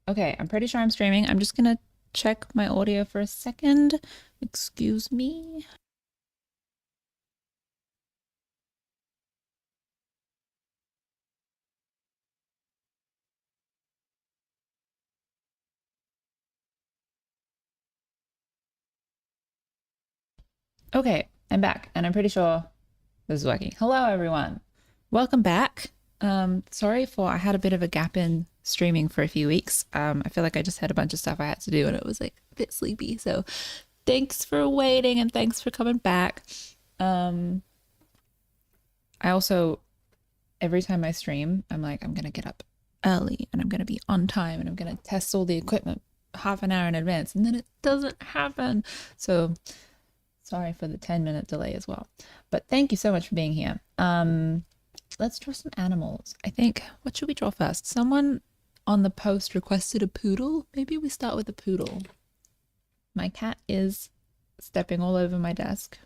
Okay, I'm pretty sure I'm streaming. I'm just gonna check my audio for a second. Excuse me. Okay, I'm back, and I'm pretty sure this is working. Hello, everyone. Welcome back. Sorry for I had a bit of a gap in streaming for a few weeks. I feel like I just had a bunch of stuff I had to do, and it was like a bit sleepy. So thanks for waiting, and thanks for coming back. Um, I also every time I stream, I'm like, I'm gonna get up early and I'm gonna be on time and I'm gonna test all the equipment half an hour in advance, and then it doesn't happen. So sorry for the 10-minute delay as well. But thank you so much for being here. Let's draw some animals. I think, what should we draw first? Someone on the post requested a poodle. Maybe we start with a poodle. My cat is stepping all over my desk,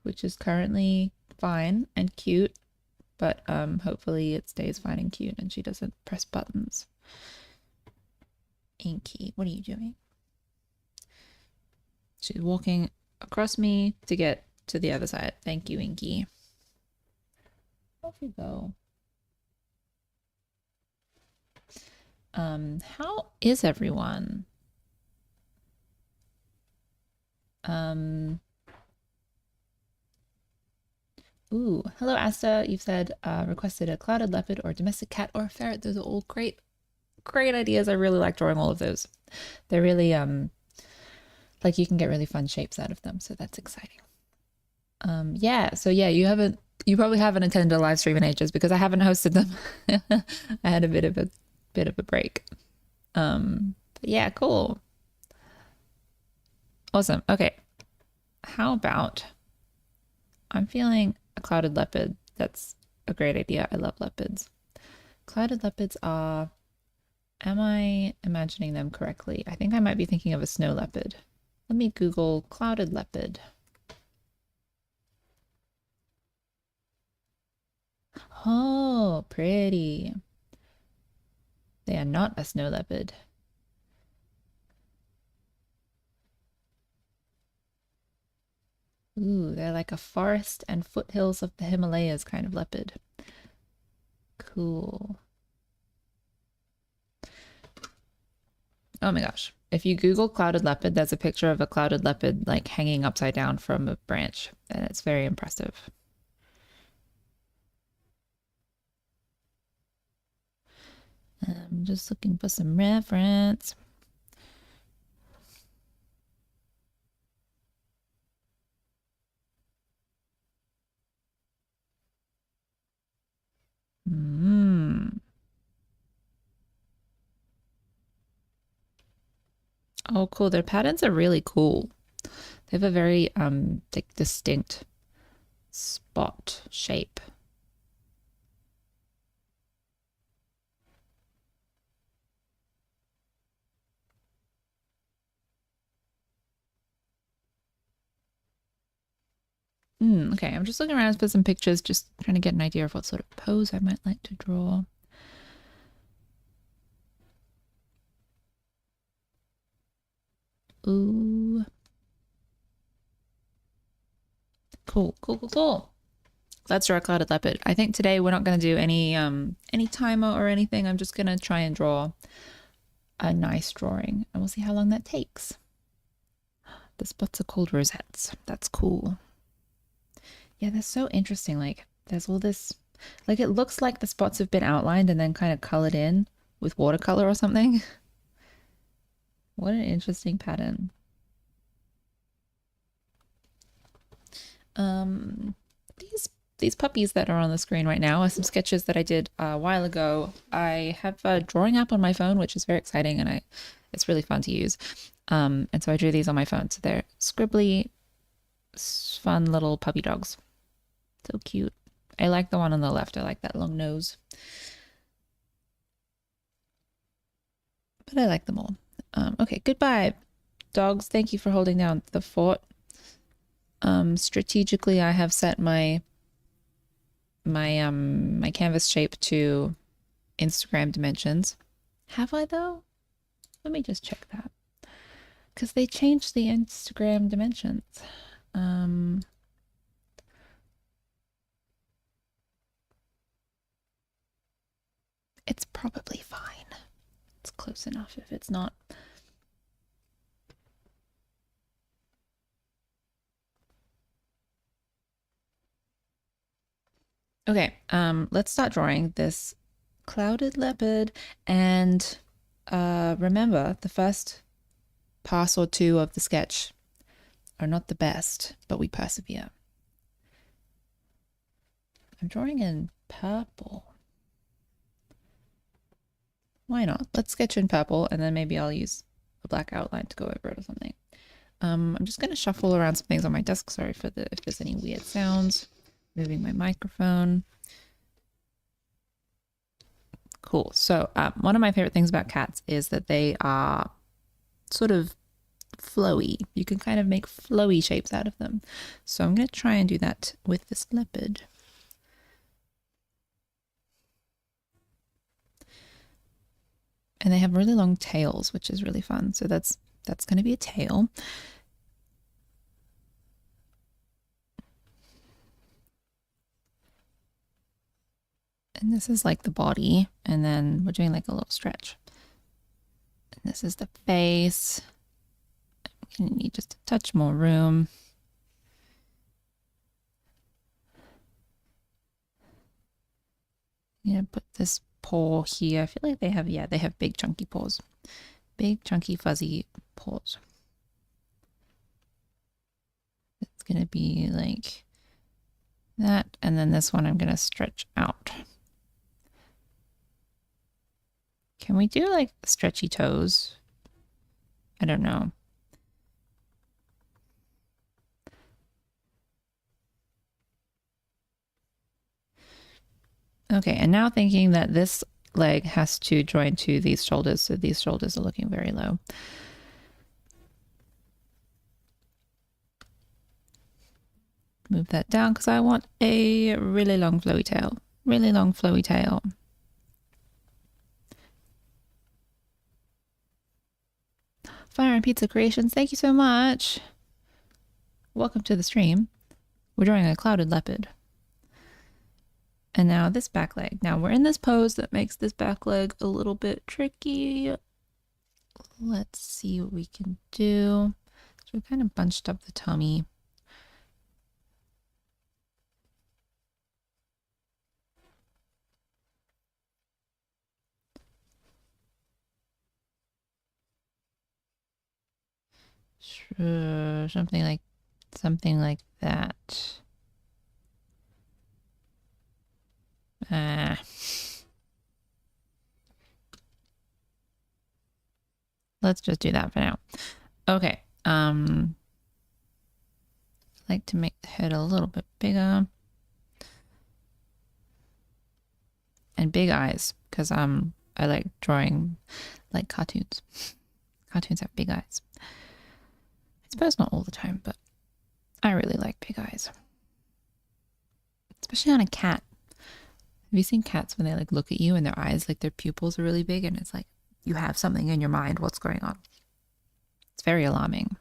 which is currently fine and cute, but hopefully it stays fine and cute and she doesn't press buttons. Inky, what are you doing? She's walking across me to get to the other side. Thank you, Inky. Off you go. How is everyone? Ooh, hello Asta. You've said requested a clouded leopard or a domestic cat or a ferret. Those are all great ideas. I really like drawing all of those. They're really like you can get really fun shapes out of them, so that's exciting. Yeah, so yeah, you probably haven't attended a live stream in ages because I haven't hosted them. I had a bit of a break. But yeah, cool. Awesome. Okay. How about I'm feeling a clouded leopard. That's a great idea. I love leopards. Clouded leopards are, am I imagining them correctly? I think I might be thinking of a snow leopard. Let me Google clouded leopard. Oh, pretty. They are not a snow leopard. Ooh, they're like a forest and foothills of the Himalayas kind of leopard. Cool. Oh my gosh. If you Google clouded leopard, there's a picture of a clouded leopard like hanging upside down from a branch, and it's very impressive. I'm just looking for some reference. Oh, cool. Their patterns are really cool. They have a very distinct spot shape. Okay, I'm just looking around for some pictures, just trying to get an idea of what sort of pose I might like to draw. Ooh. Cool. Let's draw a clouded leopard. I think today we're not going to do any timer or anything. I'm just going to try and draw a nice drawing, and we'll see how long that takes. The spots are called rosettes. That's cool. Yeah, they're so interesting. Like, there's all this, like, it looks like the spots have been outlined and then kind of colored in with watercolor or something. What an interesting pattern. These puppies that are on the screen right now are some sketches that I did a while ago. I have a drawing app on my phone, which is very exciting, and it's really fun to use. And so I drew these on my phone. So they're scribbly, fun little puppy dogs. So cute. I like the one on the left. I like that long nose. But I like them all. Okay, goodbye, dogs. Thank you for holding down the fort. Strategically, I have set my canvas shape to Instagram dimensions. Have I though? Let me just check that. Because they changed the Instagram dimensions. It's probably fine. It's close enough if it's not. Okay, let's start drawing this clouded leopard, and remember the first pass or two of the sketch are not the best, but we persevere. I'm drawing in purple. Why not? Let's sketch in purple, and then maybe I'll use a black outline to go over it or something. I'm just going to shuffle around some things on my desk. Sorry for if there's any weird sounds. Moving my microphone. Cool. So one of my favorite things about cats is that they are sort of flowy. You can kind of make flowy shapes out of them. So I'm going to try and do that with this leopard. And they have really long tails, which is really fun. So that's going to be a tail. And this is like the body, and then we're doing like a little stretch. And this is the face. I'm gonna need just a touch more room. I'm gonna put this paw here. I feel like they have big chunky paws. Big chunky fuzzy paws. It's gonna be like that, and then this one I'm gonna stretch out. Can we do like stretchy toes? I don't know. Okay, and now thinking that this leg has to join to these shoulders, so these shoulders are looking very low. Move that down because I want a really long flowy tail. Really long flowy tail. Fire and Pizza Creations, thank you so much. Welcome to the stream. We're drawing a clouded leopard. And now this back leg. Now we're in this pose that makes this back leg a little bit tricky. Let's see what we can do. So we kind of bunched up the tummy. Sure, something like that. Let's just do that for now. Okay. I like to make the head a little bit bigger. And big eyes, because I like drawing like cartoons. Cartoons have big eyes. I suppose not all the time, but I really like big eyes. Especially on a cat. Have you seen cats when they like look at you and their eyes, like their pupils are really big, and it's like you have something in your mind, what's going on? It's very alarming.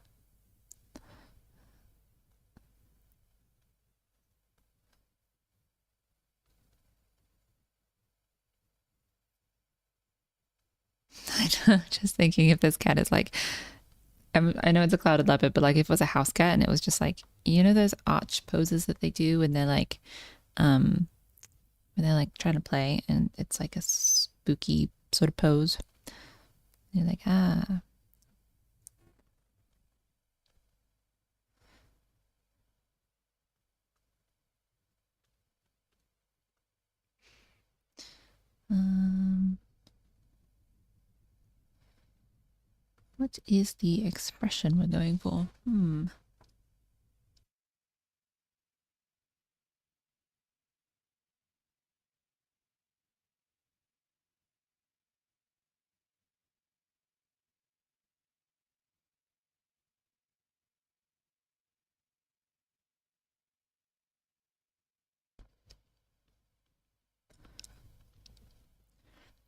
Just thinking if this cat is like, I know it's a clouded leopard, but like if it was a house cat and it was just like, you know, those arch poses that they do when they're like, when they're like trying to play, and it's like a spooky sort of pose. You're like, ah. What is the expression we're going for?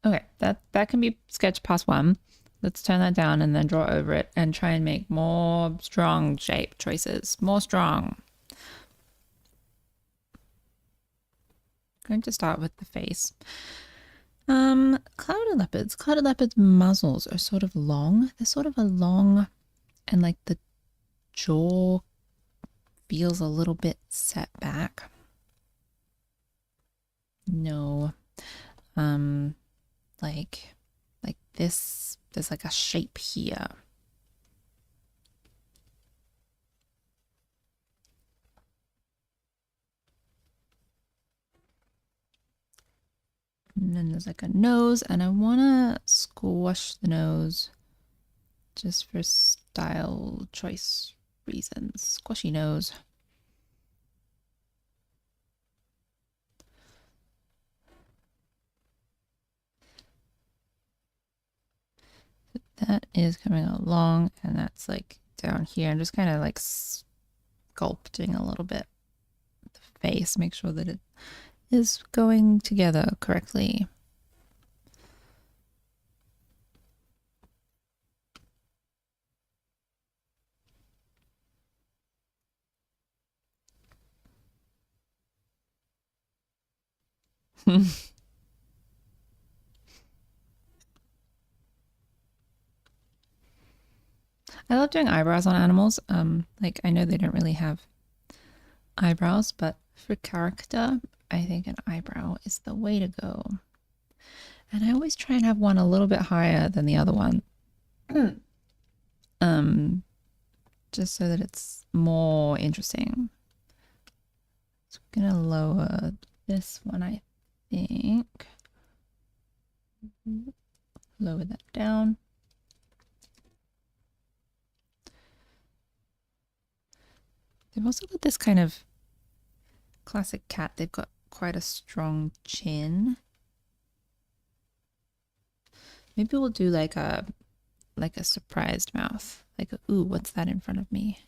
Okay, that can be sketch pass one. Let's turn that down and then draw over it and try and make more strong shape choices. More strong. Going to start with the face. Clouded leopards. Clouded leopards' muzzles are sort of long. They're sort of a long, and like the jaw feels a little bit set back. No. Like this, there's like a shape here. And then there's like a nose, and I want to squash the nose just for style choice reasons. Squashy nose. That is coming along, and that's like down here. I'm just kind of like sculpting a little bit the face, make sure that it is going together correctly. I love doing eyebrows on animals. Like I know they don't really have eyebrows, but for character, I think an eyebrow is the way to go. And I always try and have one a little bit higher than the other one. Just so that it's more interesting. So I'm gonna lower this one, I think. Lower that down. They've also got this kind of classic cat. They've got quite a strong chin. Maybe we'll do like a surprised mouth. Like, ooh, what's that in front of me?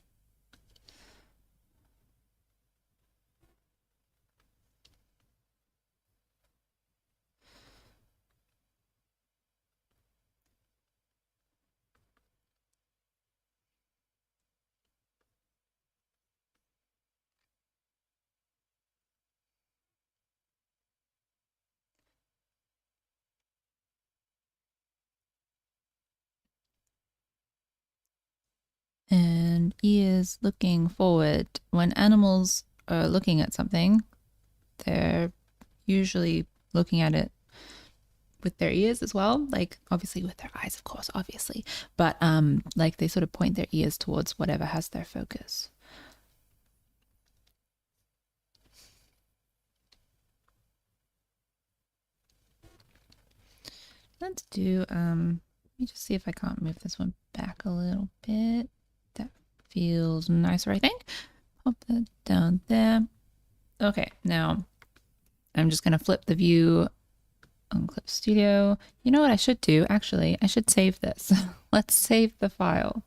And ears looking forward. When animals are looking at something, they're usually looking at it with their ears as well, like obviously with their eyes, of course, obviously, but like they sort of point their ears towards whatever has their focus. Let's do let me just see if I can't move this one back a little bit. That feels nicer, I think. Pop that down there. Okay, now I'm just gonna flip the view on Clip Studio. You know what I should do? Actually, I should save this. Let's save the file.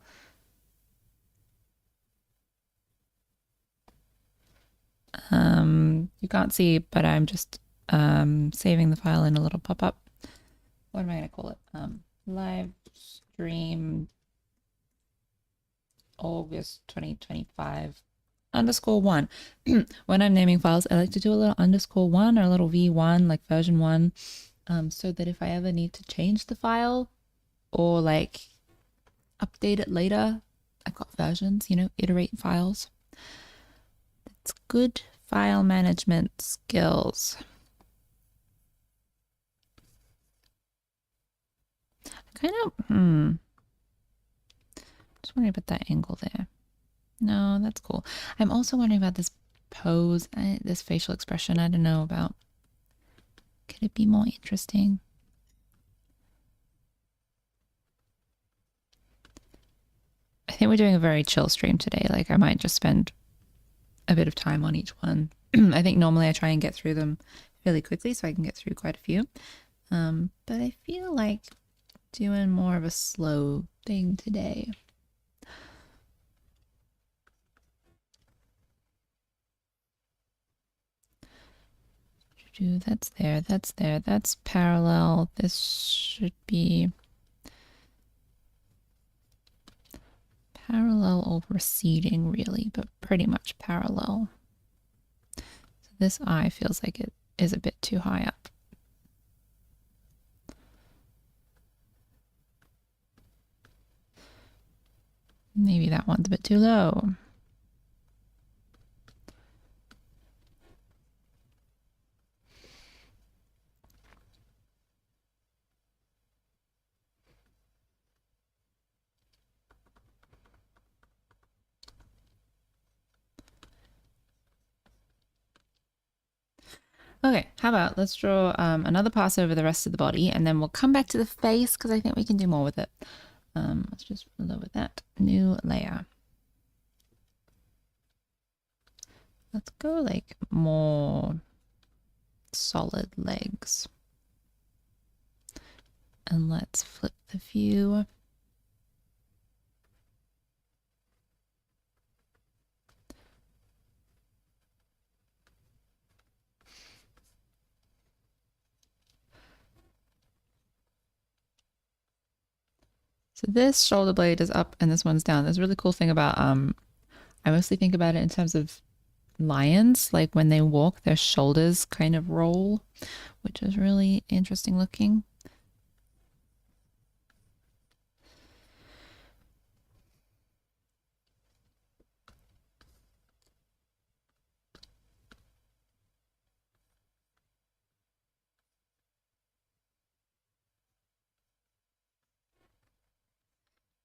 You can't see, but I'm just saving the file in a little pop-up. What am I gonna call it? Live stream August 2025 _1. When I'm naming files, I like to do a little _1 or a little v1, like version 1, so that if I ever need to change the file or like update it later, I've got versions, you know, iterate files. It's good file management skills. Kind of, just wondering about that angle there. No, that's cool. I'm also wondering about this pose, this facial expression. I don't know about. Could it be more interesting? I think we're doing a very chill stream today. Like I might just spend a bit of time on each one. I think normally I try and get through them really quickly so I can get through quite a few. But I feel like doing more of a slow thing today. That's there, that's there, that's parallel. This should be parallel or receding really, but pretty much parallel. So this eye feels like it is a bit too high up. Maybe that one's a bit too low. Okay, how about let's draw another pass over the rest of the body and then we'll come back to the face because I think we can do more with it. Let's just lower that. New layer. Let's go like more solid legs. And let's flip the view. So this shoulder blade is up and this one's down. There's a really cool thing about, I mostly think about it in terms of lions, like when they walk, their shoulders kind of roll, which is really interesting looking.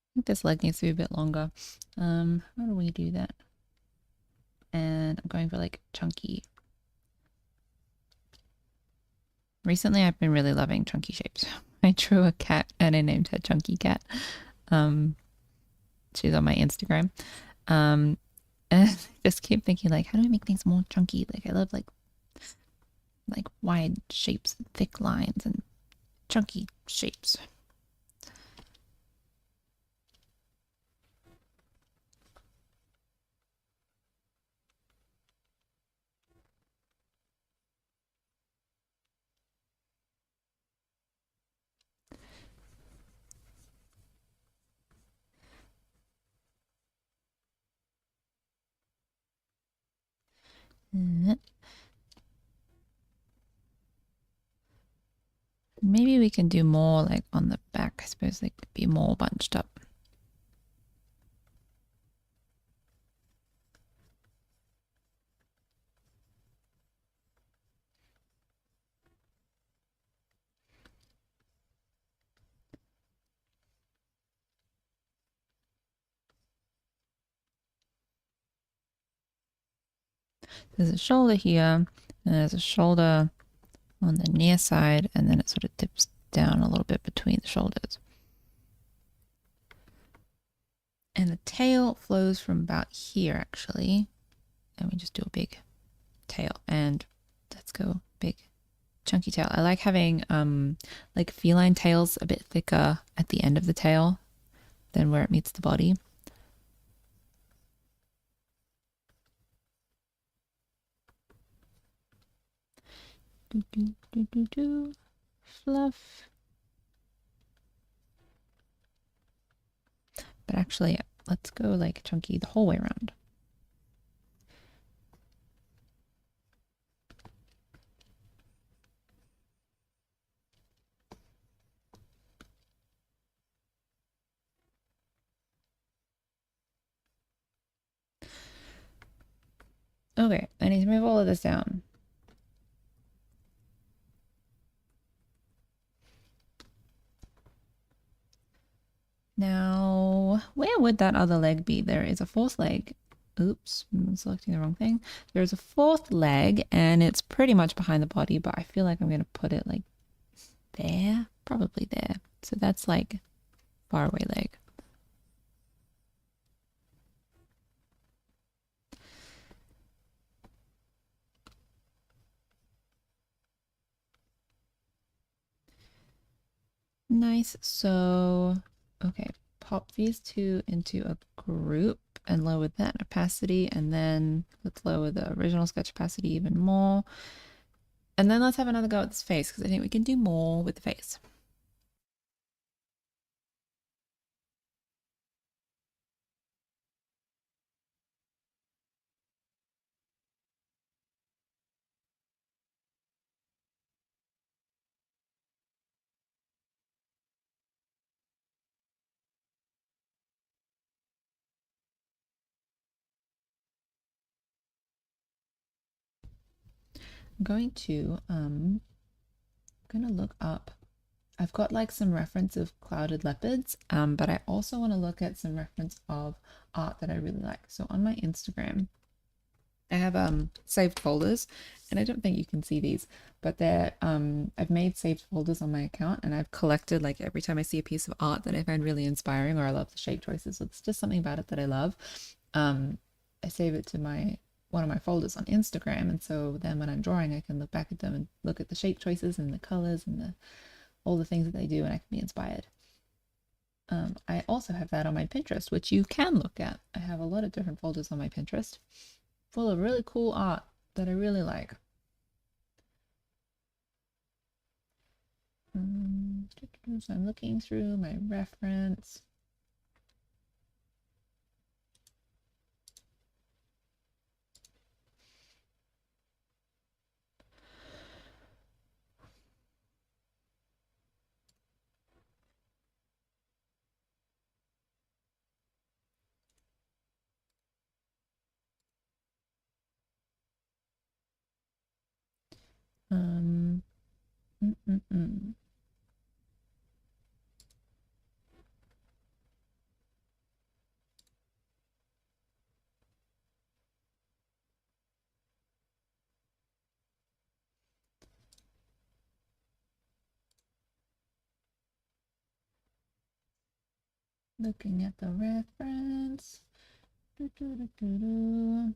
I think this leg needs to be a bit longer. How do we do that? And I'm going for like chunky. Recently, I've been really loving chunky shapes. I drew a cat and I named her Chunky Cat. She's on my Instagram. And I just keep thinking like, how do I make things more chunky? Like I love like wide shapes, thick lines, and chunky shapes. Maybe we can do more like on the back. I suppose they could be more bunched up. There's a shoulder here, and there's a shoulder on the near side, and then it sort of dips down a little bit between the shoulders. And the tail flows from about here, actually. And we just do a big tail, and let's go big chunky tail. I like having like feline tails a bit thicker at the end of the tail than where it meets the body. Do, do, do, do, do. Fluff. But actually, let's go like chunky the whole way around. Okay, I need to move all of this down. Now, where would that other leg be? There is a fourth leg. Oops, I'm selecting the wrong thing. There's a fourth leg and it's pretty much behind the body, but I feel like I'm going to put it like there, probably there. So that's like far away leg. Nice. So, okay, pop these two into a group and lower that opacity, and then let's lower the original sketch opacity even more. And then let's have another go at this face because I think we can do more with the face. I'm going to look up. I've got like some reference of clouded leopards, but I also want to look at some reference of art that I really like. So on my Instagram, I have saved folders, and I don't think you can see these, but they're I've made saved folders on my account, and I've collected like every time I see a piece of art that I find really inspiring or I love the shape choices. So it's just something about it that I love. I save it to my one of my folders on Instagram, and so then when I'm drawing, I can look back at them and look at the shape choices and the colors and all the things that they do, and I can be inspired. I also have that on my Pinterest, which you can look at. I have a lot of different folders on my Pinterest full of really cool art that I really like. So I'm looking through my reference. Mm, mm, mm. Looking at the reference. Do, do, do, do, do.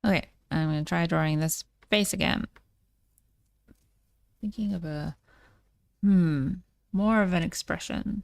Okay, I'm going to try drawing this face again. Thinking of a, more of an expression.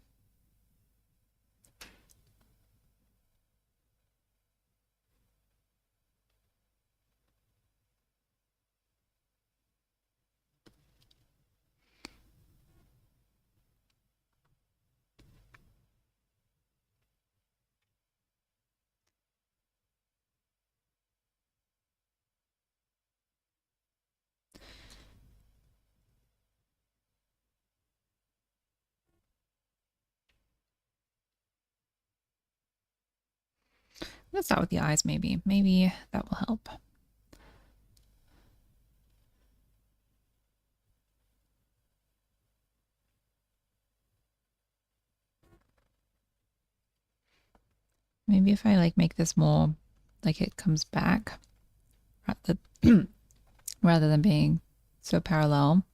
Let's start with the eyes, maybe. Maybe that will help. Maybe if I like make this more like it comes back rather than being so parallel.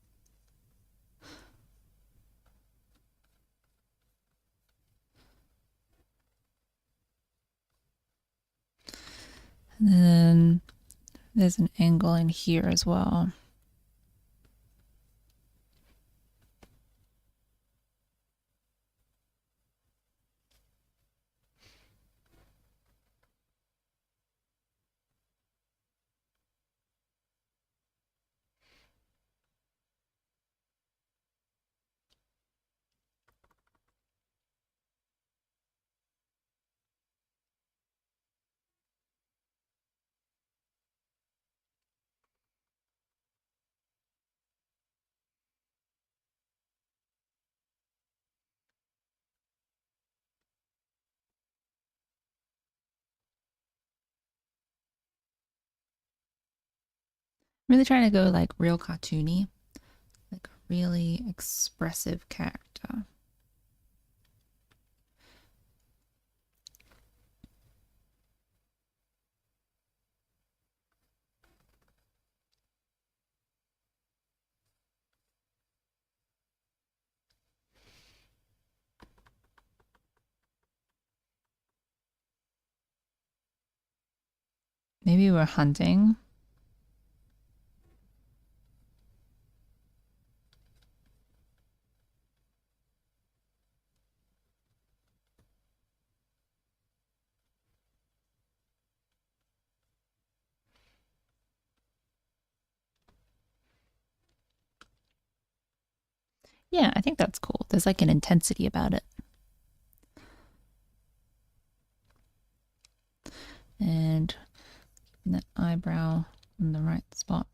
And then there's an angle in here as well. I'm really trying to go like real cartoony, like a really expressive character. Maybe we're hunting. Yeah, I think that's cool. There's like an intensity about it. And that eyebrow in the right spot.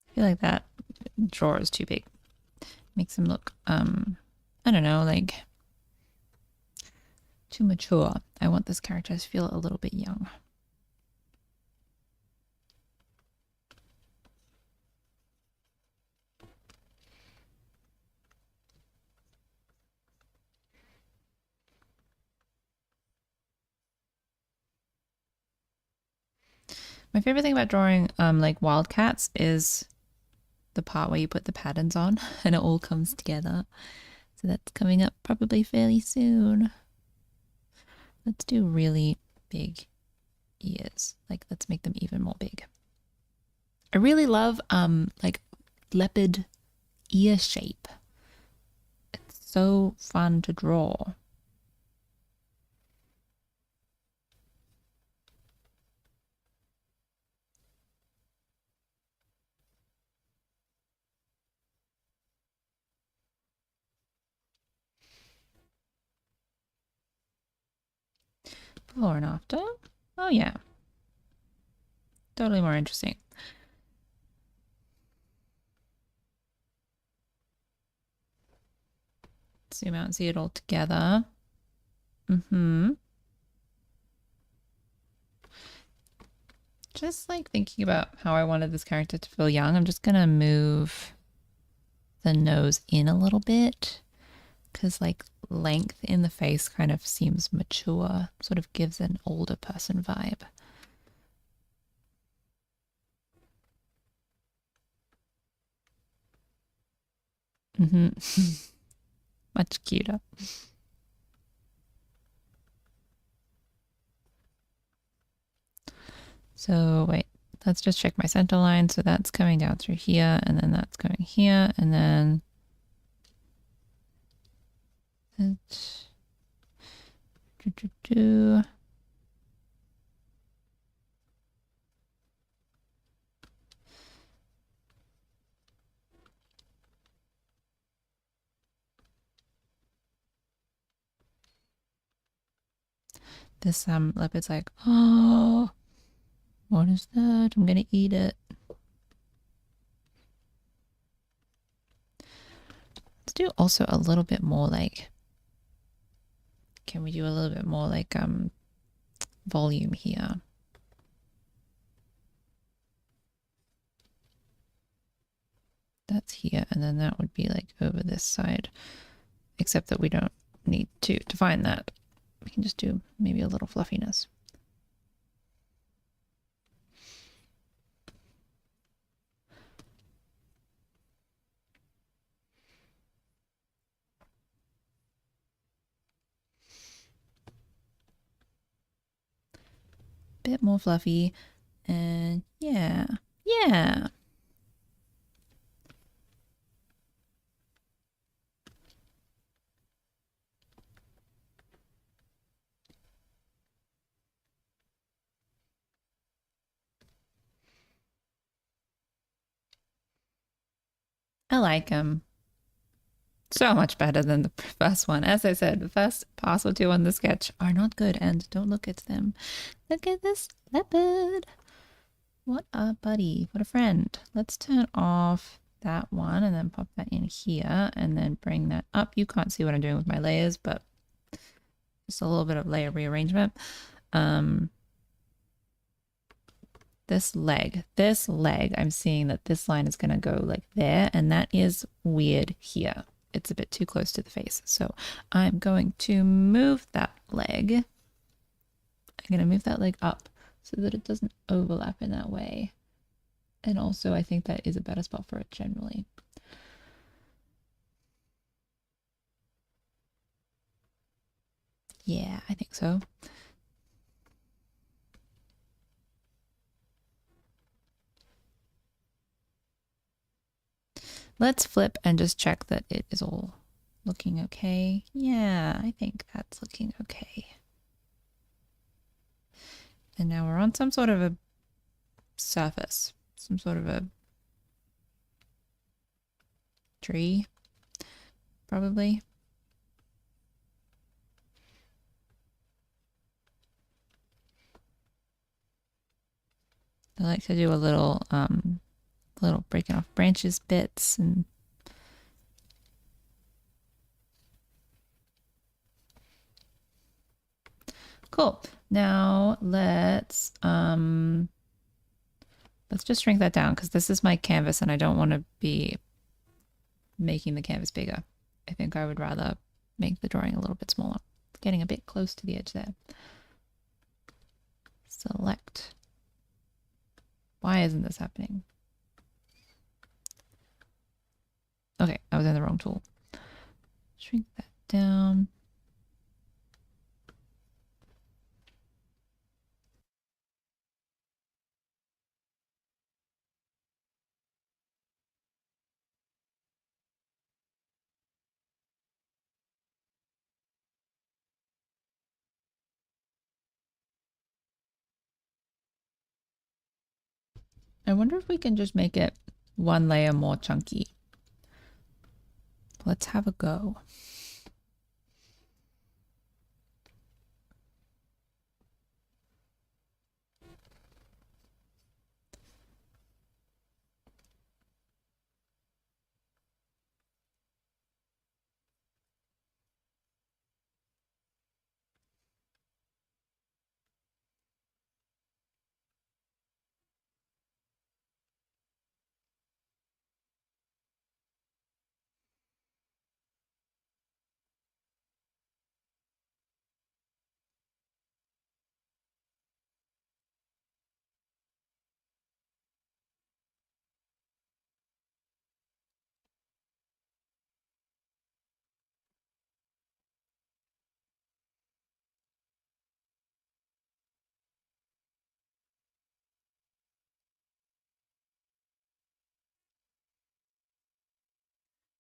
I feel like that drawer is too big. Makes him look, I don't know, like too mature. I want this character to feel a little bit young. My favorite thing about drawing like wildcats is the part where you put the patterns on and it all comes together. So that's coming up probably fairly soon. Let's do really big ears. Like let's make them even more big. I really love like leopard ear shape. It's so fun to draw. Before and after. Oh yeah. Totally more interesting. Zoom out and see it all together. Just like thinking about how I wanted this character to feel young, I'm just gonna move the nose in a little bit because like length in the face kind of seems mature, sort of gives an older person vibe. Much cuter. So wait, let's just check my center line. So that's coming down through here, and then that's going here, and then that's this leopard's like, oh, what is that? I'm gonna eat it. Let's do also a little bit more like, can we do a little bit more like volume here? That's here, and then that would be like over this side, except that we don't need to define that. We can just do maybe a little fluffiness. Bit more fluffy, and yeah. I like them so much better than the first one. As I said, the first pass or two on the sketch are not good, and don't look at them. Look at this leopard. What a buddy. What a friend. Let's turn off that one and then pop that in here and then bring that up. You can't see what I'm doing with my layers, but just a little bit of layer rearrangement. This leg, I'm seeing that this line is going to go like there, and that is weird here. It's a bit too close to the face. So I'm going to move that leg. I'm going to move that leg up so that it doesn't overlap in that way. And also I think that is a better spot for it generally. Yeah, I think so. Let's flip and just check that it is all looking okay. Yeah, I think that's looking okay. And now we're on some sort of a surface, some sort of a tree, probably. I like to do a little breaking off branches bits and cool. Now let's just shrink that down because this is my canvas and I don't want to be making the canvas bigger. I think I would rather make the drawing a little bit smaller. It's getting a bit close to the edge there. Select. Why isn't this happening? Okay, I was in the wrong tool. Shrink that down. I wonder if we can just make it one layer more chunky. Let's have a go.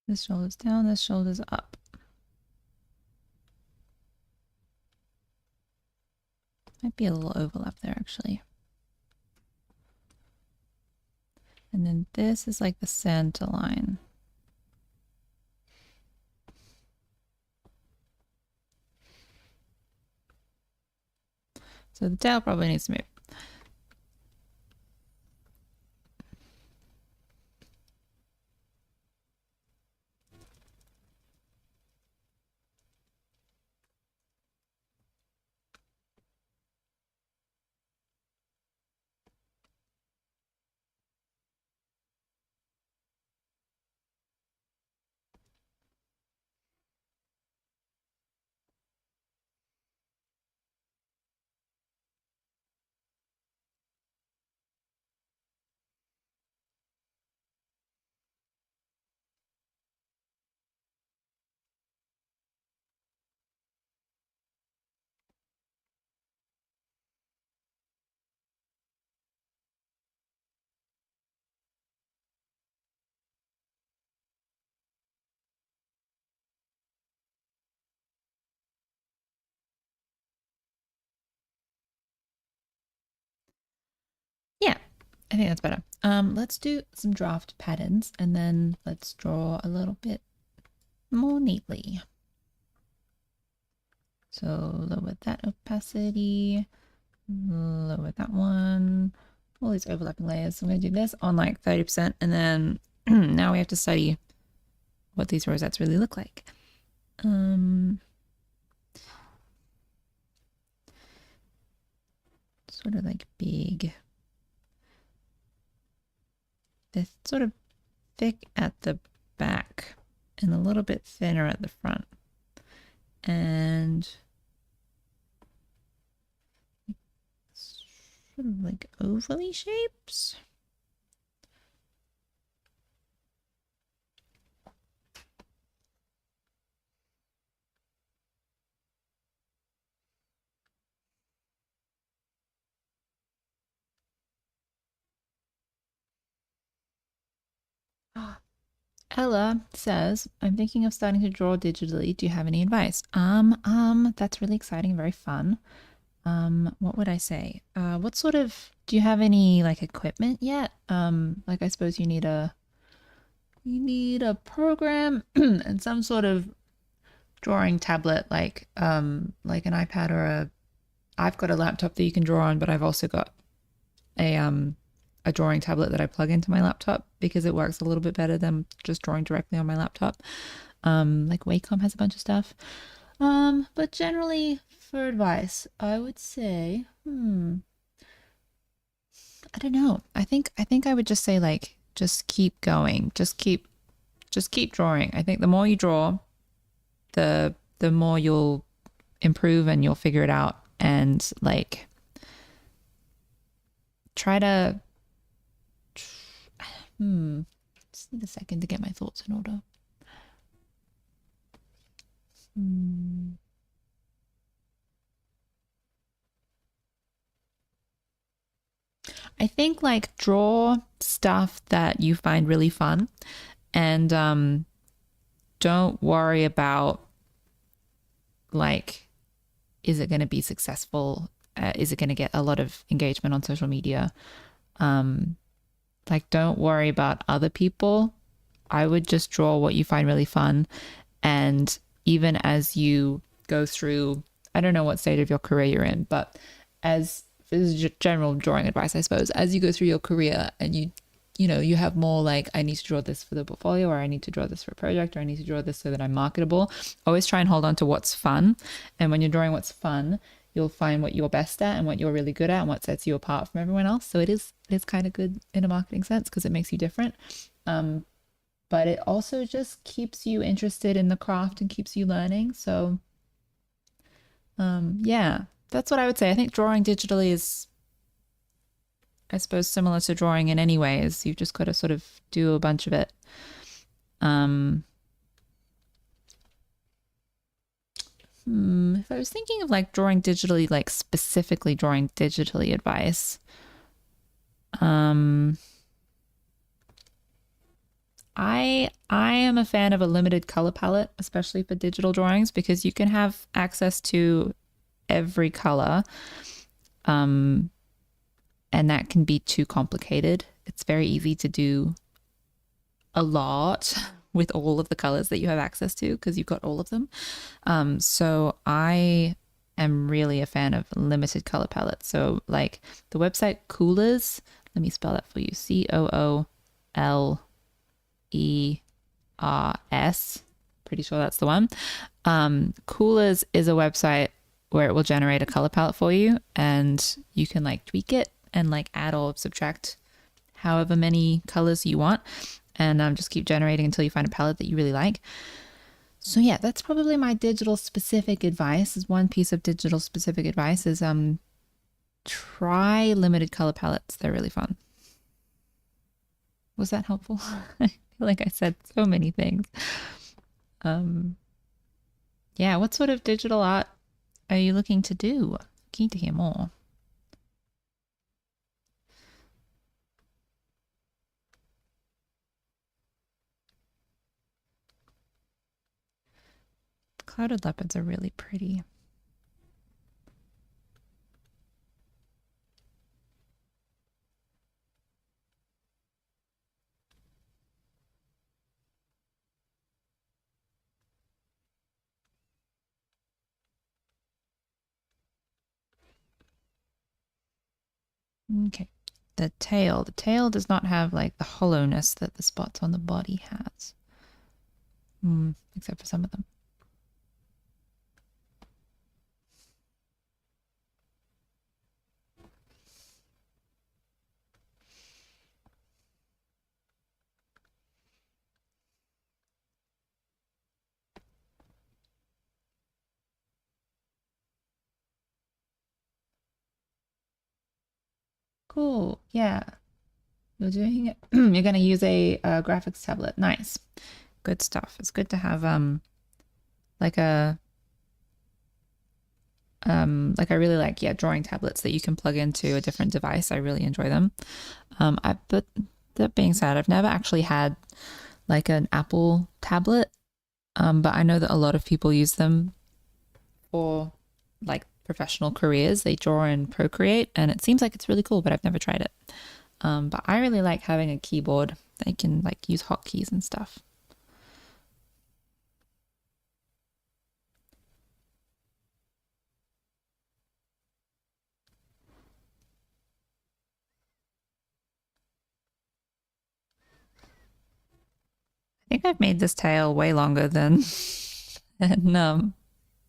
This shoulder's down, this shoulder's up. Might be a little overlap there actually. And then this is like the center line. So the tail probably needs to move. Yeah, I think that's better. Let's do some draft patterns and then let's draw a little bit more neatly. So lower that opacity, lower that one, all these overlapping layers. So I'm going to do this on like 30% and then now we have to study what these rosettes really look like. sort of like big. They're sort of thick at the back and a little bit thinner at the front. And sort of like ovally shapes. Ella says, I'm thinking of starting to draw digitally. Do you have any advice? That's really exciting, very fun. What would I say? What sort of, do you have any like equipment yet? Like I suppose you need a program and some sort of drawing tablet like an iPad or I've got a laptop that you can draw on, but I've also got a drawing tablet that I plug into my laptop because it works a little bit better than just drawing directly on my laptop. Like Wacom has a bunch of stuff. But generally for advice, I would say, I don't know. I think I would just say like just keep going. Just keep drawing. I think the more you draw, the more you'll improve and you'll figure it out, and like try to just need a second to get my thoughts in order. I think like draw stuff that you find really fun, and don't worry about like, is it going to be successful? Is it going to get a lot of engagement on social media? Like, don't worry about other people. I would just draw what you find really fun. And even as you go through, I don't know what stage of your career you're in, but as this is general drawing advice, I suppose, as you go through your career and you have more like, I need to draw this for the portfolio, or I need to draw this for a project, or I need to draw this so that I'm marketable. Always try and hold on to what's fun. And when you're drawing what's fun, you'll find what you're best at and what you're really good at and what sets you apart from everyone else. So it is kind of good in a marketing sense because it makes you different. But it also just keeps you interested in the craft and keeps you learning. So yeah, that's what I would say. I think drawing digitally is, I suppose, similar to drawing in any ways. You've just got to sort of do a bunch of it. If I was thinking of like drawing digitally, like specifically drawing digitally advice, I am a fan of a limited color palette, especially for digital drawings, because you can have access to every color. And that can be too complicated. It's very easy to do a lot with all of the colors that you have access to because you've got all of them. So I am really a fan of limited color palettes. So like the website Coolers, let me spell that for you. COOLERS. Pretty sure that's the one. Coolers is a website where it will generate a color palette for you, and you can like tweak it and like add or subtract however many colors you want, and just keep generating until you find a palette that you really like. So yeah, that's probably my digital specific advice. Is one piece of digital specific advice is try limited color palettes. They're really fun. Was that helpful? I feel like I said so many things. Yeah, what sort of digital art are you looking to do? Keen to hear more. Clouded leopards are really pretty. Okay. The tail. The tail does not have like the hollowness that the spots on the body has. Except for some of them. Cool. Yeah. You're doing it. You're going to use a graphics tablet. Nice. Good stuff. It's good to have like a like I really like, yeah, drawing tablets that you can plug into a different device. I really enjoy them. But that being said, I've never actually had like an Apple tablet. But I know that a lot of people use them for like professional careers. They draw in Procreate and it seems like it's really cool, but I've never tried it. But I really like having a keyboard that you can like use hotkeys and stuff. I think I've made this tail way longer than, than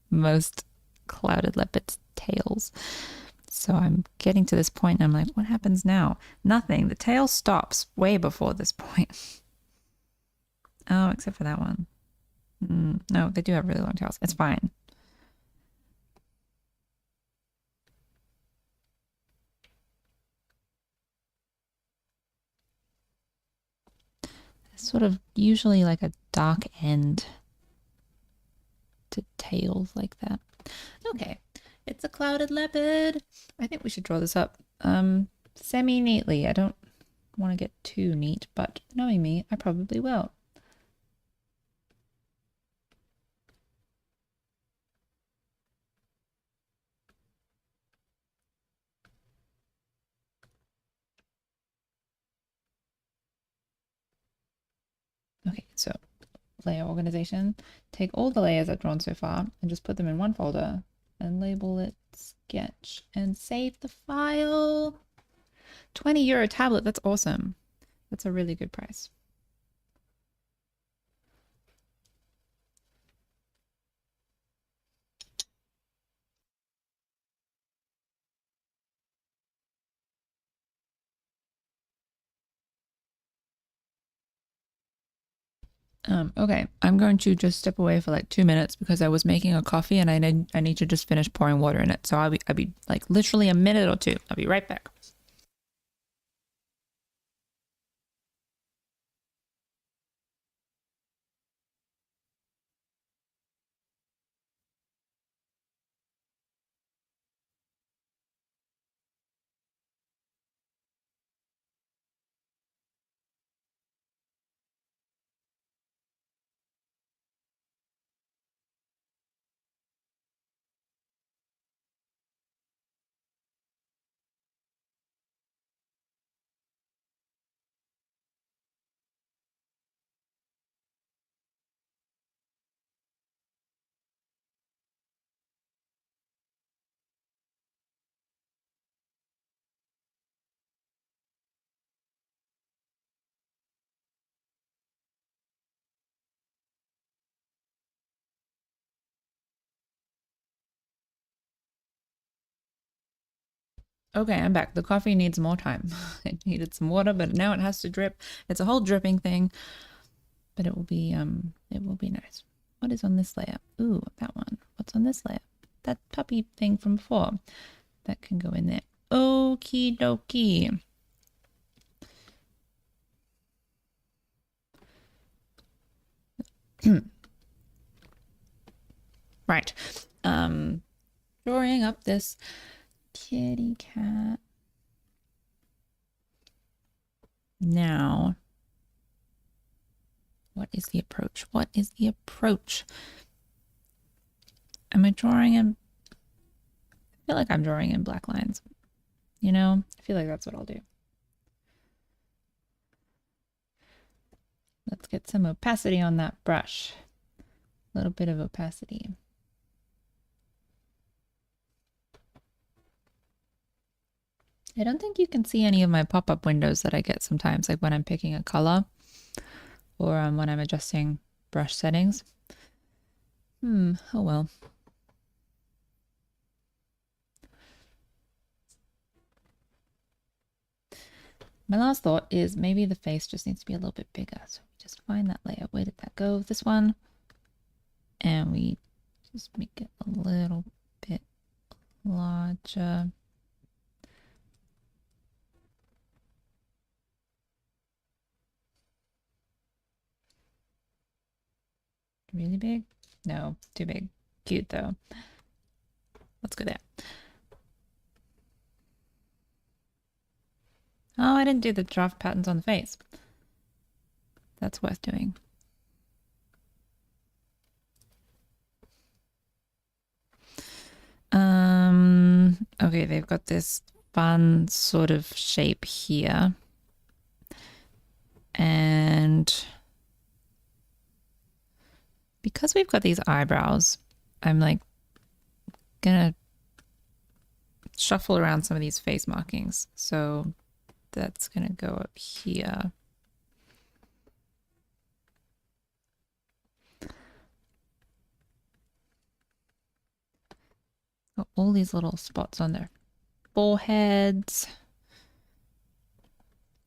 most clouded leopard's tails. So I'm getting to this point and I'm like, what happens now? Nothing. The tail stops way before this point. Oh, except for that one. No, they do have really long tails. It's fine. It's sort of usually like a dark end to tails like that. Okay, it's a clouded leopard. I think we should draw this up semi-neatly. I don't want to get too neat, but knowing me, I probably will. Okay, so layer organization. Take all the layers I've drawn so far and just put them in one folder and label it sketch and save the file. 20 € tablet, that's awesome. That's a really good price. Okay, I'm going to just step away for like 2 minutes because I was making a coffee and I need to just finish pouring water in it. So I'll be like literally a minute or two. I'll be right back. Okay, I'm back. The coffee needs more time. It needed some water, but now it has to drip. It's a whole dripping thing, but it will be nice. What is on this layer? Ooh, that one. What's on this layer? That puppy thing from before. That can go in there. Okie dokie. Right. Drawing up this kitty cat. Now, what is the approach? What is the approach? Am I drawing in? I feel like I'm drawing in black lines. You know, I feel like that's what I'll do. Let's get some opacity on that brush. A little bit of opacity. I don't think you can see any of my pop-up windows that I get sometimes, like when I'm picking a color or when I'm adjusting brush settings. Oh well. My last thought is maybe the face just needs to be a little bit bigger. So we just find that layer. Where did that go? This one. And we just make it a little bit larger. Really big? No, too big. Cute though. Let's go there. Oh, I didn't do the draft patterns on the face. That's worth doing. Okay, they've got this fun sort of shape here. And because we've got these eyebrows, I'm like gonna shuffle around some of these face markings. So that's gonna go up here. Got all these little spots on their foreheads.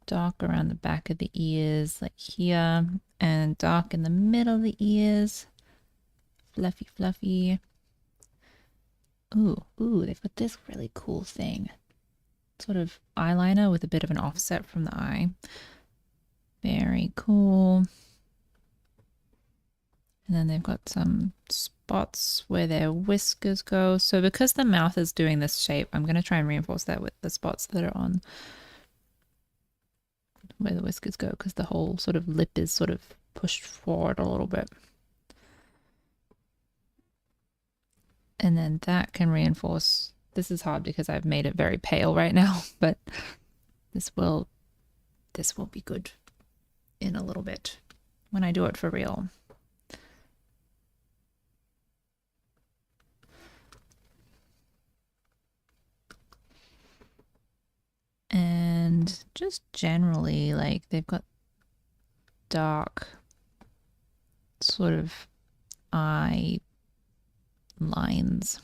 Dark around the back of the ears, like here, and dark in the middle of the ears. Fluffy, fluffy. Ooh, they've got this really cool thing. Sort of eyeliner with a bit of an offset from the eye. Very cool. And then they've got some spots where their whiskers go. So because the mouth is doing this shape, I'm going to try and reinforce that with the spots that are on where the whiskers go, because the whole sort of lip is sort of pushed forward a little bit. And then that can reinforce. This is hard because I've made it very pale right now, but this will be good in a little bit when I do it for real. And just generally, like, they've got dark sort of eye lines.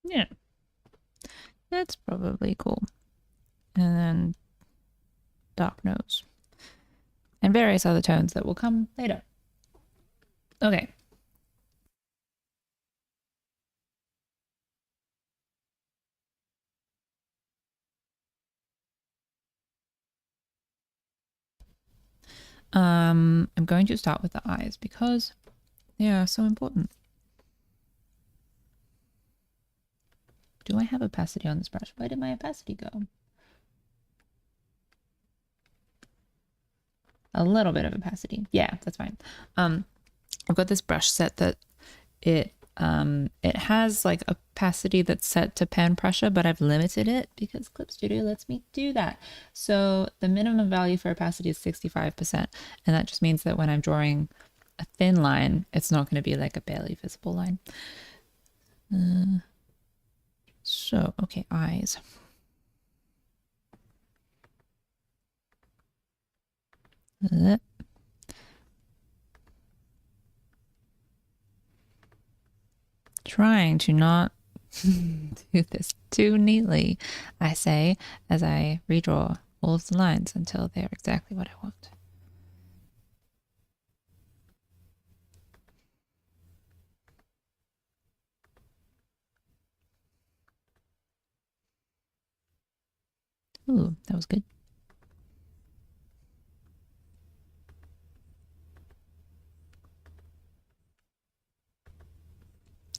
Yeah, that's probably cool. And then dark nose and various other tones that will come later. Okay. I'm going to start with the eyes because they are so important. Do I have opacity on this brush? Where did my opacity go? A little bit of opacity. Yeah, that's fine. I've got this brush set that it has like opacity that's set to pan pressure, but I've limited it because Clip Studio lets me do that. So the minimum value for opacity is 65%, and that just means that when I'm drawing a thin line, it's not going to be like a barely visible line. So, okay, eyes. Trying to not do this too neatly, I say, as I redraw all of the lines until they're exactly what I want. Ooh, that was good.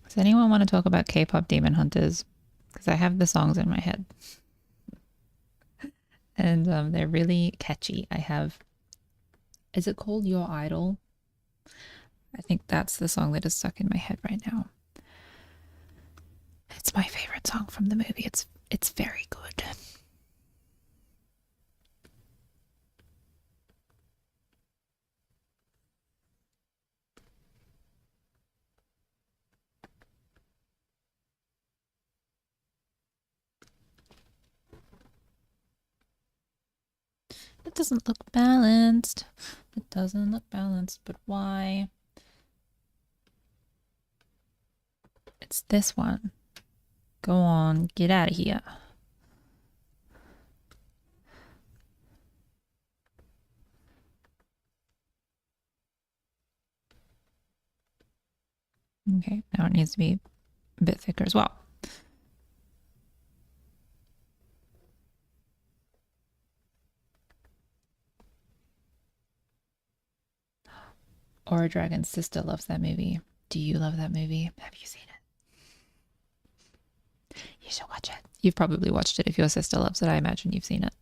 Does anyone want to talk about K-pop Demon Hunters? Because I have the songs in my head. And they're really catchy. I have... Is it called Your Idol? I think that's the song that is stuck in my head right now. It's my favorite song from the movie. It's very good. It doesn't look balanced. It doesn't look balanced, but why? It's this one. Go on, get out of here. Okay, now it needs to be a bit thicker as well. Or Dragon's sister loves that movie. Do you love that movie? Have you seen it? You should watch it. You've probably watched it if your sister loves it. I imagine you've seen it.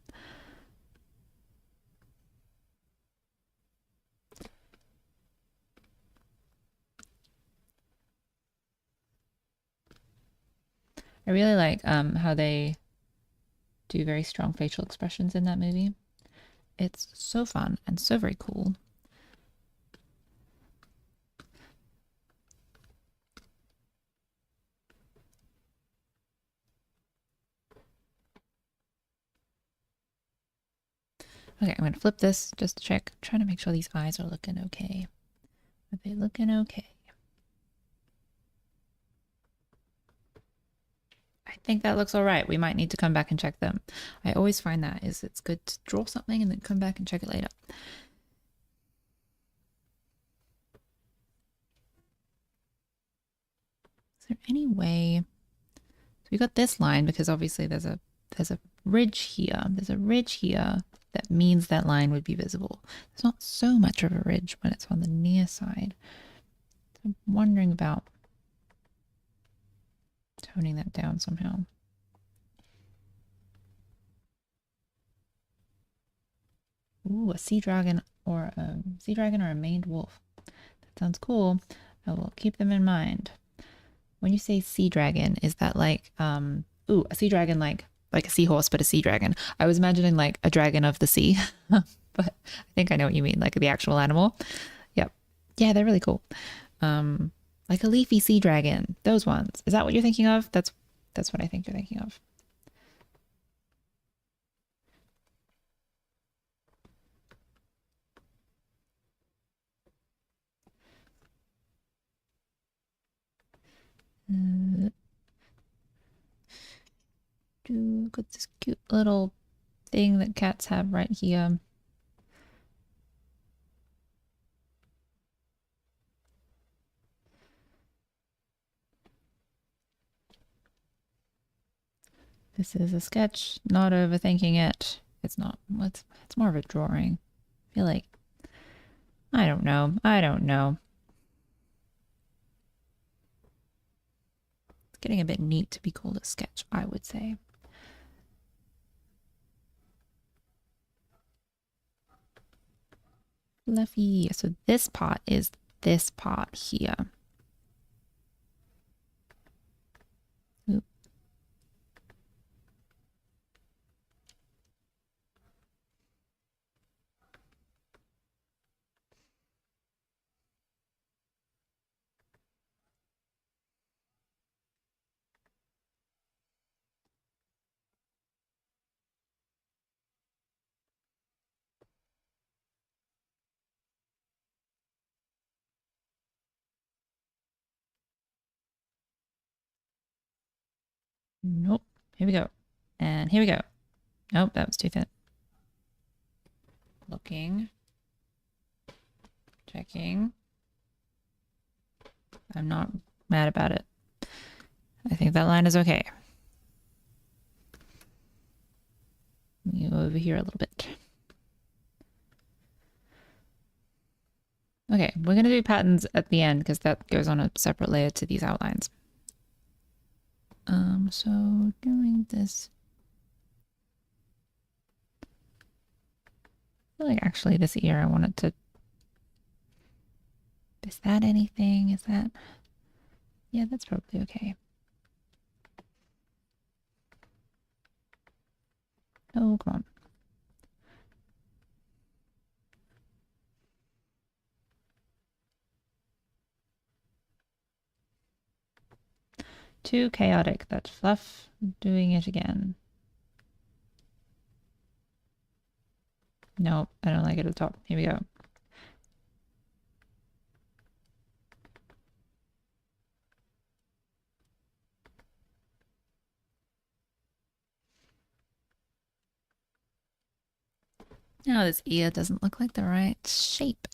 I really like how they do very strong facial expressions in that movie. It's so fun and so very cool. Okay, I'm going to flip this just to check. I'm trying to make sure these eyes are looking okay. Are they looking okay? I think that looks all right. We might need to come back and check them. I always find that it's good to draw something and then come back and check it later. Is there any way? So we got this line because obviously there's a ridge here. There's a ridge here that means that line would be visible. There's not so much of a ridge when it's on the near side. So I'm wondering about toning that down somehow. Ooh, a sea dragon or a maned wolf. That sounds cool. I will keep them in mind. When you say sea dragon, is that like ooh, a sea dragon like a seahorse but a sea dragon? I was imagining like a dragon of the sea. But I think I know what you mean, like the actual animal. Yep. Yeah, they're really cool. Like a leafy sea dragon. Those ones. Is that what you're thinking of? That's what I think you're thinking of. Got this cute little thing that cats have right here. This is a sketch, not overthinking it. It's not. It's more of a drawing. I feel like I don't know. I don't know. It's getting a bit neat to be called a sketch, I would say. Fluffy. So this part is this part here. Oop. Nope. Here we go. And here we go. Nope, that was too thin. Looking. Checking. I'm not mad about it. I think that line is okay. Let me go over here a little bit. Okay, we're going to do patterns at the end because that goes on a separate layer to these outlines. So doing this. I feel like actually this ear I wanted to. Is that anything? Is that? Yeah, that's probably okay. Oh, come on. Too chaotic. That's fluff. Doing it again. Nope, I don't like it at the top. Here we go. Now this ear doesn't look like the right shape.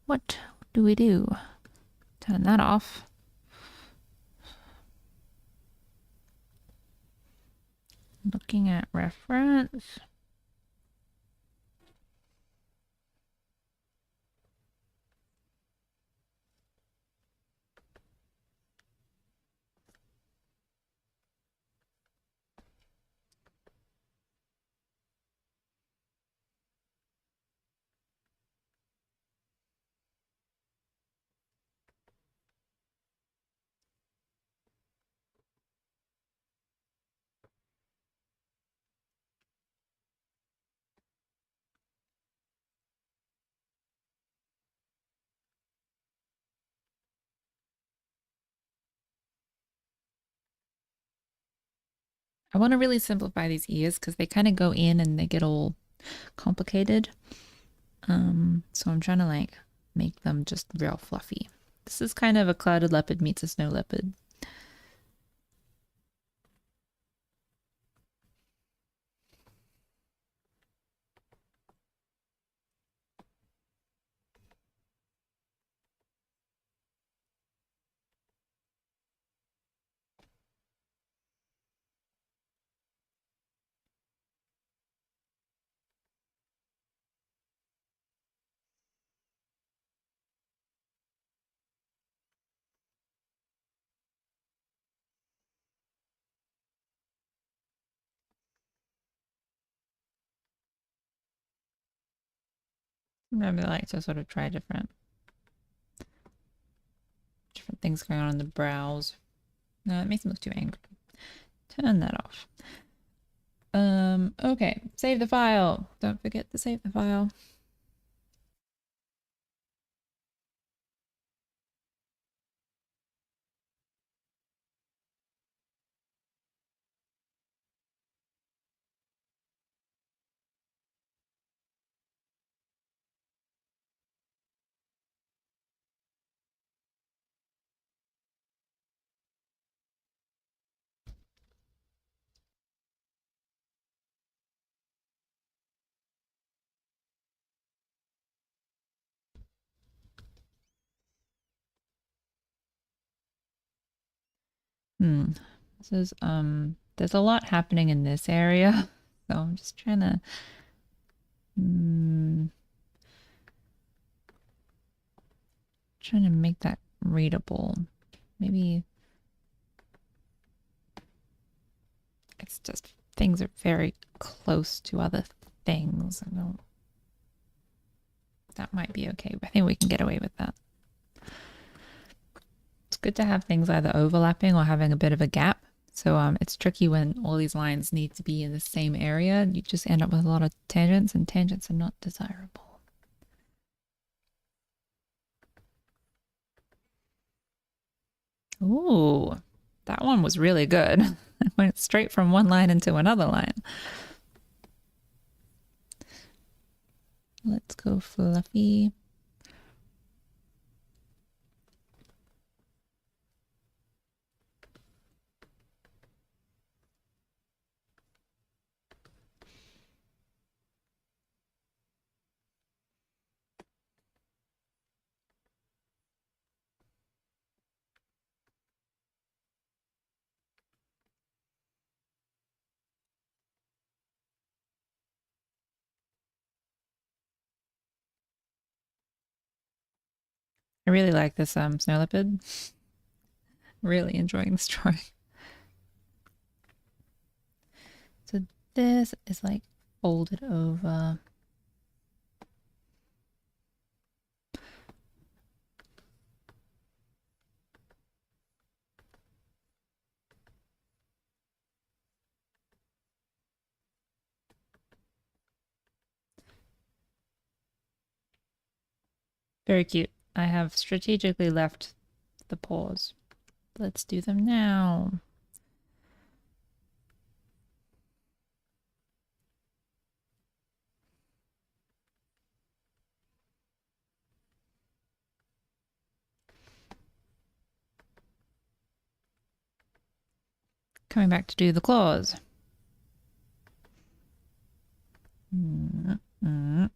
What do we do? Turn that off. Looking at reference. I want to really simplify these ears because they kind of go in and they get all complicated. So I'm trying to like make them just real fluffy. This is kind of a clouded leopard meets a snow leopard. Remember, I like to sort of try different things going on in the brows. No, it makes them look too angry. Turn that off. Okay, save the file. Don't forget to save the file. This is there's a lot happening in this area. So I'm just trying to make that readable. Maybe it's just things are very close to other things. I don't. That might be okay. I think we can get away with that. It's good to have things either overlapping or having a bit of a gap. So it's tricky when all these lines need to be in the same area. You just end up with a lot of tangents, and tangents are not desirable. Ooh, that one was really good. I went straight from one line into another line. Let's go fluffy. I really like this snow leopard. Really enjoying this drawing. So this is like folded over. Very cute. I have strategically left the paws. Let's do them now. Coming back to do the claws. Mm -mm.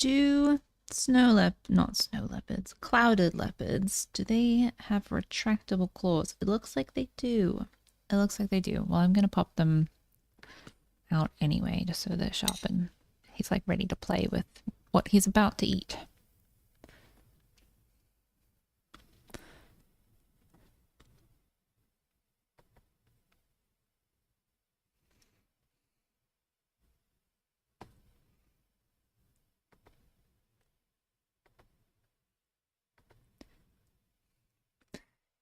Do not snow leopards, clouded leopards, do they have retractable claws? It looks like they do. It looks like they do. Well, I'm gonna pop them out anyway, just so they're sharp and he's like ready to play with what he's about to eat.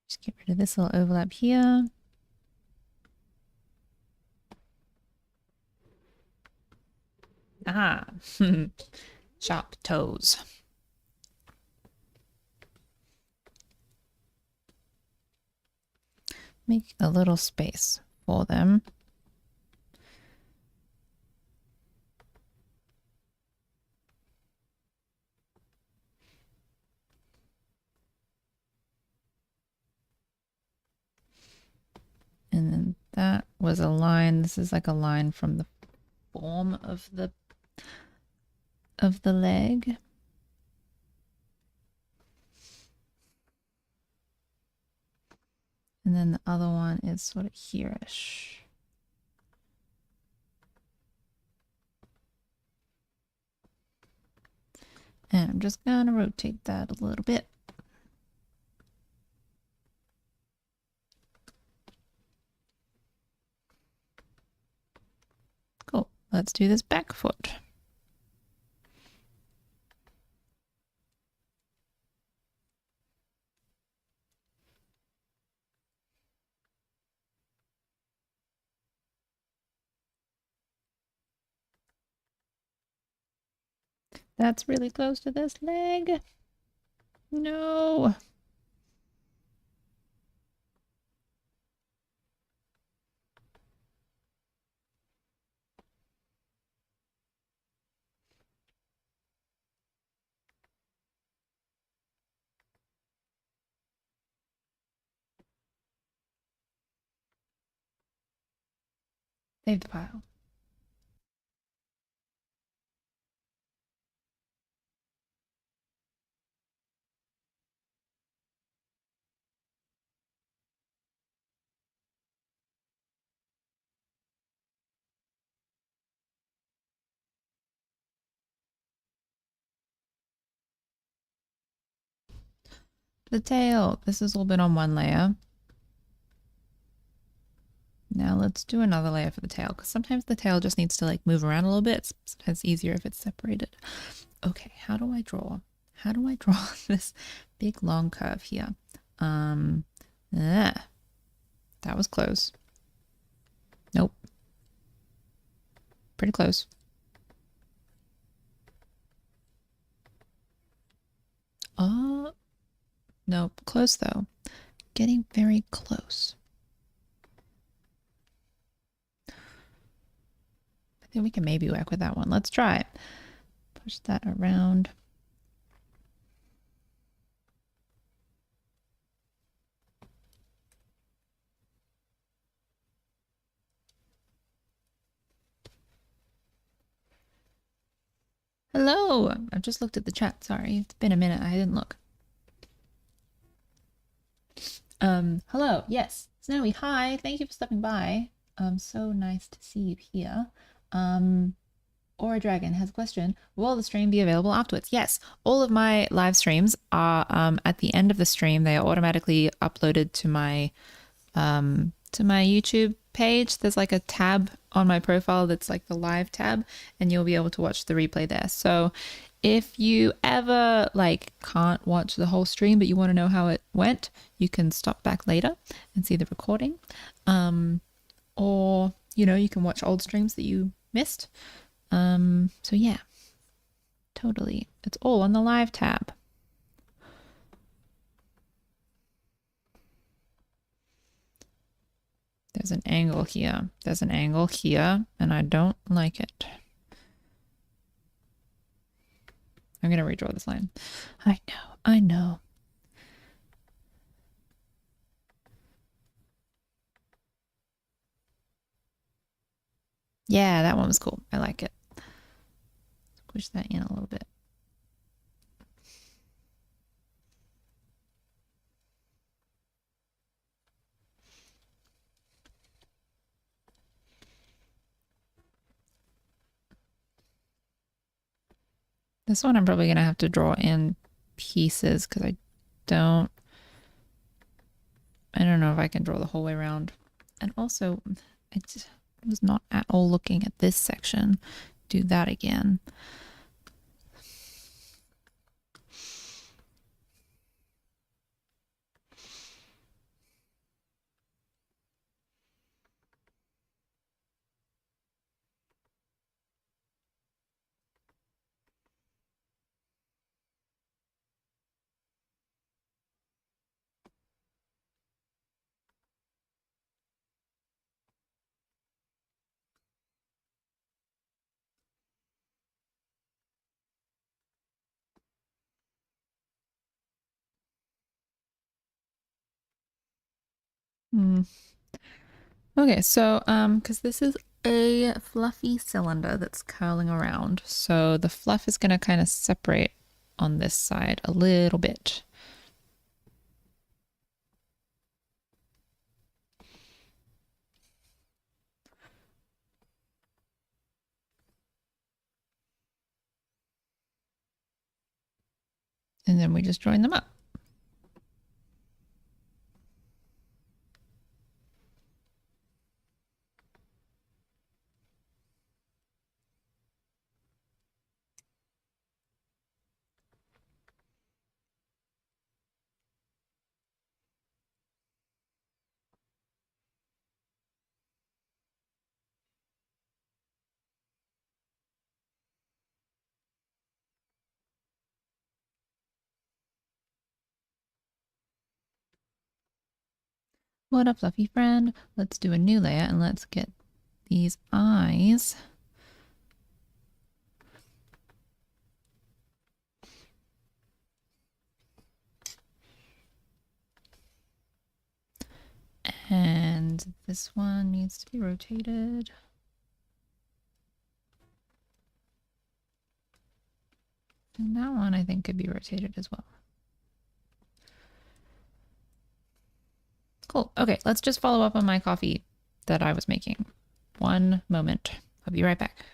Just get rid of this little overlap here. Ah, sharp toes. Make a little space for them. And then that was a line. This is like a line from the form of the leg. And then the other one is sort of here-ish. And I'm just gonna rotate that a little bit. Cool. Let's do this back foot. That's really close to this leg. No. Save the file. The tail. This has all been on one layer. Now let's do another layer for the tail, because sometimes the tail just needs to like move around a little bit. It's sometimes easier if it's separated. Okay, how do I draw? How do I draw this big long curve here? That was close. Nope. Pretty close. Nope. Close though. Getting very close. I think we can maybe work with that one. Let's try it. Push that around. Hello! I've just looked at the chat. Sorry, it's been a minute. I didn't look. Hello. Yes. Snowy, hi. Thank you for stopping by. So nice to see you here. Or a Dragon has a question. Will the stream be available afterwards? Yes. All of my live streams are at the end of the stream. They are automatically uploaded to my YouTube page. There's like a tab on my profile that's like the live tab, and you'll be able to watch the replay there. So if you ever like can't watch the whole stream but you want to know how it went, you can stop back later and see the recording. Or you know, you can watch old streams that you missed. So yeah, totally. It's all on the live tab. There's an angle here. There's an angle here, and I don't like it. I'm going to redraw this line. I know, I know. Yeah, that one was cool. I like it. Push that in a little bit. This one I'm probably going to have to draw in pieces because I don't know if I can draw the whole way around. And also, I just was not at all looking at this section. Do that again. Okay, so because this is a fluffy cylinder that's curling around, so the fluff is going to kind of separate on this side a little bit. And then we just join them up. What a fluffy friend. Let's do a new layer and let's get these eyes. And this one needs to be rotated. And that one I think could be rotated as well. Cool. Okay, let's just follow up on my coffee that I was making. One moment. I'll be right back.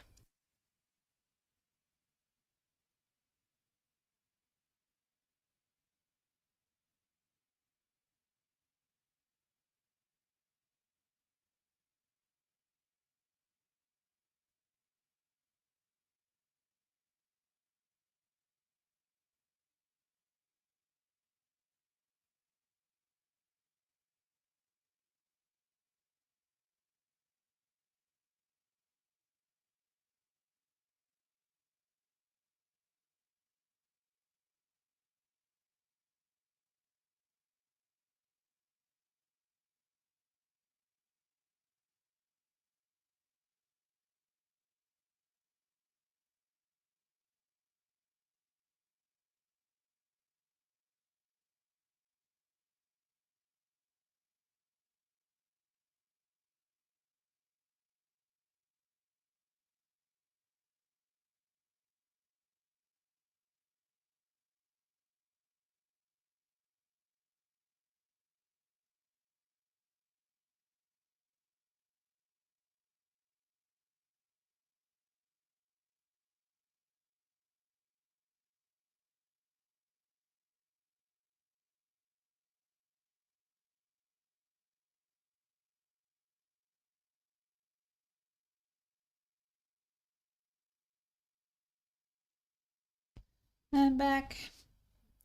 I'm back.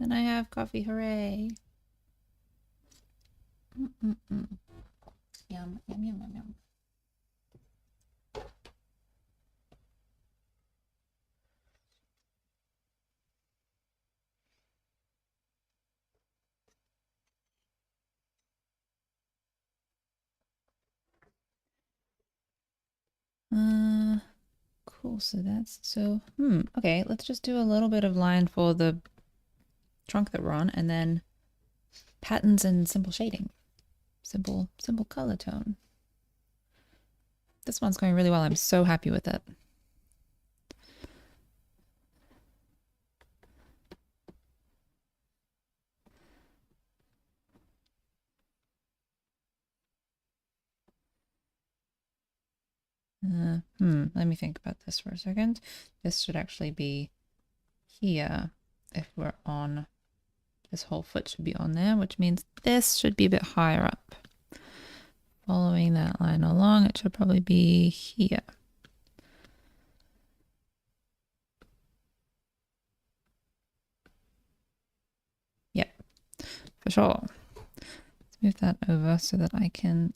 And I have coffee. Hooray. Yum, yum, yum, yum, yum. Cool. So okay, let's just do a little bit of line for the trunk that we're on and then patterns and simple shading. Simple color tone. This one's going really well. I'm so happy with it. Let me think about this for a second. This should actually be here if we're on, this whole foot should be on there, which means this should be a bit higher up. Following that line along, it should probably be here. Yep, for sure. Let's move that over so that I can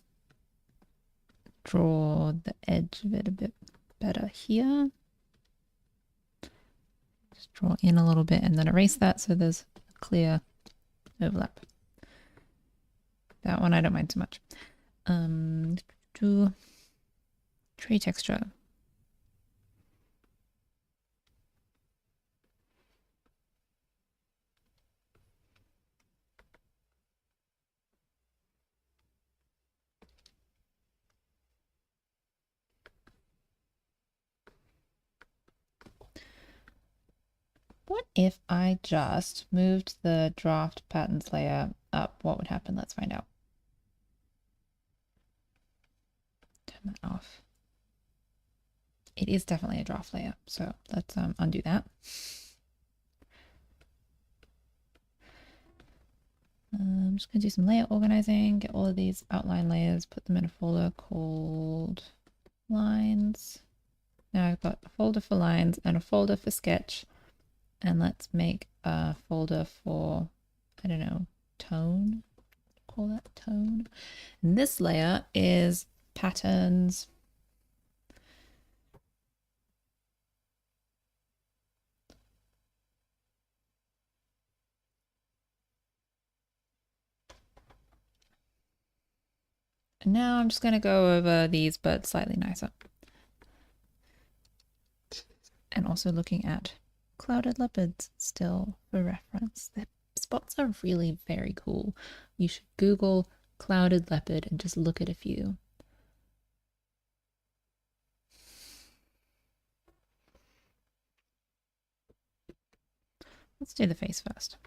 draw the edge of it a bit better here. Just draw in a little bit and then erase that so there's a clear overlap. That one I don't mind so much. Do tree texture. What if I just moved the draft patterns layer up? What would happen? Let's find out. Turn that off. It is definitely a draft layer, so let's undo that. I'm just going to do some layer organizing, get all of these outline layers, put them in a folder called lines. Now I've got a folder for lines and a folder for sketch. And let's make a folder for, I don't know, tone. Call that tone. And this layer is patterns. And now I'm just going to go over these, but slightly nicer. And also looking at clouded leopards still for reference. Their spots are really very cool. You should Google clouded leopard and just look at a few. Let's do the face first.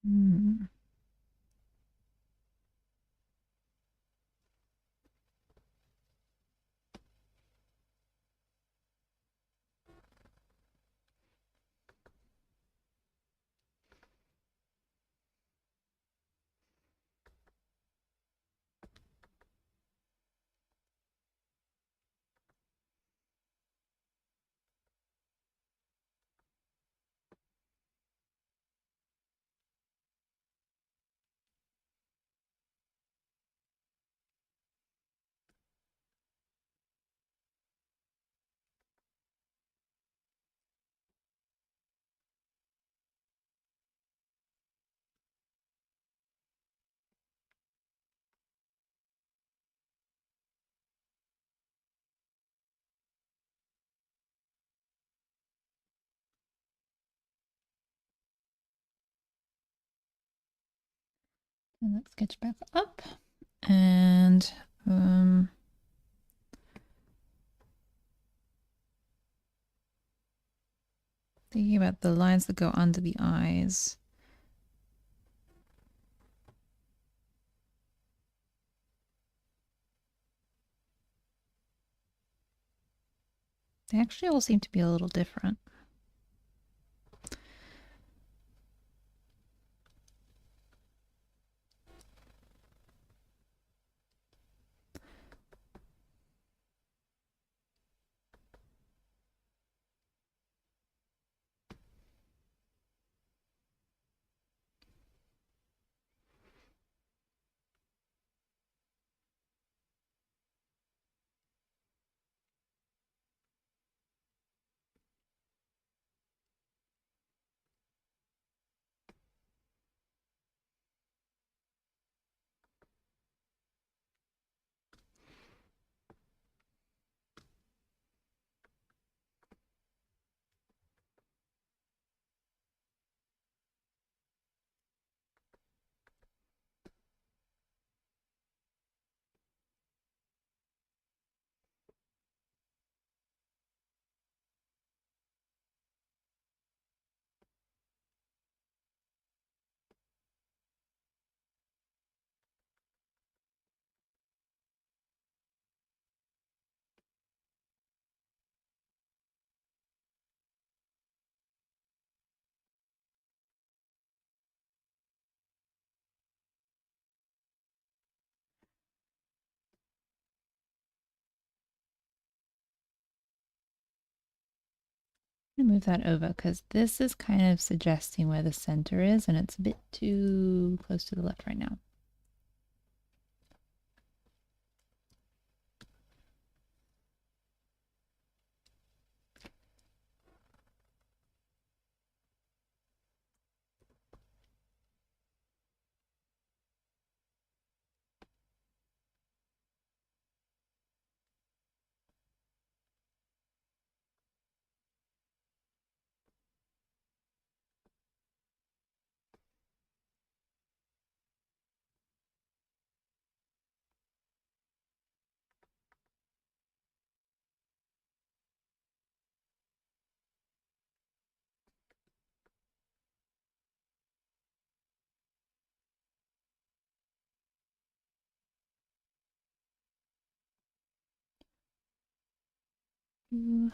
Hmm. And let's sketch back up. And thinking about the lines that go under the eyes. They actually all seem to be a little different. I'm gonna move that over because this is kind of suggesting where the center is, and it's a bit too close to the left right now. Ooh.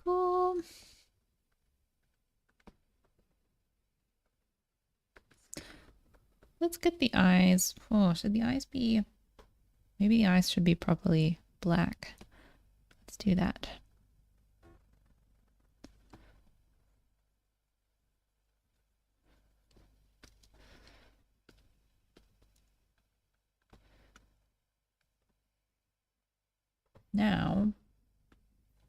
Cool. Let's get the eyes. Oh, should the eyes be... Maybe the eyes should be properly black. Let's do that. Now,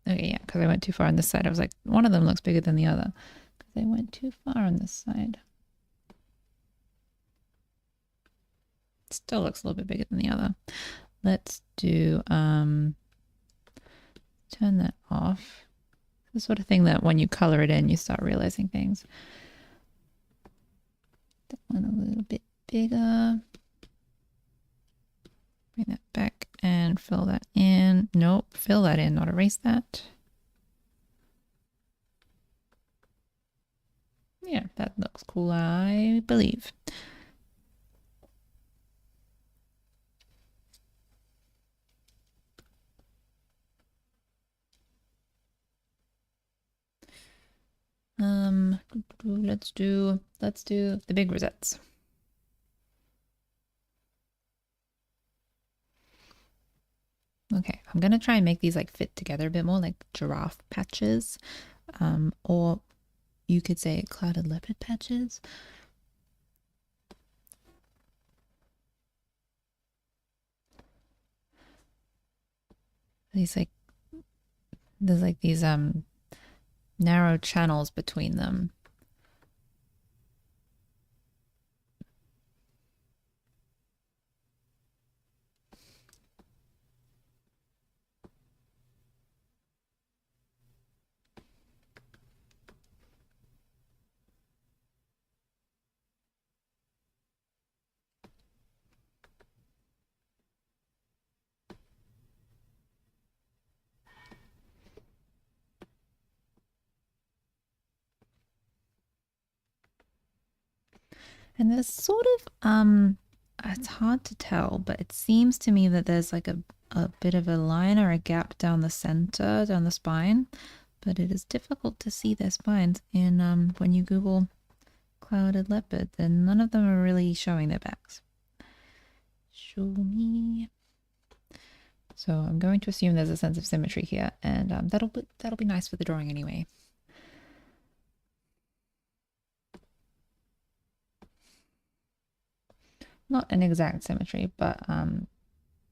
okay, yeah, because I went too far on this side. I was like, one of them looks bigger than the other. Because I went too far on this side. Still looks a little bit bigger than the other. Let's do, turn that off. The sort of thing that when you color it in, you start realizing things. That one a little bit bigger. Bring that back and fill that in. Nope, fill that in, not erase that. Yeah, that looks cool, I believe. Let's do the big rosettes. Okay, I'm gonna try and make these like fit together a bit more, like giraffe patches, or you could say clouded leopard patches. These like there's like these narrow channels between them. And there's sort of it's hard to tell, but it seems to me that there's like a bit of a line or a gap down the center, down the spine, but it is difficult to see their spines in when you Google clouded leopard, then none of them are really showing their backs. Show me. So I'm going to assume there's a sense of symmetry here, and that'll be nice for the drawing anyway. Not an exact symmetry, but an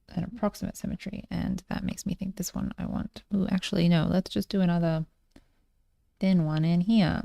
approximate symmetry, and that makes me think this one I want. Ooh, actually, no, let's just do another thin one in here.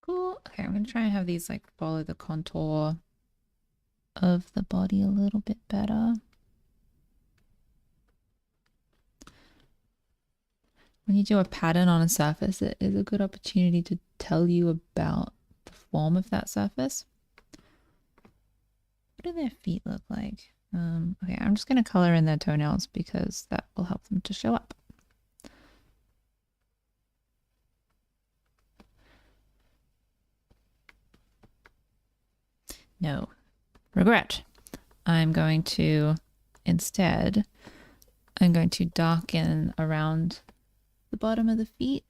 Cool. Okay, I'm gonna try and have these like follow the contour of the body a little bit better. When you do a pattern on a surface, it is a good opportunity to tell you about the form of that surface. What do their feet look like? Okay, I'm just going to color in their toenails because that will help them to show up. No, regret. I'm going to, instead, I'm going to darken around the bottom of the feet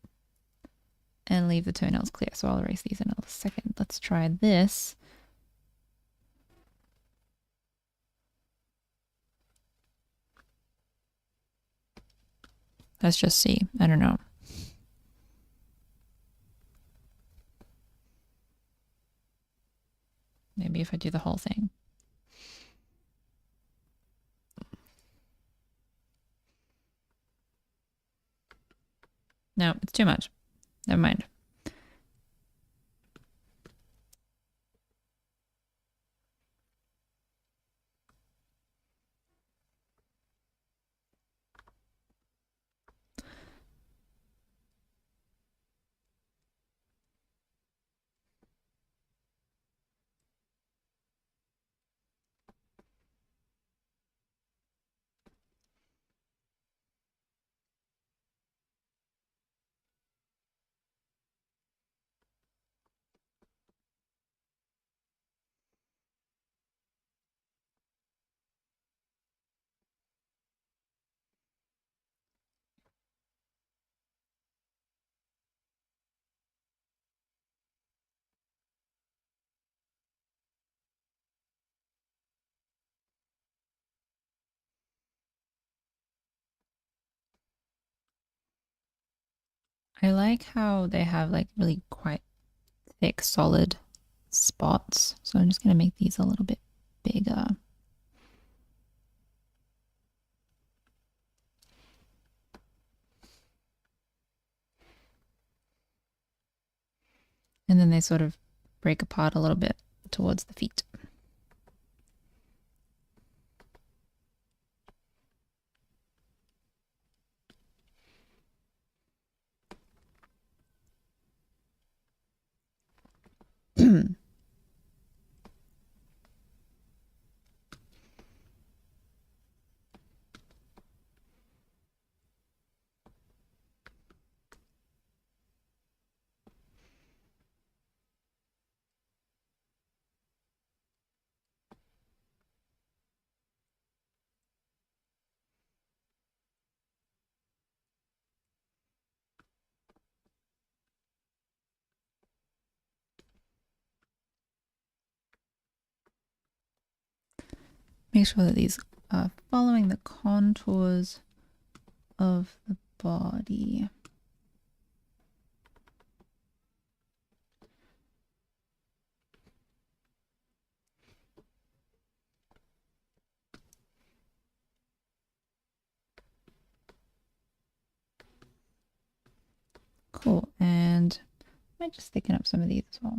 and leave the toenails clear. So I'll erase these in a second. Let's try this. Let's just see. I don't know. Maybe if I do the whole thing. No, it's too much. Never mind. I like how they have like really quite thick, solid spots. So I'm just going to make these a little bit bigger. And then they sort of break apart a little bit towards the feet. Make sure that these are following the contours of the body. Cool. And I might just thicken up some of these as well.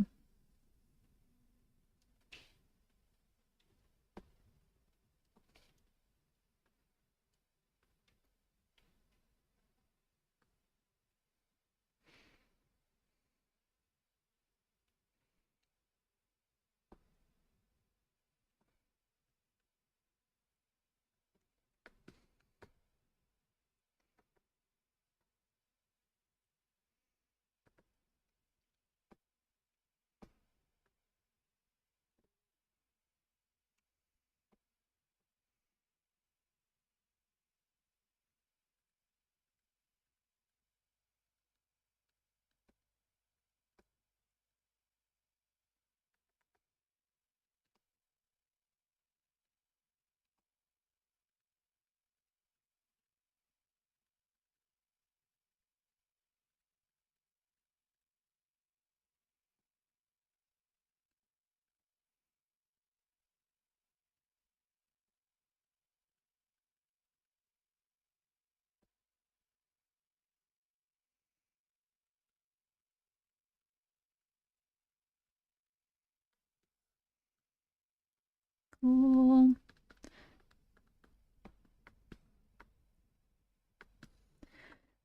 Cool.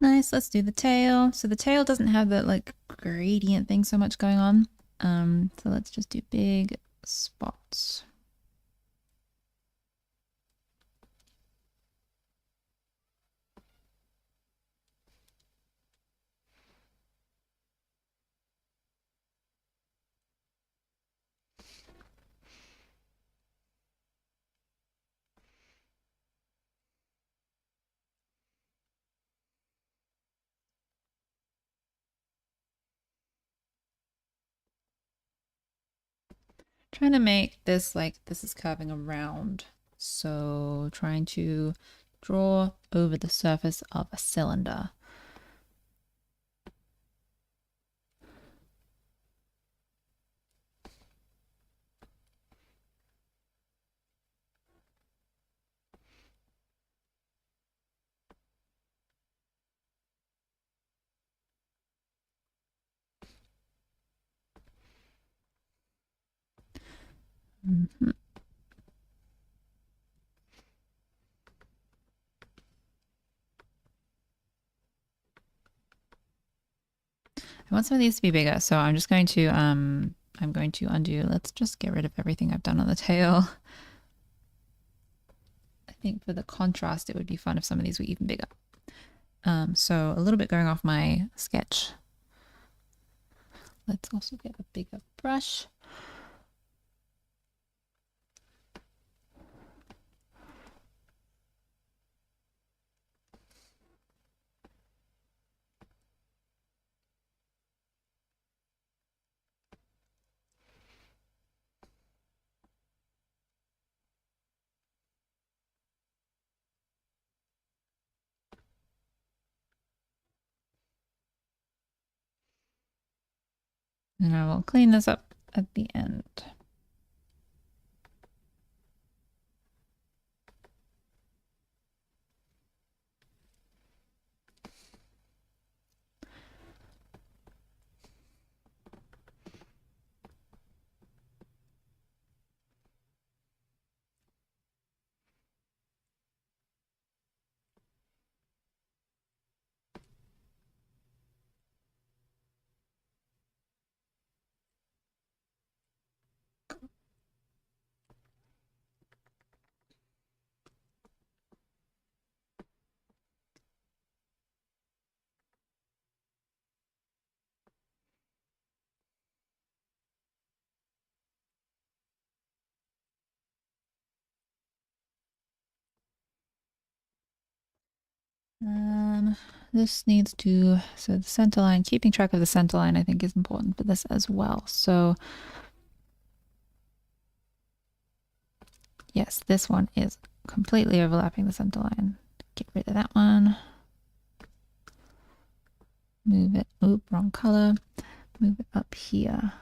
Nice, let's do the tail. So the tail doesn't have that like gradient thing so much going on. So let's just do big spots. Trying to make this like this is curving around. So trying to draw over the surface of a cylinder. Mm-hmm. I want some of these to be bigger, so I'm just going to I'm going to undo. Let's just get rid of everything I've done on the tail. I think for the contrast, it would be fun if some of these were even bigger. So a little bit going off my sketch. Let's also get a bigger brush. And I will clean this up at the end. This needs to, so the center line, keeping track of the center line I think is important for this as well. So yes, this one is completely overlapping the center line. Get rid of that one. Move it, oop, wrong color. Move it up here.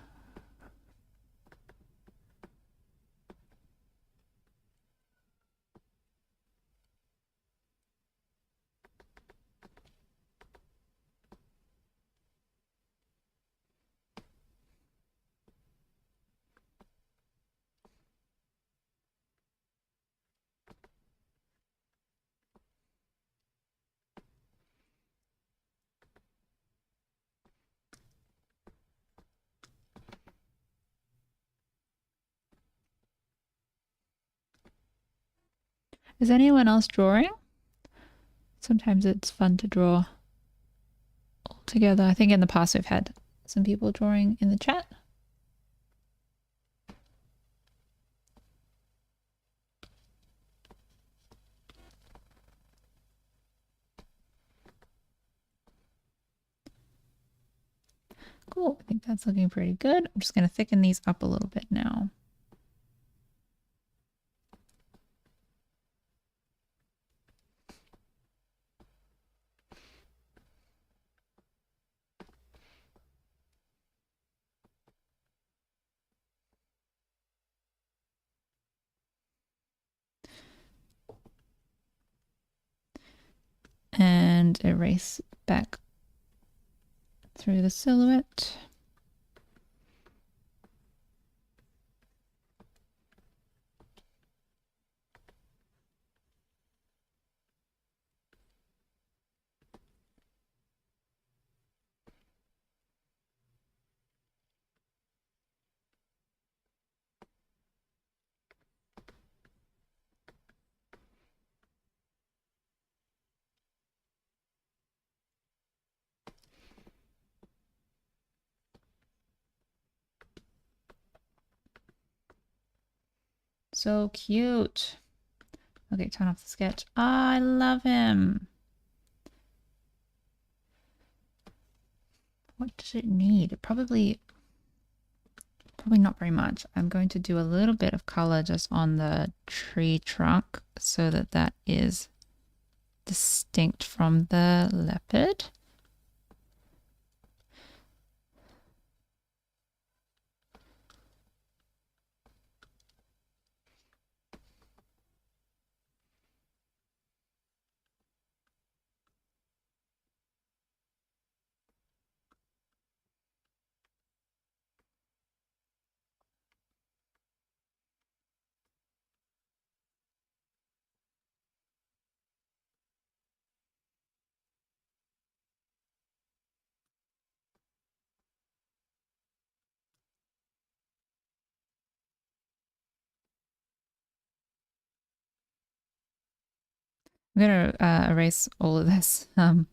Is anyone else drawing? Sometimes it's fun to draw all together. I think in the past we've had some people drawing in the chat. Cool, I think that's looking pretty good. I'm just going to thicken these up a little bit now. And erase back through the silhouette. So cute. Okay, turn off the sketch. Ah, I love him. What does it need? Probably not very much. I'm going to do a little bit of color just on the tree trunk so that that is distinct from the leopard. I'm going to erase all of this from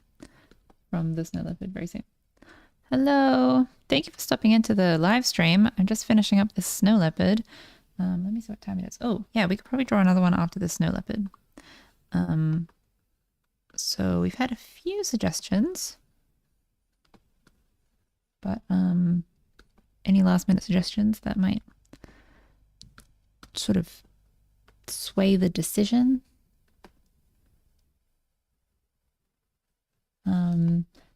the snow leopard very soon. Hello. Thank you for stopping into the live stream. I'm just finishing up this snow leopard. Let me see what time it is. Oh, yeah, we could probably draw another one after the snow leopard. So we've had a few suggestions, but any last minute suggestions that might sort of sway the decision?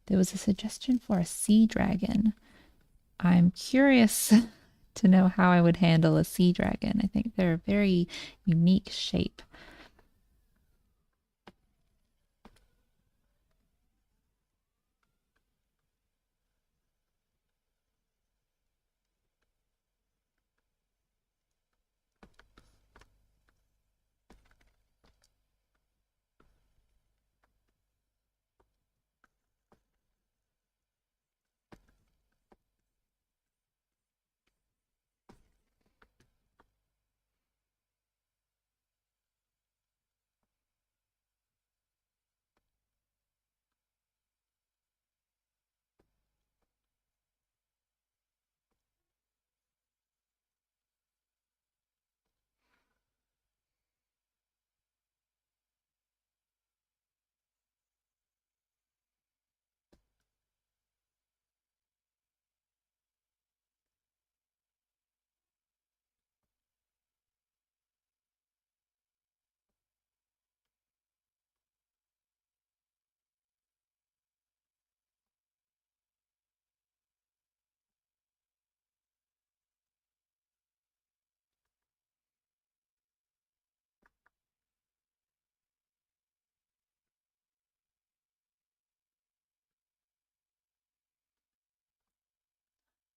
There was a suggestion for a sea dragon. I'm curious to know how I would handle a sea dragon. I think they're a very unique shape.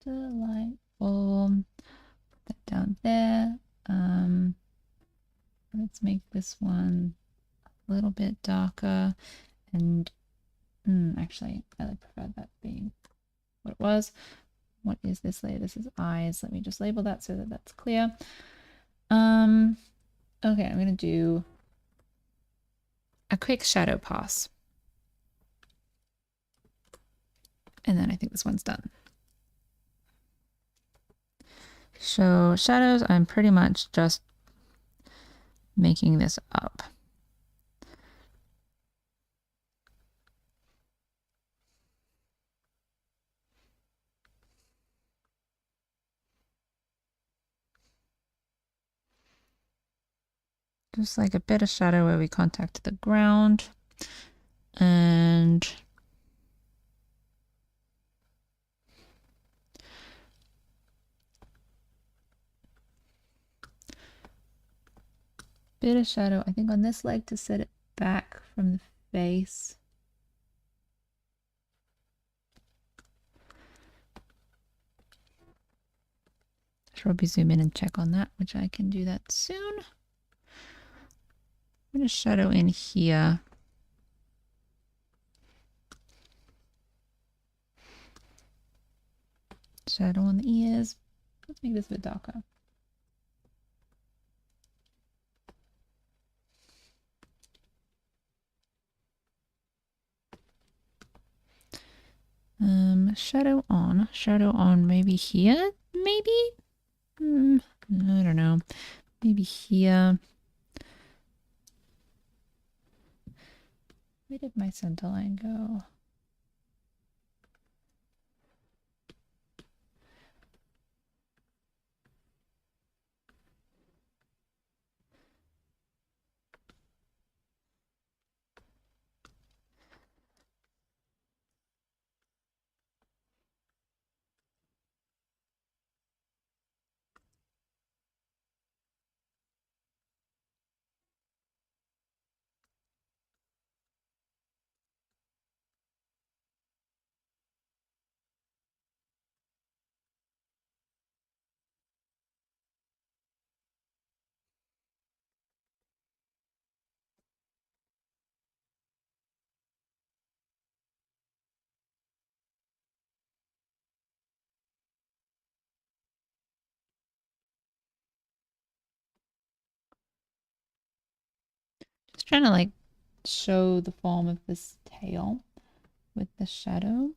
Delightful. Put that down there. Let's make this one a little bit darker. And actually, I prefer that being what it was. What is this layer? This is eyes. Let me just label that so that that's clear. Okay, I'm going to do a quick shadow pass. And then I think this one's done. So shadows, I'm pretty much just making this up. Just like a bit of shadow where we contact the ground. And bit of shadow, I think, on this leg to set it back from the face. Should probably zoom in and check on that, which I can do that soon. I'm going to shadow in here. Shadow on the ears. Let's make this a bit darker. Shadow on maybe here, maybe? I don't know. Maybe here. Where did my center line go? Just trying to like show the form of this tail with the shadow.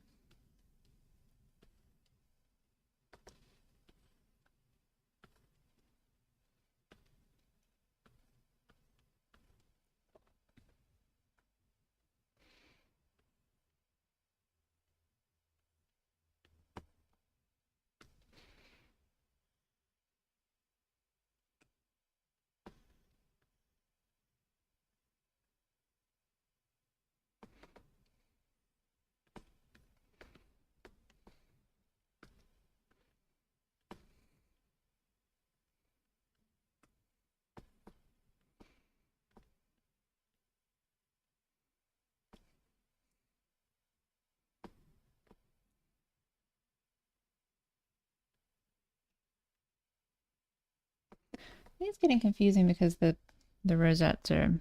It's getting confusing because the rosettes are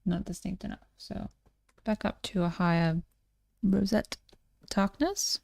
not distinct enough. So back up to a higher rosette darkness.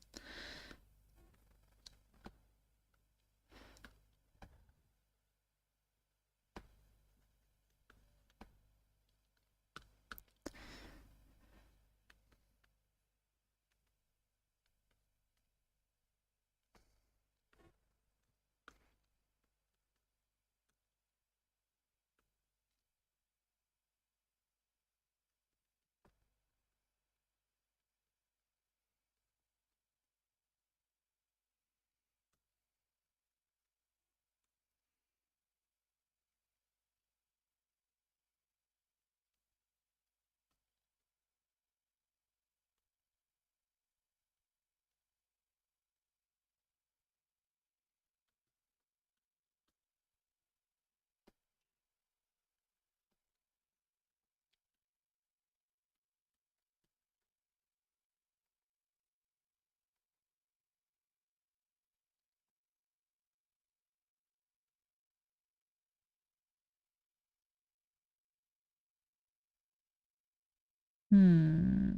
Hmm.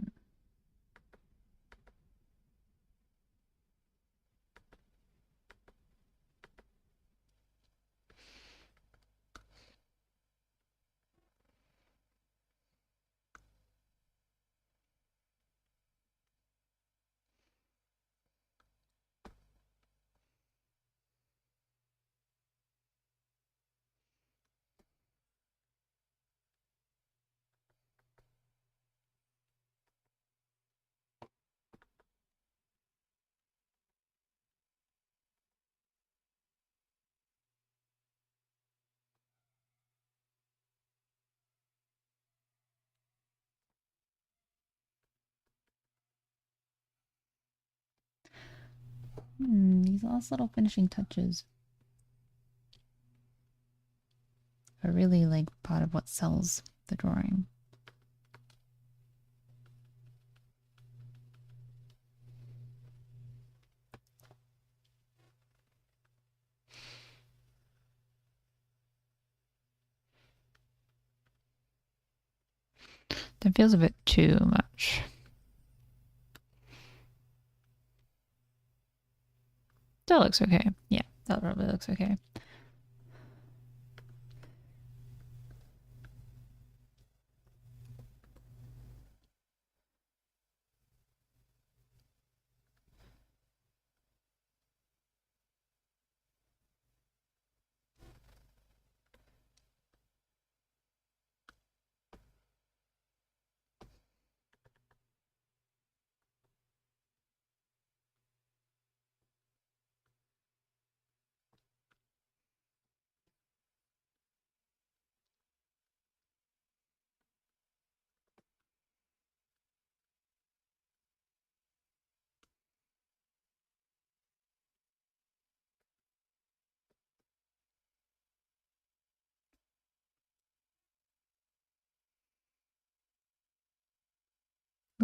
These last little finishing touches are really like part of what sells the drawing. That feels a bit too much. That looks okay. Yeah, that probably looks okay.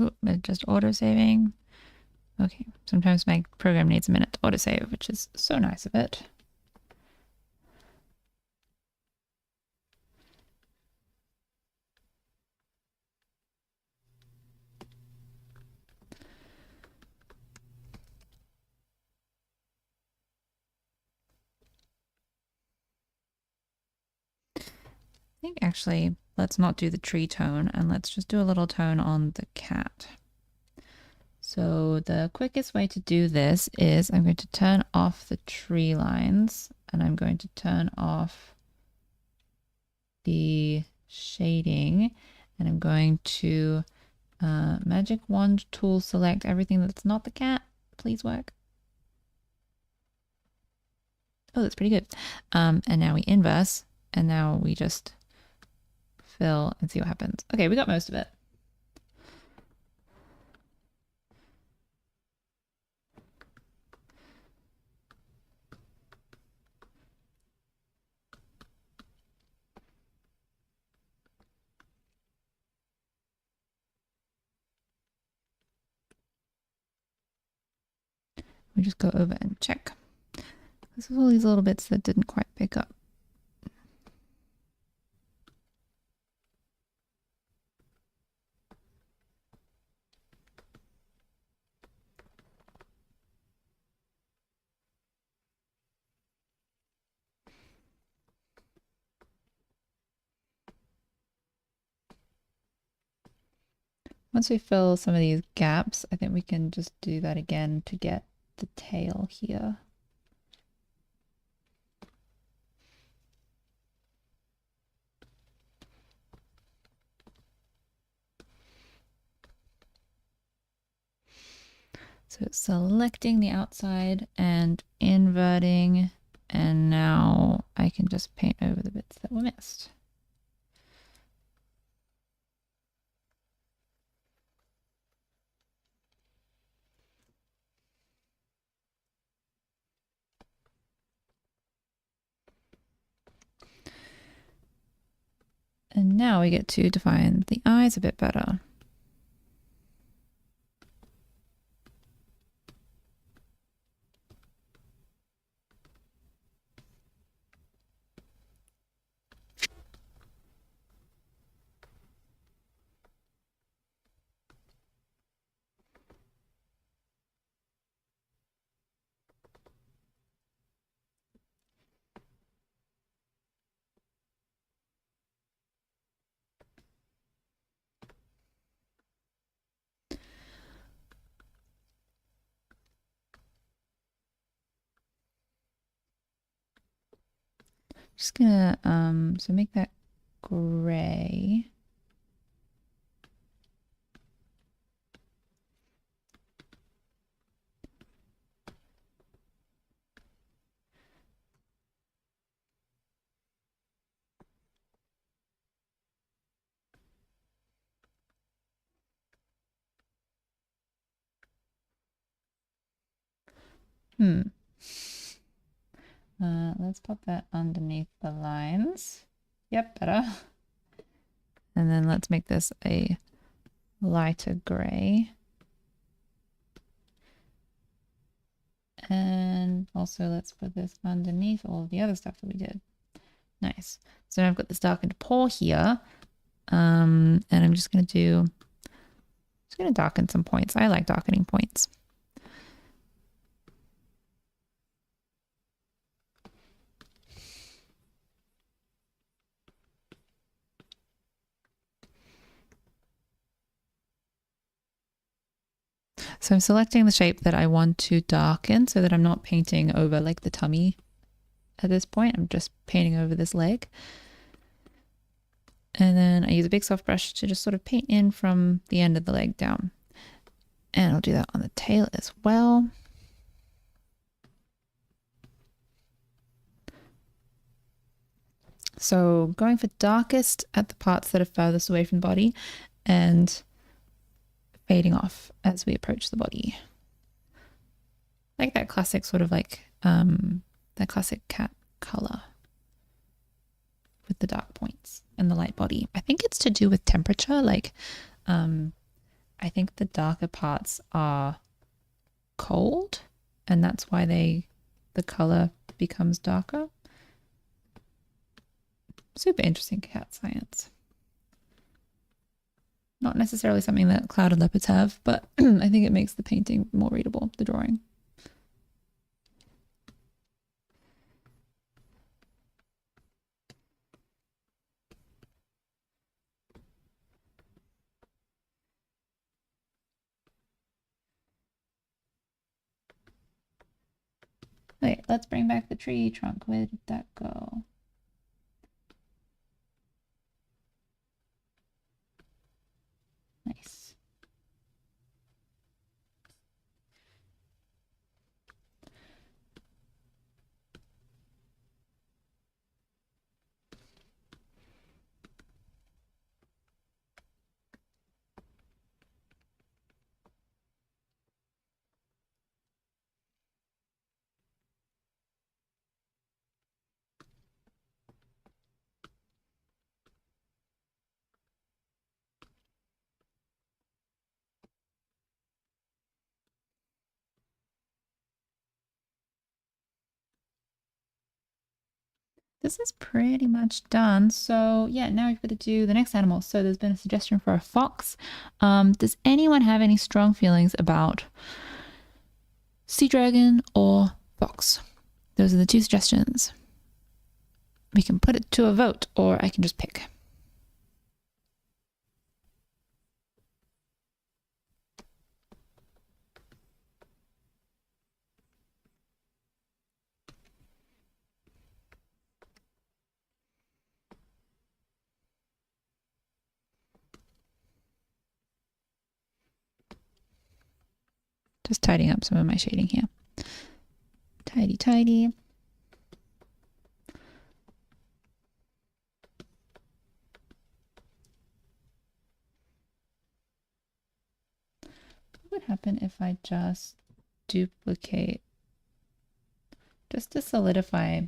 Oh, it's just auto-saving. Okay, sometimes my program needs a minute to autosave, which is so nice of it. I think actually, let's not do the tree tone and let's just do a little tone on the cat. So the quickest way to do this is I'm going to turn off the tree lines and I'm going to turn off the shading and I'm going to magic wand tool select everything that's not the cat. Please work. Oh, that's pretty good. And now we inverse and now we just fill and see what happens. Okay, we got most of it. We just go over and check. This is all these little bits that didn't quite pick up. Once we fill some of these gaps, I think we can just do that again to get the tail here. So selecting the outside and inverting, and now I can just paint over the bits that were missed. And now we get to define the eyes a bit better. Just gonna so make that gray. Let's pop that underneath the lines. Yep, better. And then let's make this a lighter gray. And also let's put this underneath all of the other stuff that we did. Nice. So now I've got this darkened paw here. And I'm just gonna darken some points. I like darkening points. So I'm selecting the shape that I want to darken so that I'm not painting over like the tummy at this point. I'm just painting over this leg. And then I use a big soft brush to just sort of paint in from the end of the leg down. And I'll do that on the tail as well. So going for darkest at the parts that are furthest away from the body and fading off as we approach the body. Like that classic sort of like that classic cat color with the dark points and the light body. I think it's to do with temperature, like I think the darker parts are cold, and that's why the color becomes darker. Super interesting cat science. Not necessarily something that clouded leopards have, but I think it makes the painting more readable, the drawing. Okay, let's bring back the tree trunk. Where did that go? Nice. This is pretty much done. So yeah, now we've got to do the next animal. So there's been a suggestion for a fox. Does anyone have any strong feelings about sea dragon or fox? Those are the two suggestions. We can put it to a vote, or I can just pick. Just tidying up some of my shading here. Tidy, tidy. What would happen if I just duplicate, just to solidify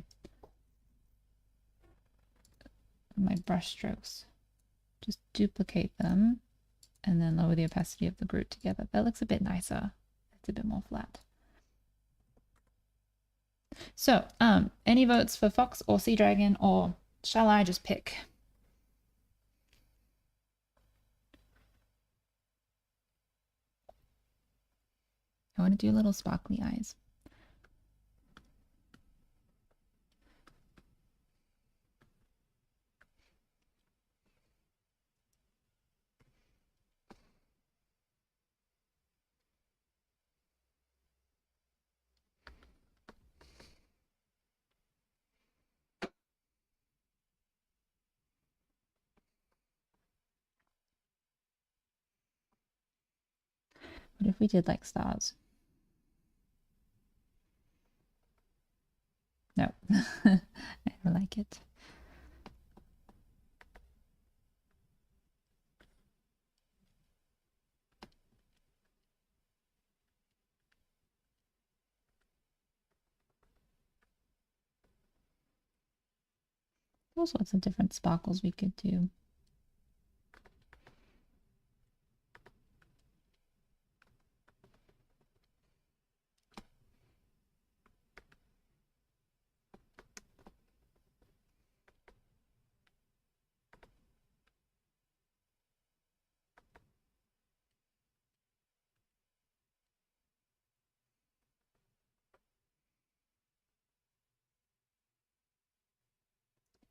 my brush strokes? Just duplicate them and then lower the opacity of the group together. That looks a bit nicer. It's a bit more flat. So, any votes for fox or sea dragon, or shall I just pick? I want to do little sparkly eyes. What if we did like stars? No, I don't like it. All sorts of different sparkles we could do.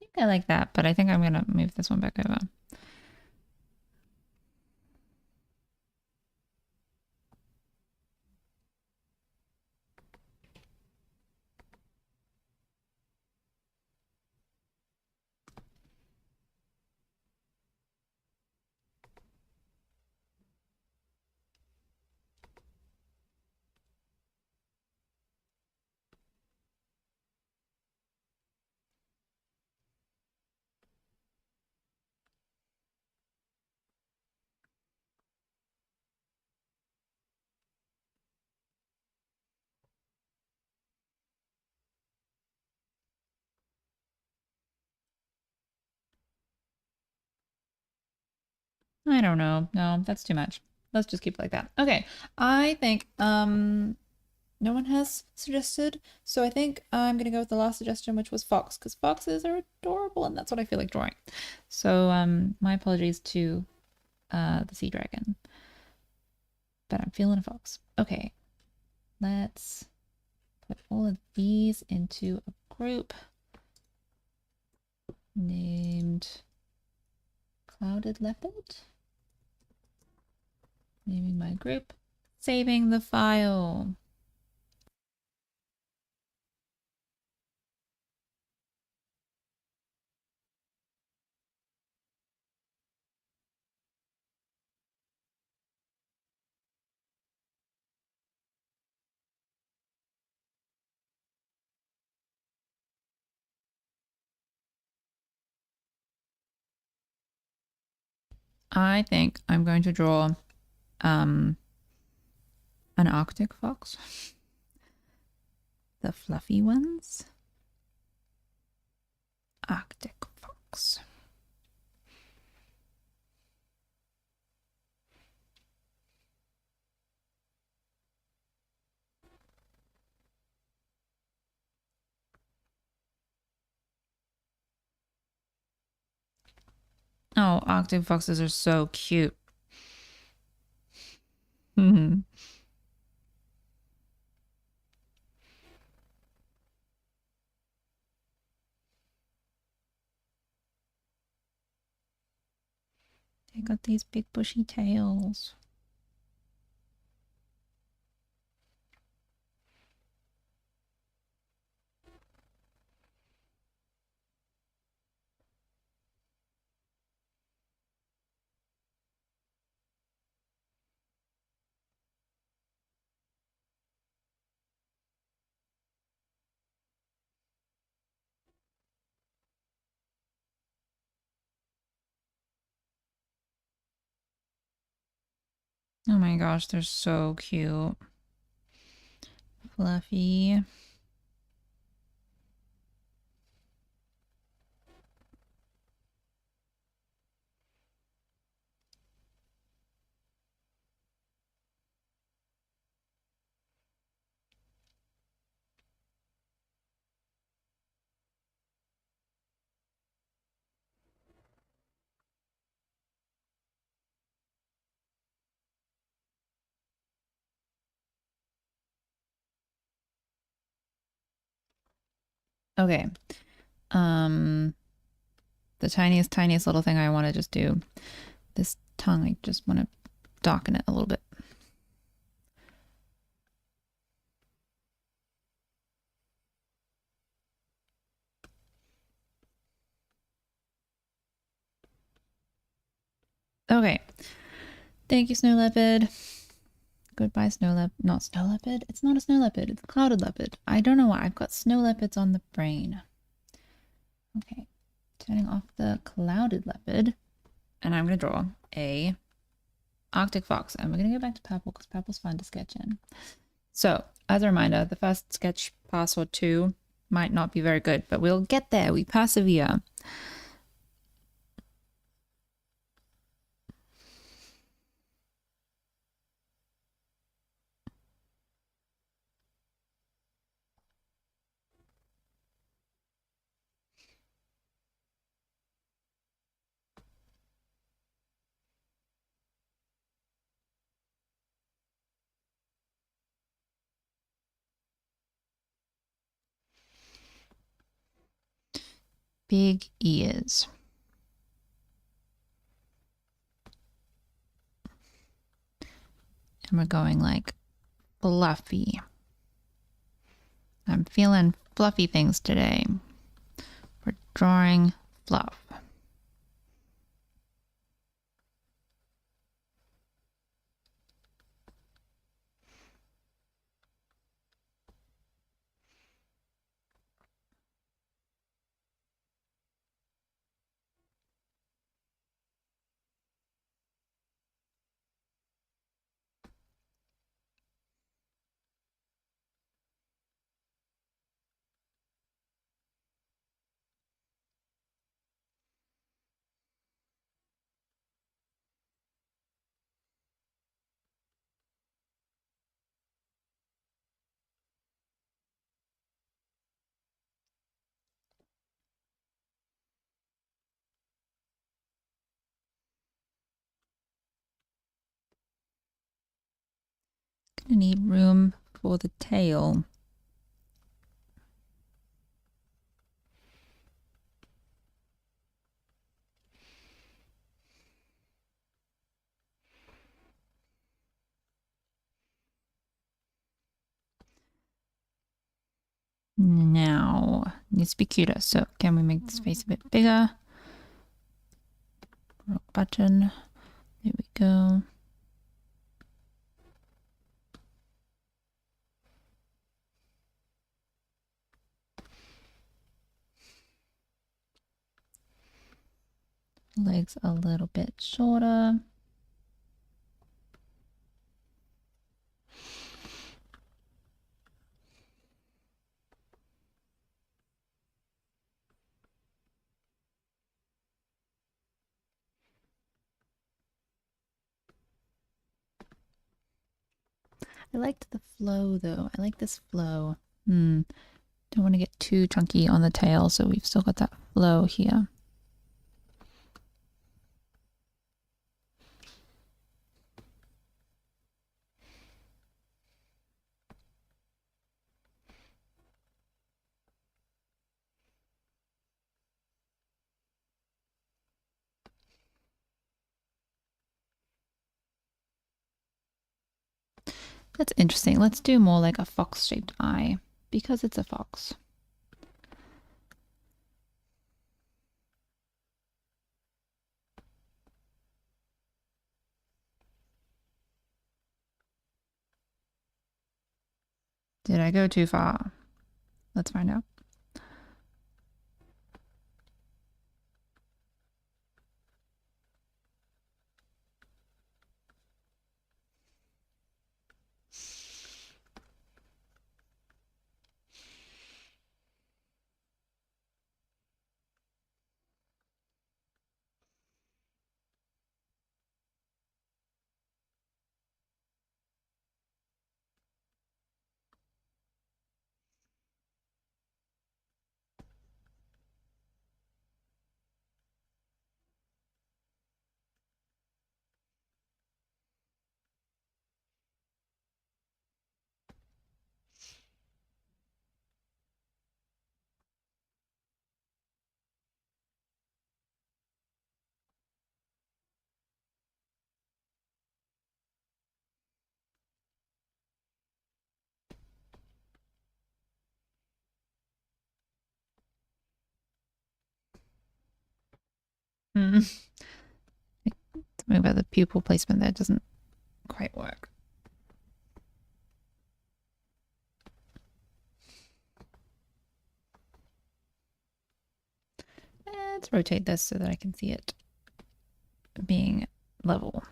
I think I like that, but I think I'm gonna move this one back over. I don't know. No, that's too much. let's just keep it like that. Okay, I think no one has suggested, so I think I'm gonna go with the last suggestion, which was fox, because foxes are adorable, and that's what I feel like drawing. So my apologies to the sea dragon, but I'm feeling a fox. Okay, let's put all of these into a group named Clouded Leopard. Naming my group, saving the file. I think I'm going to draw an Arctic fox. The fluffy ones. Arctic fox. Oh, Arctic foxes are so cute. Take They got these big bushy tails. Oh my gosh, they're so cute. Fluffy. Okay. Um, the tiniest little thing I want to just do. This tongue, I just want to darken it a little bit. Okay. Thank you, snow leopard. Goodbye, snow leopard. Not snow leopard. It's not a snow leopard. It's a clouded leopard. I don't know why. I've got snow leopards on the brain. Okay. Turning off the clouded leopard. And I'm going to draw a Arctic fox. And we're going to go back to purple because purple's fun to sketch in. So, as a reminder, the first sketch pass or two might not be very good, but we'll get there. We persevere. Big ears. And we're going like fluffy. I'm feeling fluffy things today. We're drawing fluff. I need room for the tail. Now, needs to be cuter. So can we make this face a bit bigger? Rock button. There we go. Legs a little bit shorter. I liked the flow though. I like this flow. Don't want to get too chunky on the tail, so we've still got that flow here. That's interesting. Let's do more like a fox-shaped eye because it's a fox. Did I go too far? Let's find out. Something about the pupil placement there doesn't quite work. Let's rotate this so that I can see it being level.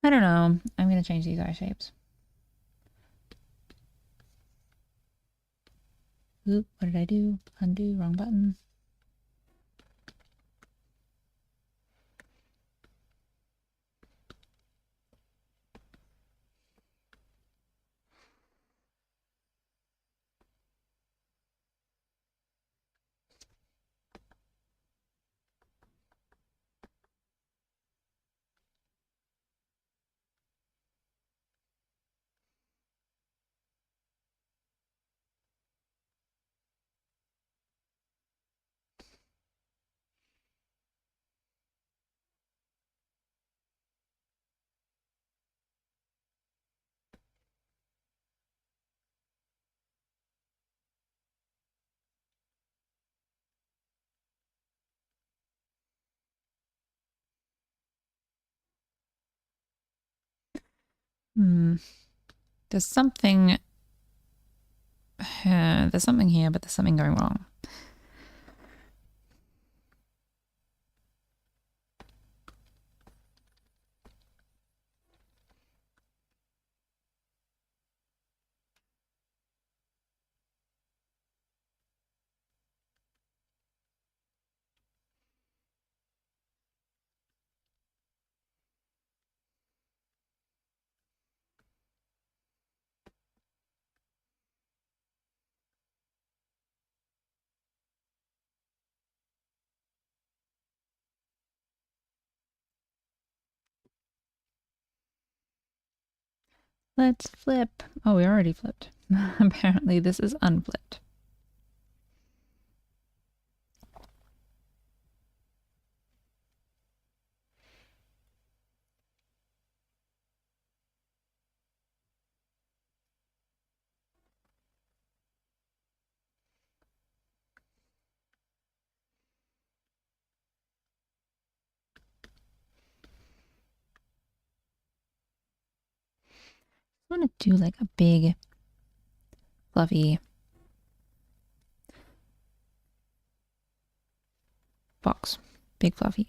I don't know. I'm going to change these eye shapes. Oop, what did I do? Undo, wrong button. There's something there's something here, but there's something going wrong. Let's flip. Oh, we already flipped. Apparently this is unflipped. I want to do like a big, fluffy fox. Big, fluffy.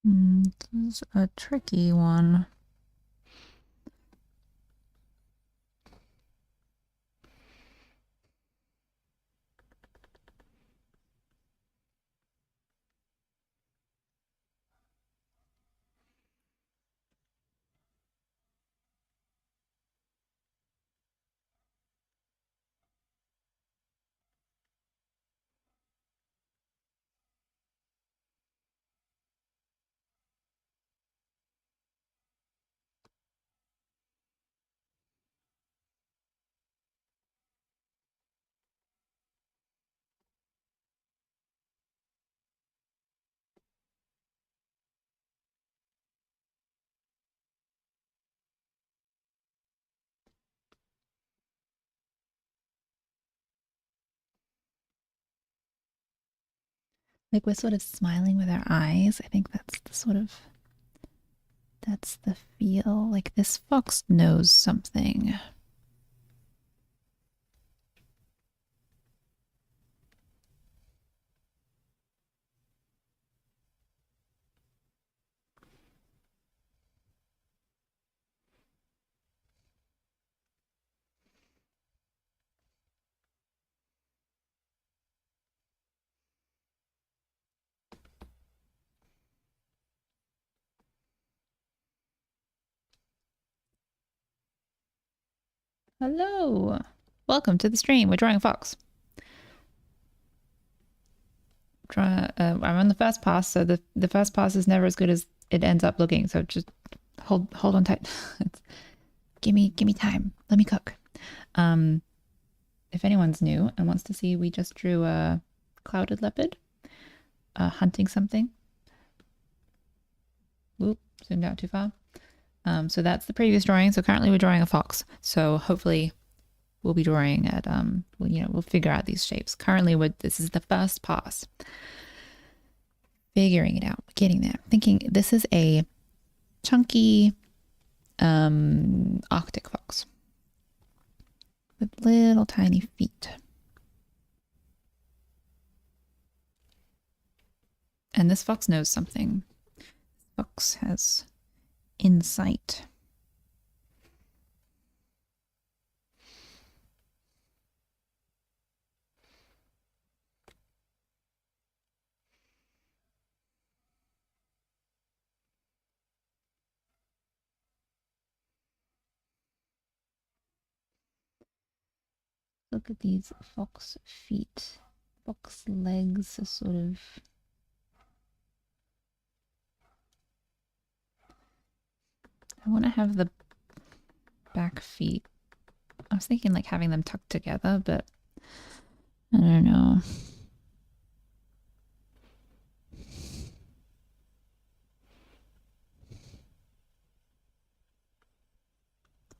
This is a tricky one. Like we're sort of smiling with our eyes. I think that's the sort of, that's the feel. Like this fox knows something. Hello. Welcome to the stream. We're drawing a fox. I'm on the first pass, so the first pass is never as good as it ends up looking. So just hold on tight. Give me time. Let me cook. If anyone's new and wants to see, we just drew a clouded leopard hunting something. Oop, zoomed out too far. So that's the previous drawing. So currently we're drawing a fox. So hopefully we'll be drawing at we'll figure out these shapes. Currently this is the first pass. Figuring it out, getting there. Thinking this is a chunky Arctic fox with little tiny feet. And this fox knows something. Fox has insight. Look at these fox feet. Fox legs are sort of... I want to have the back feet. I was thinking like having them tucked together, but I don't know.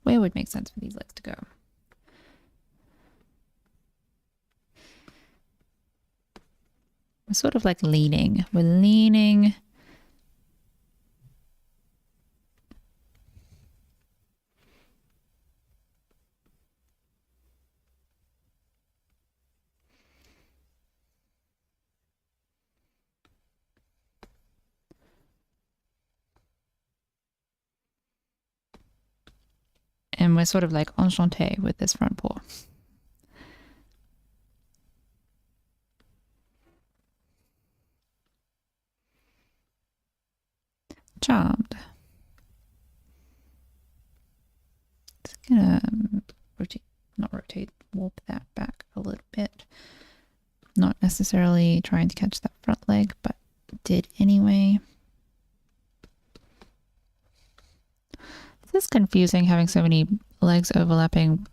Where would make sense for these legs to go? We're sort of like leaning. We're leaning. And we're sort of like enchanté with this front paw. Charmed. Just gonna rotate, not rotate, warp that back a little bit. Not necessarily trying to catch that front leg, but did anyway. This is confusing having so many legs overlapping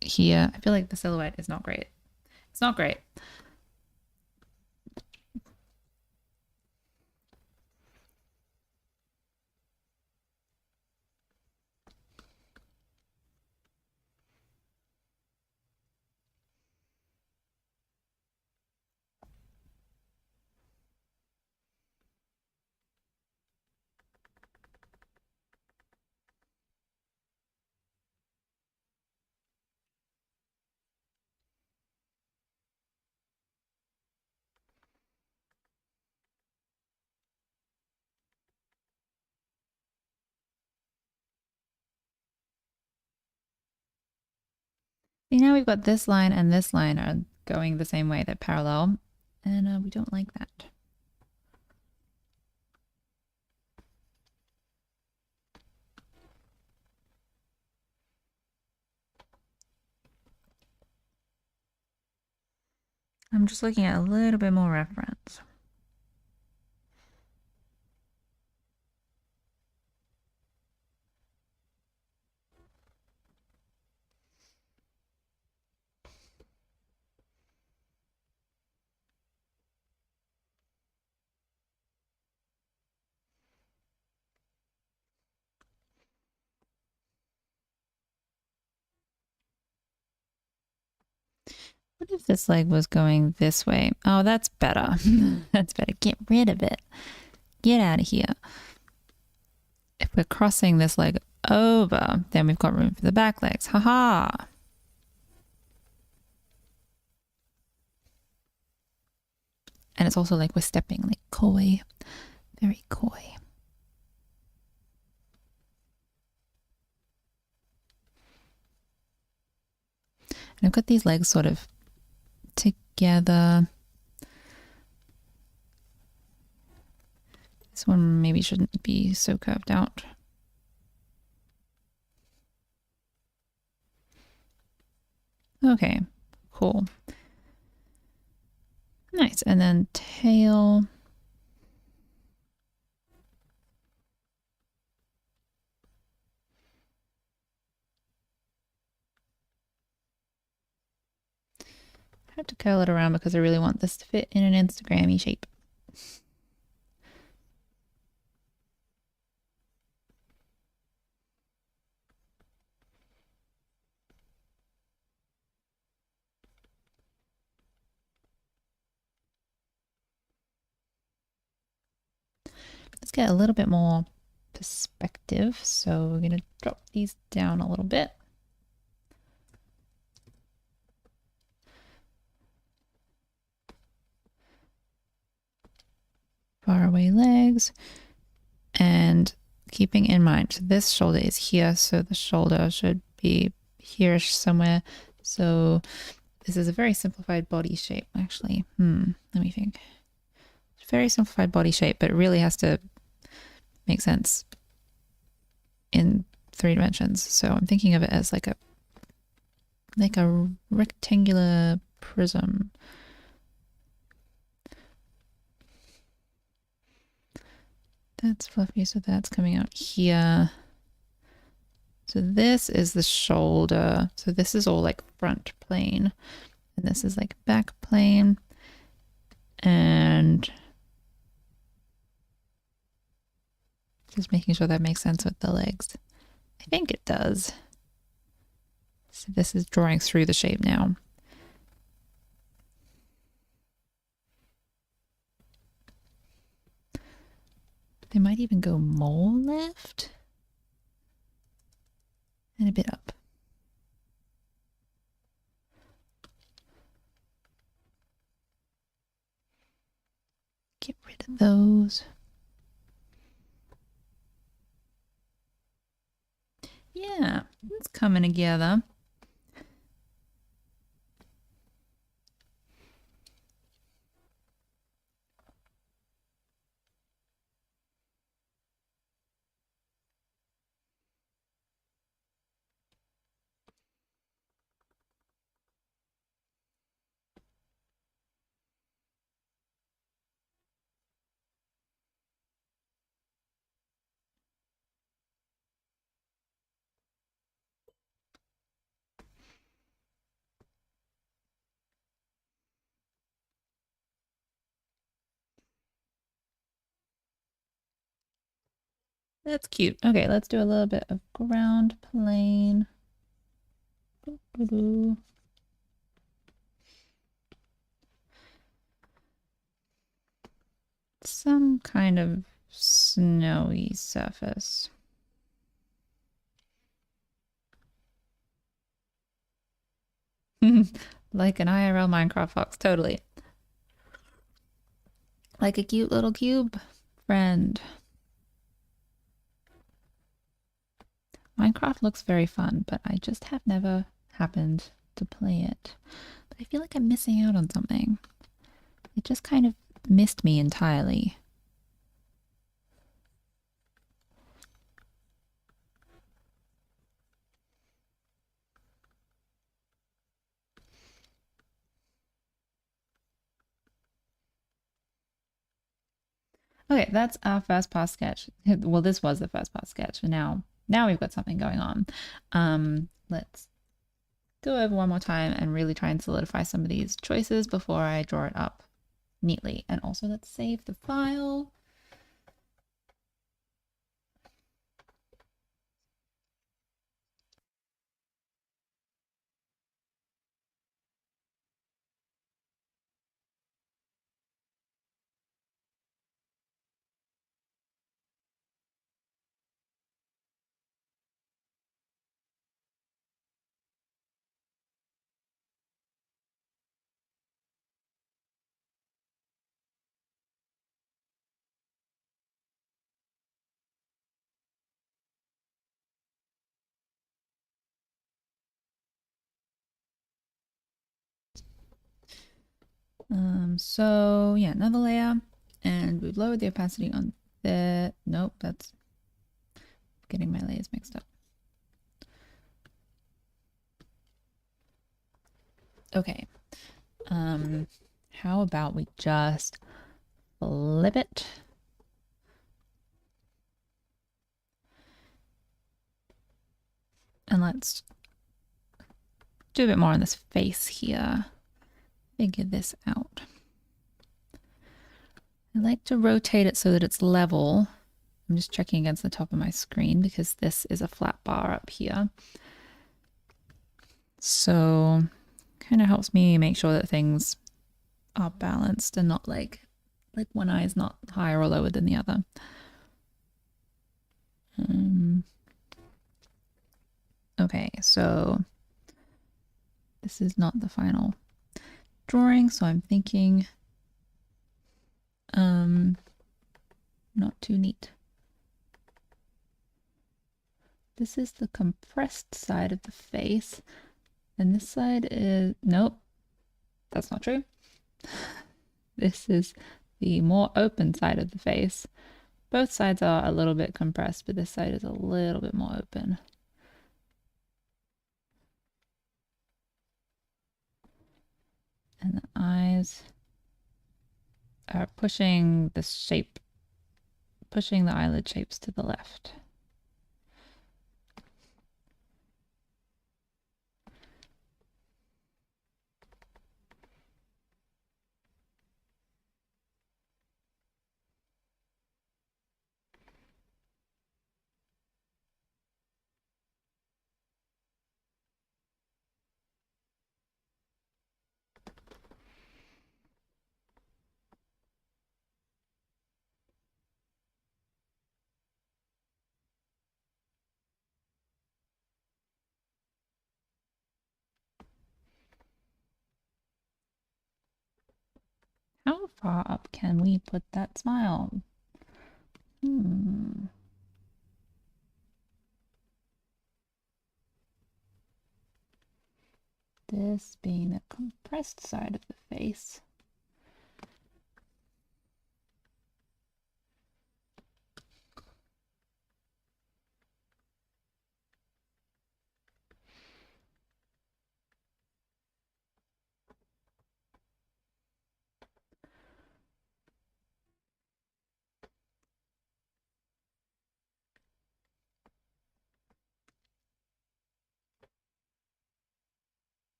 here. I feel like the silhouette is not great. It's not great. See, now we've got this line and this line are going the same way, they're parallel, and we don't like that. I'm just looking at a little bit more reference. What if this leg was going this way? Oh, that's better. That's better. Get rid of it. Get out of here. If we're crossing this leg over, then we've got room for the back legs. Haha. And it's also like we're stepping like coy. Very coy. And I've got these legs sort of together. This one maybe shouldn't be so curved out. Okay, cool. Nice. And then tail. I have to curl it around because I really want this to fit in an Instagram-y shape. Let's get a little bit more perspective. So we're going to drop these down a little bit. Far away legs. And keeping in mind, this shoulder is here, so the shoulder should be here somewhere. So this is a very simplified body shape, actually. Let me think. Very simplified body shape, but it really has to make sense in 3 dimensions. So I'm thinking of it as like a rectangular prism. That's fluffy, so that's coming out here. So this is the shoulder. So this is all like front plane, and this is like back plane. And just making sure that makes sense with the legs. I think it does. So this is drawing through the shape now. They might even go more left and a bit up. Get rid of those. Yeah, it's coming together. That's cute. Okay, let's do a little bit of ground plane. Some kind of snowy surface. Like an IRL Minecraft fox, totally. Like a cute little cube friend. Minecraft looks very fun, but I just have never happened to play it. But I feel like I'm missing out on something. It just kind of missed me entirely. Okay, that's our first pass sketch. Well, this was the first pass sketch, and now we've got something going on. Let's go over one more time and really try and solidify some of these choices before I draw it up neatly. And also let's save the file. So yeah, another layer, and we've lowered the opacity on the, nope, that's getting my layers mixed up. Okay, how about we just flip it? And let's do a bit more on this face here. Figure this out. I like to rotate it so that it's level. I'm just checking against the top of my screen because this is a flat bar up here. So kind of helps me make sure that things are balanced and not like one eye is not higher or lower than the other. Okay, so this is not the final drawing, so I'm thinking not too neat. This is the compressed side of the face, and this side is, nope, that's not true. This is the more open side of the face. Both sides are a little bit compressed, but this side is a little bit more open. And the eyes are pushing the shape, pushing the eyelid shapes to the left. How far up can we put that smile? This being the compressed side of the face.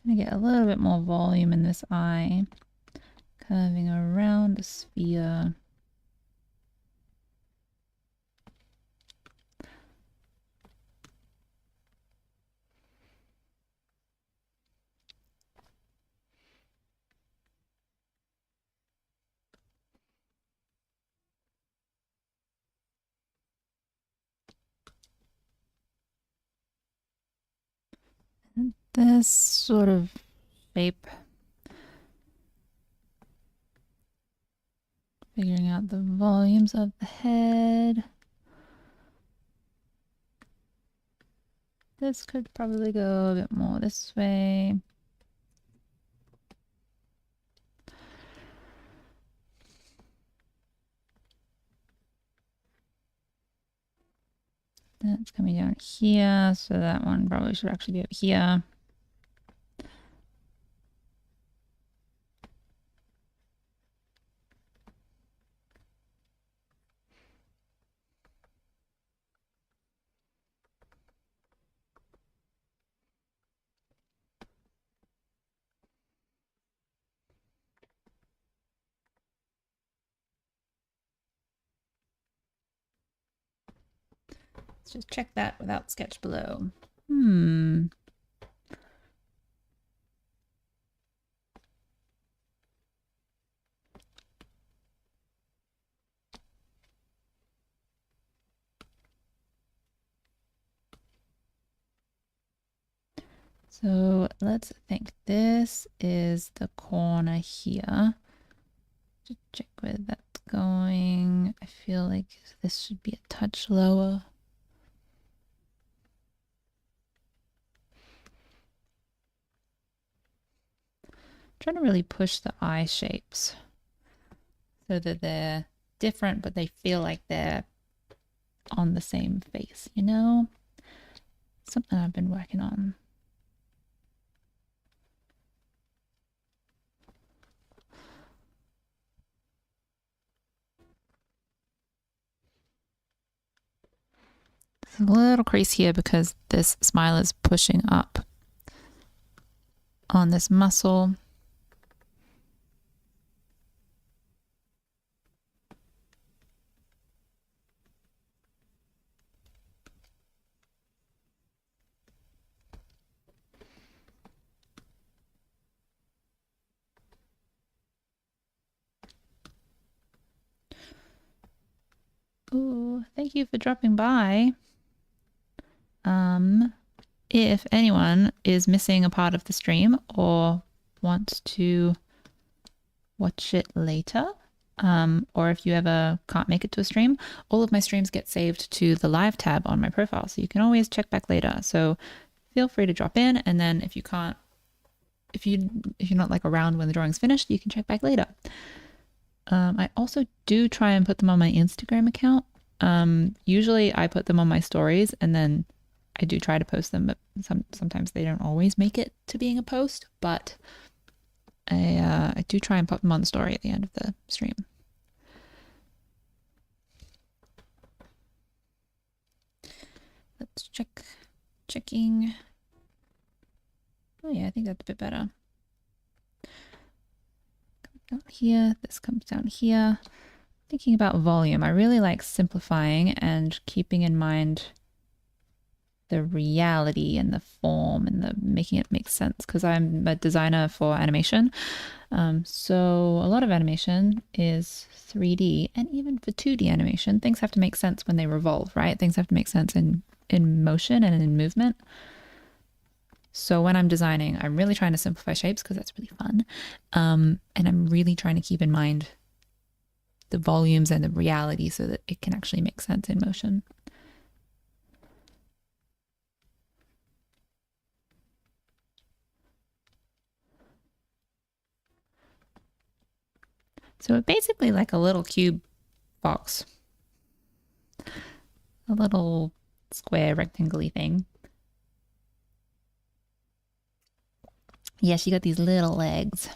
Trying to get a little bit more volume in this eye, curving around the sphere. And this sort of shape. Figuring out the volumes of the head. This could probably go a bit more this way. That's coming down here, so that one probably should actually be up here. Let's just check that without sketch below. So let's think. This is the corner here. Just check where that's going. I feel like this should be a touch lower. Trying to really push the eye shapes so that they're different, but they feel like they're on the same face, you know? Something I've been working on. There's a little crease here because this smile is pushing up on this muscle. Ooh, thank you for dropping by. If anyone is missing a part of the stream or wants to watch it later, or if you ever can't make it to a stream, all of my streams get saved to the live tab on my profile, so you can always check back later. So feel free to drop in, and then if you can't, if you're not like around when the drawing's finished, you can check back later. I also do try and put them on my Instagram account. Usually I put them on my stories, and then I do try to post them, but sometimes they don't always make it to being a post, but I do try and pop them on the story at the end of the stream. Let's checking. Oh yeah, I think that's a bit better. Comes down here, this comes down here. Thinking about volume, I really like simplifying and keeping in mind the reality and the form and the making it make sense, because I'm a designer for animation. So a lot of animation is 3D, and even for 2D animation, things have to make sense when they revolve, right? Things have to make sense in motion and in movement. So when I'm designing, I'm really trying to simplify shapes because that's really fun. And I'm really trying to keep in mind the volumes and the reality so that it can actually make sense in motion. So it's basically like a little cube box, a little square rectangle thing. Yes, you got these little legs.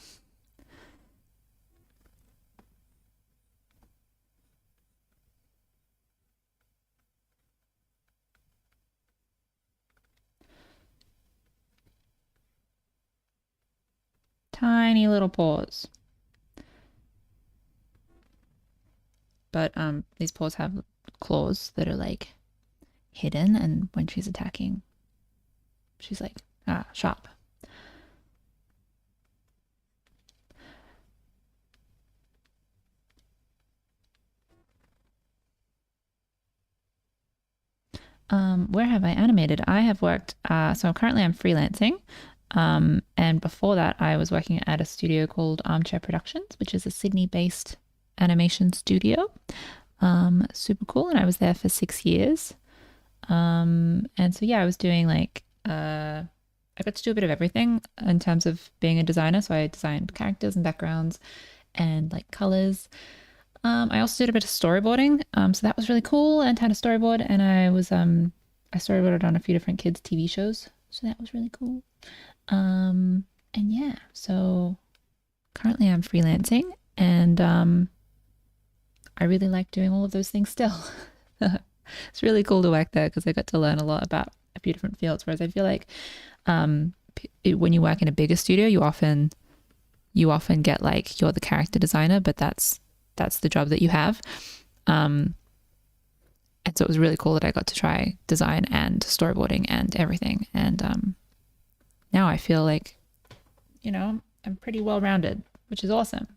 Tiny little paws. But these paws have claws that are like hidden, and when she's attacking, she's like, sharp. Where have I animated? I have worked, so currently I'm freelancing. And before that, I was working at a studio called Armchair Productions, which is a Sydney-based animation studio. Super cool. And I was there for 6 years. And so, yeah, I was doing like, I got to do a bit of everything in terms of being a designer. So I designed characters and backgrounds and like colors. I also did a bit of storyboarding. So that was really cool and had a storyboard. And I storyboarded on a few different kids' TV shows. So that was really cool. And yeah, so currently I'm freelancing and I really like doing all of those things still. It's really cool to work there because I got to learn a lot about a few different fields. Whereas I feel like when you work in a bigger studio, you often get like you're the character designer, but that's the job that you have. And so it was really cool that I got to try design and storyboarding and everything. And now I feel like, I'm pretty well rounded, which is awesome.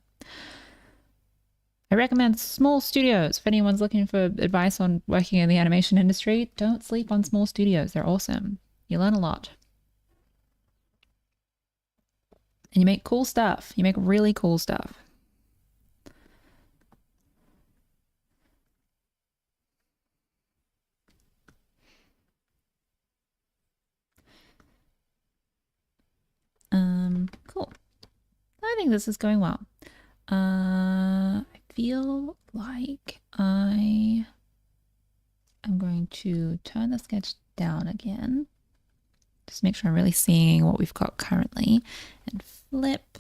I recommend small studios. If anyone's looking for advice on working in the animation industry, don't sleep on small studios. They're awesome. You learn a lot. And you make cool stuff. You make really cool stuff. Cool. I think this is going well. I feel like I am going to turn the sketch down again. Just make sure I'm really seeing what we've got currently and flip.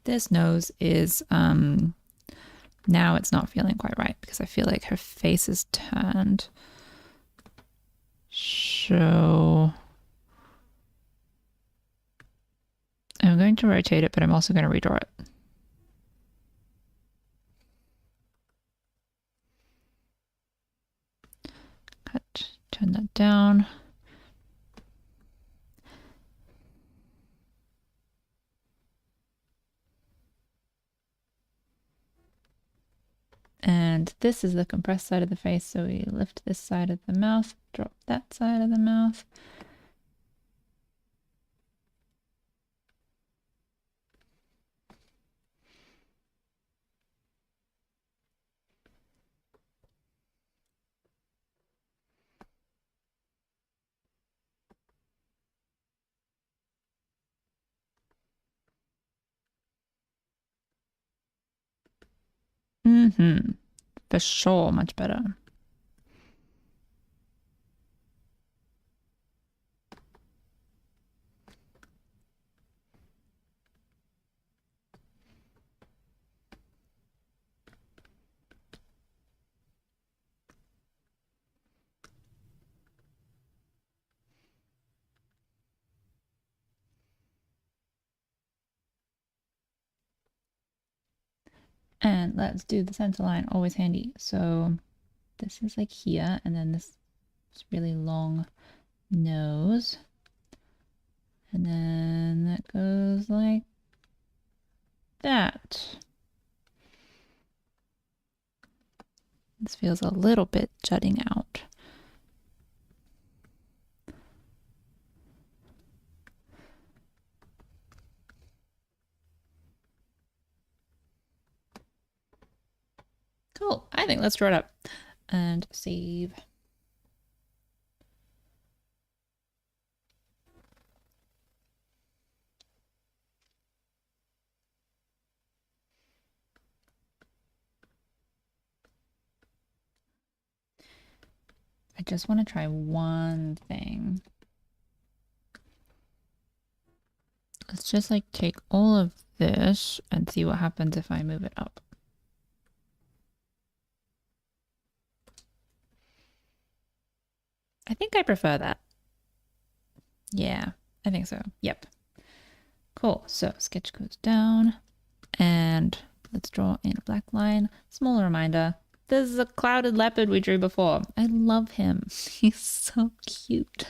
This nose is, now it's not feeling quite right because I feel like her face is turned. So I'm going to rotate it, but I'm also going to redraw it. Cut, turn that down. And this is the compressed side of the face. So we lift this side of the mouth, drop that side of the mouth. For sure, much better. And let's do the center line, always handy. So this is like here, and then this is really long nose. And then that goes like that. This feels a little bit jutting out. I think let's draw it up and save. I just want to try one thing. Let's just like take all of this and see what happens if I move it up. I think I prefer that. Yeah, I think so. Yep. Cool. So sketch goes down and let's draw in a black line. Small reminder. This is a clouded leopard we drew before. I love him. He's so cute.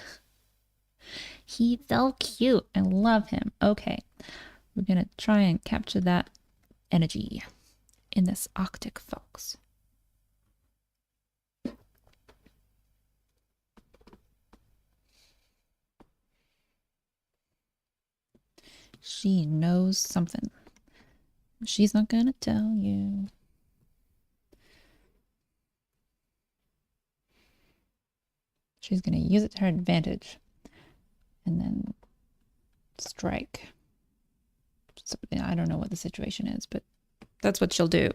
He's so cute. I love him. Okay. We're going to try and capture that energy in this Arctic fox. She knows something. She's not gonna tell you. She's gonna use it to her advantage and then strike. So, I don't know what the situation is, but that's what she'll do.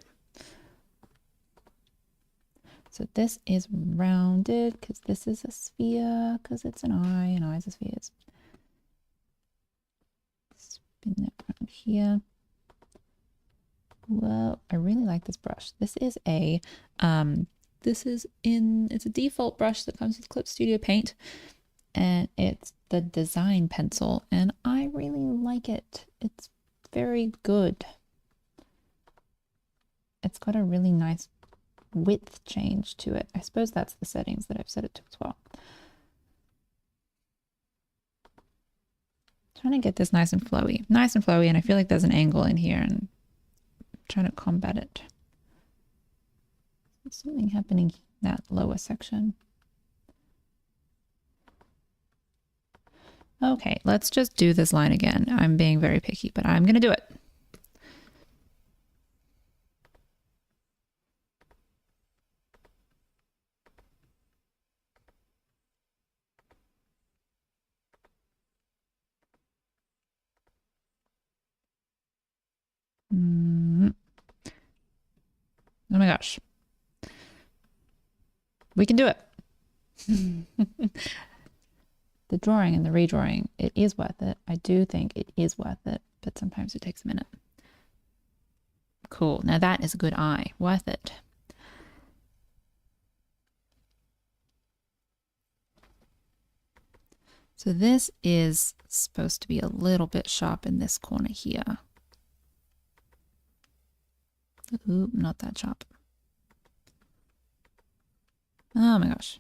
So this is rounded because this is a sphere, because it's an eye, and eye's a sphere. Spin it around here. Whoa, I really like this brush. This is a it's a default brush that comes with Clip Studio Paint, and it's the design pencil, and I really like it. It's very good. It's got a really nice width change to it. I suppose that's the settings that I've set it to as well. Trying to get this nice and flowy, and I feel like there's an angle in here, and I'm trying to combat it. There's something happening in that lower section. Okay, let's just do this line again. I'm being very picky, but I'm gonna do it. Oh my gosh. We can do it. The drawing and the redrawing, it is worth it. I do think it is worth it, but sometimes it takes a minute. Cool. Now that is a good eye. Worth it. So this is supposed to be a little bit sharp in this corner here. Ooh, not that sharp. Oh my gosh.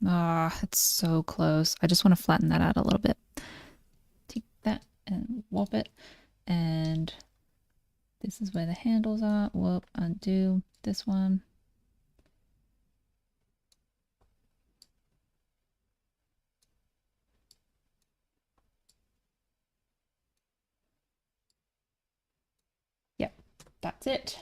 Ah, it's so close. I just want to flatten that out a little bit. Take that and warp it. And this is where the handles are. Whoop, undo this one. Yep, that's it.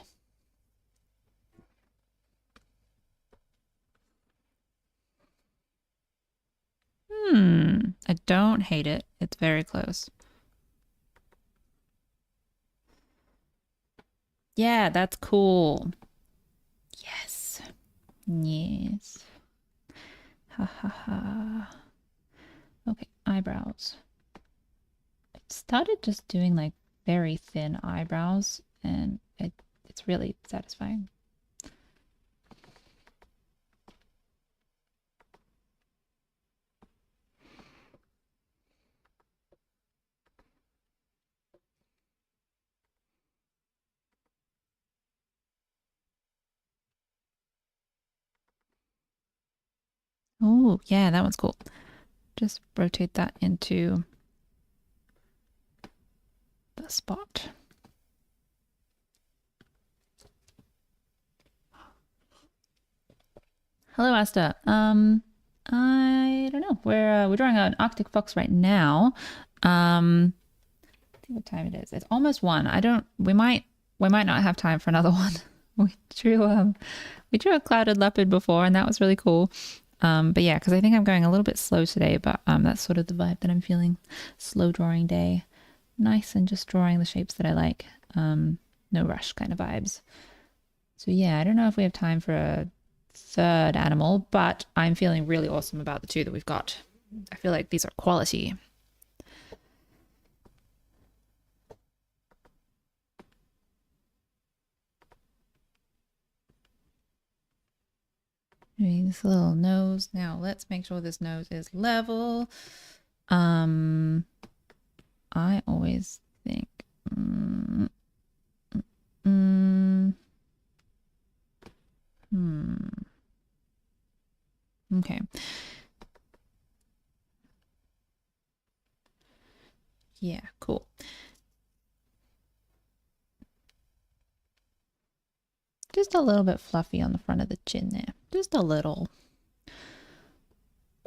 I don't hate it. It's very close. Yeah, that's cool. Yes. Yes. Ha ha ha. Okay, eyebrows. I started just doing like very thin eyebrows, and it's really satisfying. Oh, yeah, that one's cool. Just rotate that into the spot. Hello, Asta. I don't know. We're drawing an Arctic fox right now. I think what time it is. It's almost 1. We might not have time for another one. We drew a clouded leopard before, and that was really cool. But yeah, because I think I'm going a little bit slow today, but that's sort of the vibe that I'm feeling. Slow drawing day, nice and just drawing the shapes that I like. No rush kind of vibes. So yeah, I don't know if we have time for a third animal, but I'm feeling really awesome about the two that we've got. I feel like these are quality. Doing this little nose. Now let's make sure this nose is level. I always think okay. Yeah, cool. Just a little bit fluffy on the front of the chin there. Just a little.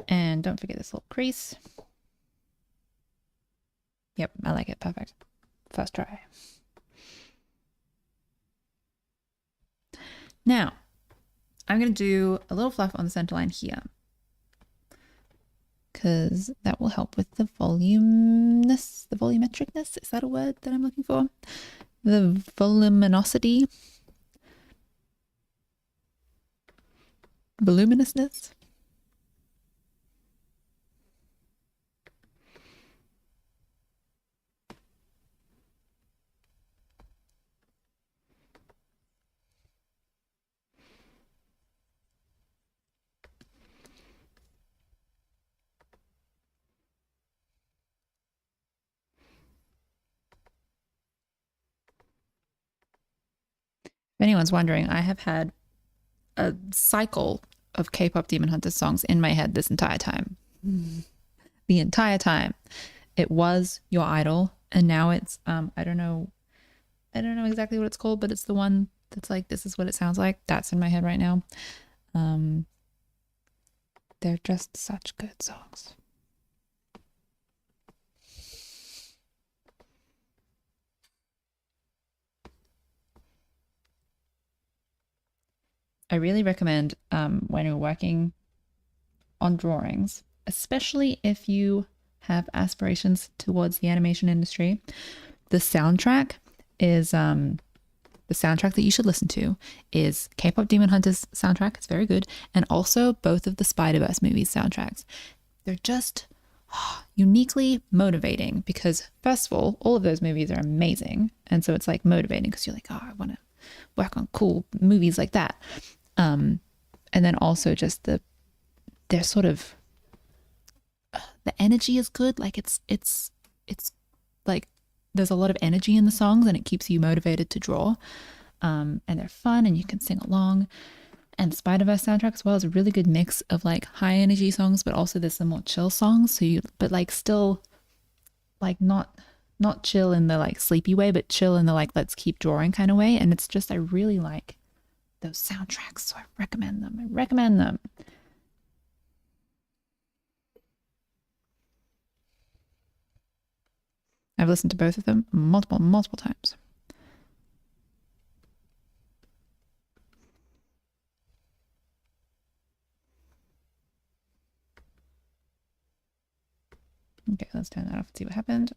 And don't forget this little crease. Yep, I like it. Perfect. First try. Now, I'm going to do a little fluff on the center line here, because that will help with the voluminous, the volumetricness. Is that a word that I'm looking for? The voluminosity, voluminousness. If anyone's wondering, I have had a cycle of K-pop Demon Hunters songs in my head this entire time. The entire time. It was Your Idol, and now it's I don't know exactly what it's called, but it's the one that's like, this is what it sounds like. That's in my head right now. They're just such good songs. I really recommend when you're working on drawings, especially if you have aspirations towards the animation industry, the soundtrack is the soundtrack that you should listen to is K-pop Demon Hunters soundtrack. It's very good. And also both of the Spider-Verse movies soundtracks. They're just uniquely motivating because, first of all of those movies are amazing. And so it's like motivating because you're like, oh, I want to work on cool movies like that. And then also just they're sort of, the energy is good. Like it's like there's a lot of energy in the songs and it keeps you motivated to draw. And they're fun and you can sing along. And the Spider-Verse soundtrack as well is a really good mix of like high energy songs, but also there's some more chill songs. So but like still like not chill in the like sleepy way, but chill in the like let's keep drawing kind of way. And it's just, I really like those soundtracks, so I recommend them. I've listened to both of them multiple times. Okay, let's turn that off and see what happened.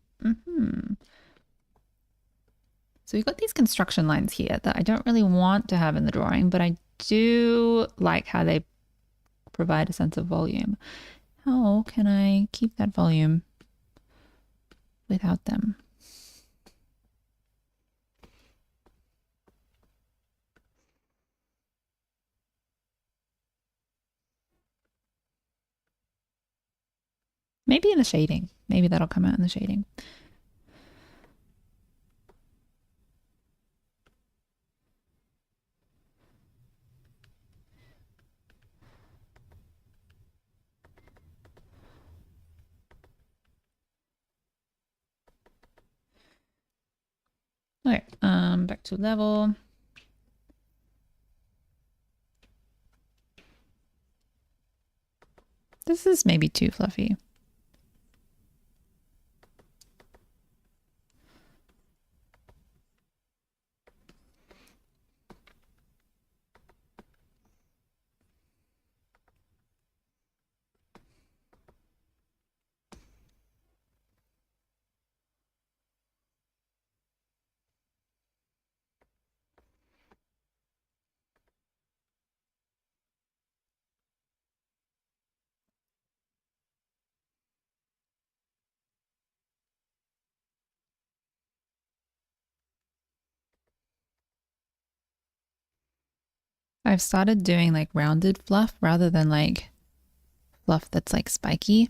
So we've got these construction lines here that I don't really want to have in the drawing, but I do like how they provide a sense of volume. How can I keep that volume without them? Maybe in the shading. Maybe that'll come out in the shading. Okay, back to level. This is maybe too fluffy. I've started doing like rounded fluff rather than like fluff that's like spiky.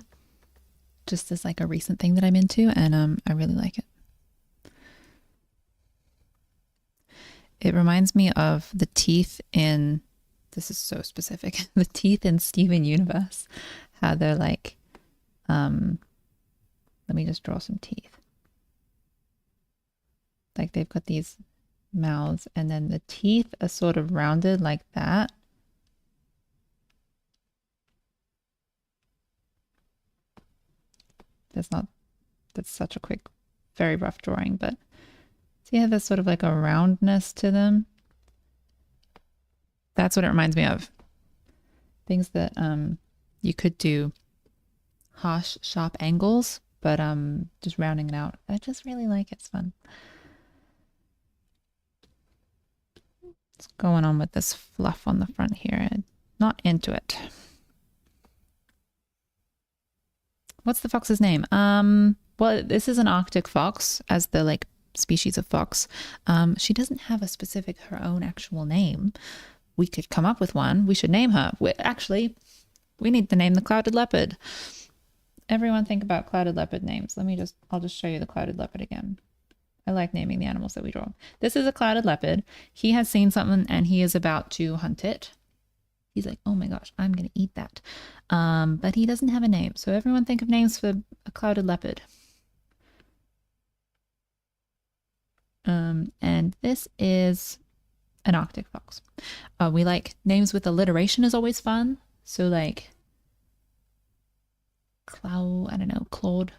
Just as like a recent thing that I'm into, and I really like it. It reminds me of the teeth in, this is so specific, the teeth in Steven Universe. How they're like, let me just draw some teeth. Like they've got these mouths and then the teeth are sort of rounded like that. That's such a quick, very rough drawing, but see how there's sort of like a roundness to them? That's what it reminds me of. Things that you could do harsh, sharp angles, but just rounding it out. I just really like it. It's fun. What's going on with this fluff on the front here? I'm not into it. What's the fox's name? Well, this is an Arctic fox as the like species of fox. She doesn't have a specific her own actual name. We could come up with one. We should name her. Actually, we need to name the clouded leopard. Everyone think about clouded leopard names. I'll just show you the clouded leopard again. I like naming the animals that we draw. This is a clouded leopard. He has seen something and he is about to hunt it. He's like, oh my gosh, I'm going to eat that. But he doesn't have a name. So everyone think of names for a clouded leopard. And this is an Arctic fox. We like names with alliteration is always fun. So like I don't know, Claude.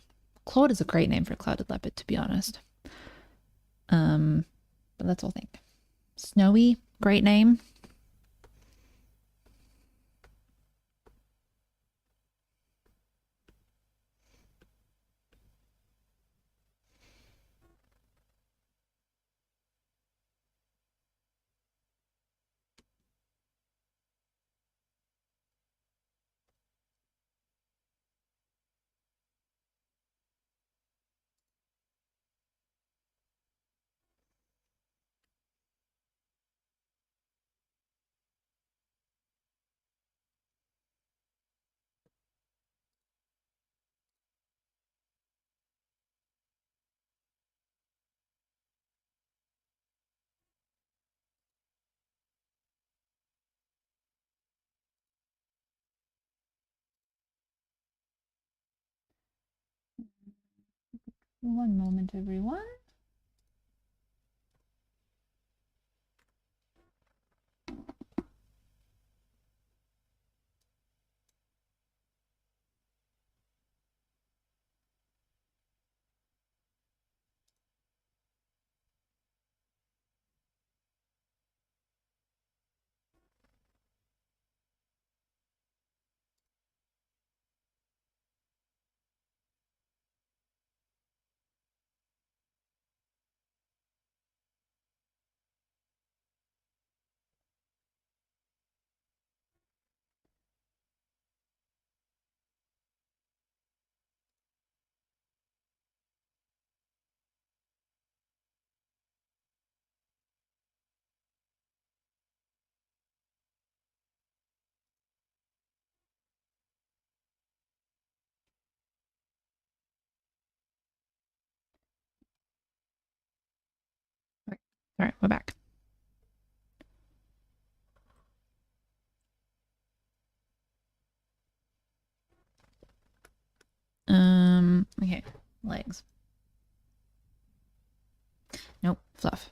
Claude is a great name for a clouded leopard, to be honest. But let's all think. Snowy, great name. One moment, everyone. All right, we're back. Okay, legs. Nope, fluff.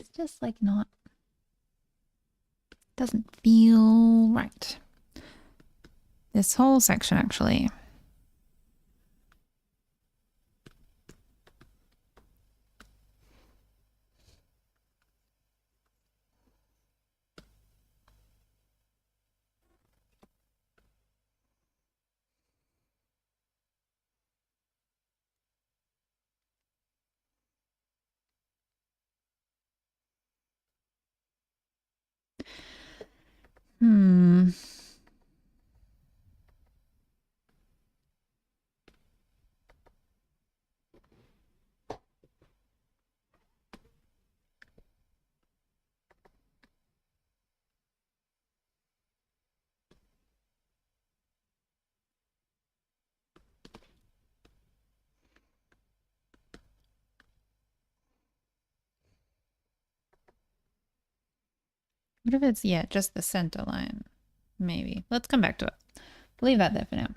It's just like not, doesn't feel right. This whole section actually. Hmm. What if it's, yeah, just the center line? Maybe. Let's come back to it. Leave that there for now.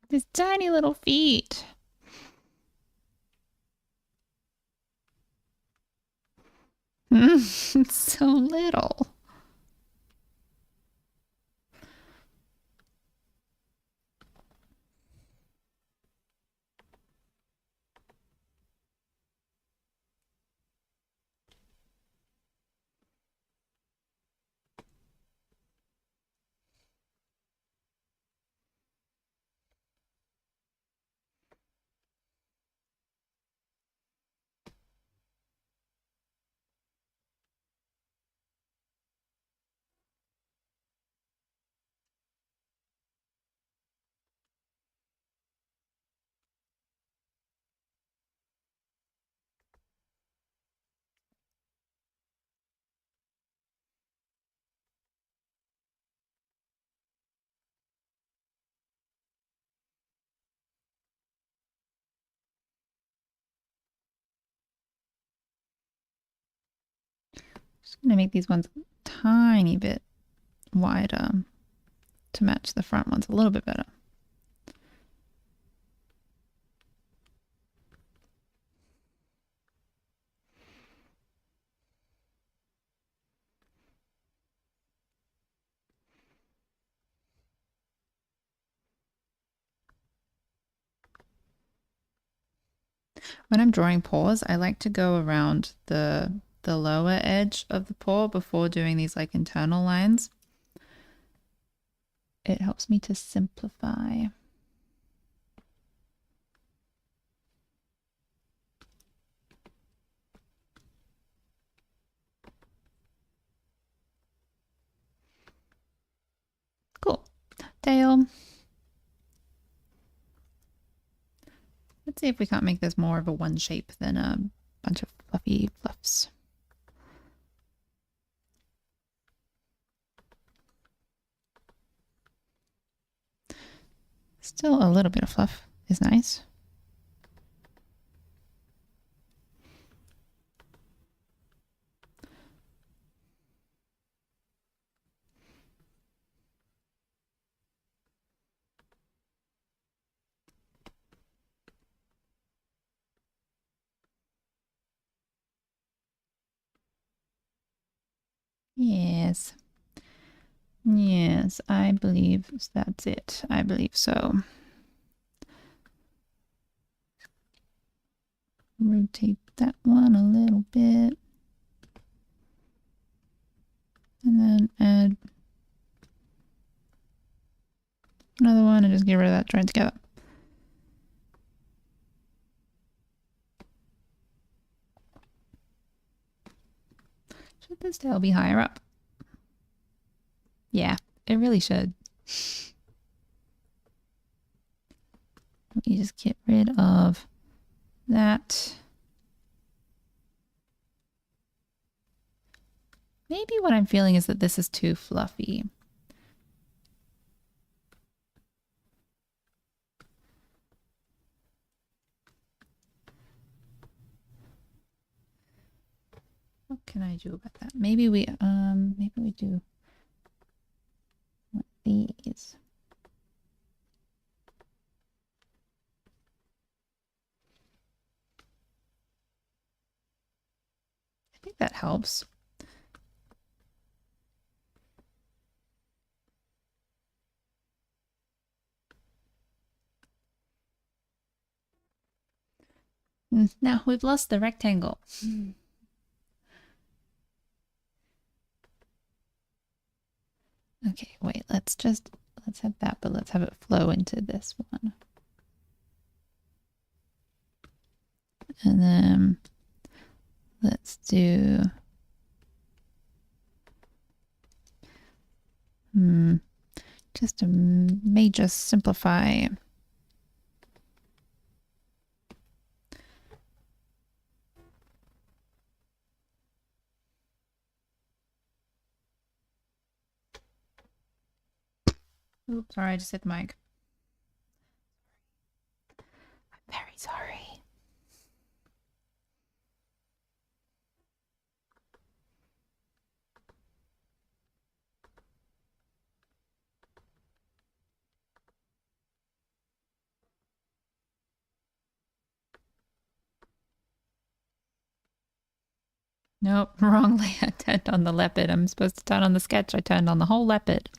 These tiny little feet. It's so little. Just gonna make these ones a tiny bit wider to match the front ones a little bit better. When I'm drawing paws, I like to go around the lower edge of the paw before doing these like internal lines. It helps me to simplify. Cool. Tail. Let's see if we can't make this more of a one shape than a bunch of fluffy fluffs. Still a little bit of fluff is nice. Yes. Yes, I believe that's it. I believe so. Rotate that one a little bit. And then add another one and just get rid of that joint together. Should this tail be higher up? Yeah, it really should. Let me just get rid of that. Maybe what I'm feeling is that this is too fluffy. What can I do about that? Maybe we do these. I think that helps. Now we've lost the rectangle. Okay, wait, let's have that, but let's have it flow into this one. And then let's do just a major simplify. Oops, sorry, I just hit the mic. I'm very sorry. Nope, wrongly. I turned on the leopard. I'm supposed to turn on the sketch. I turned on the whole leopard.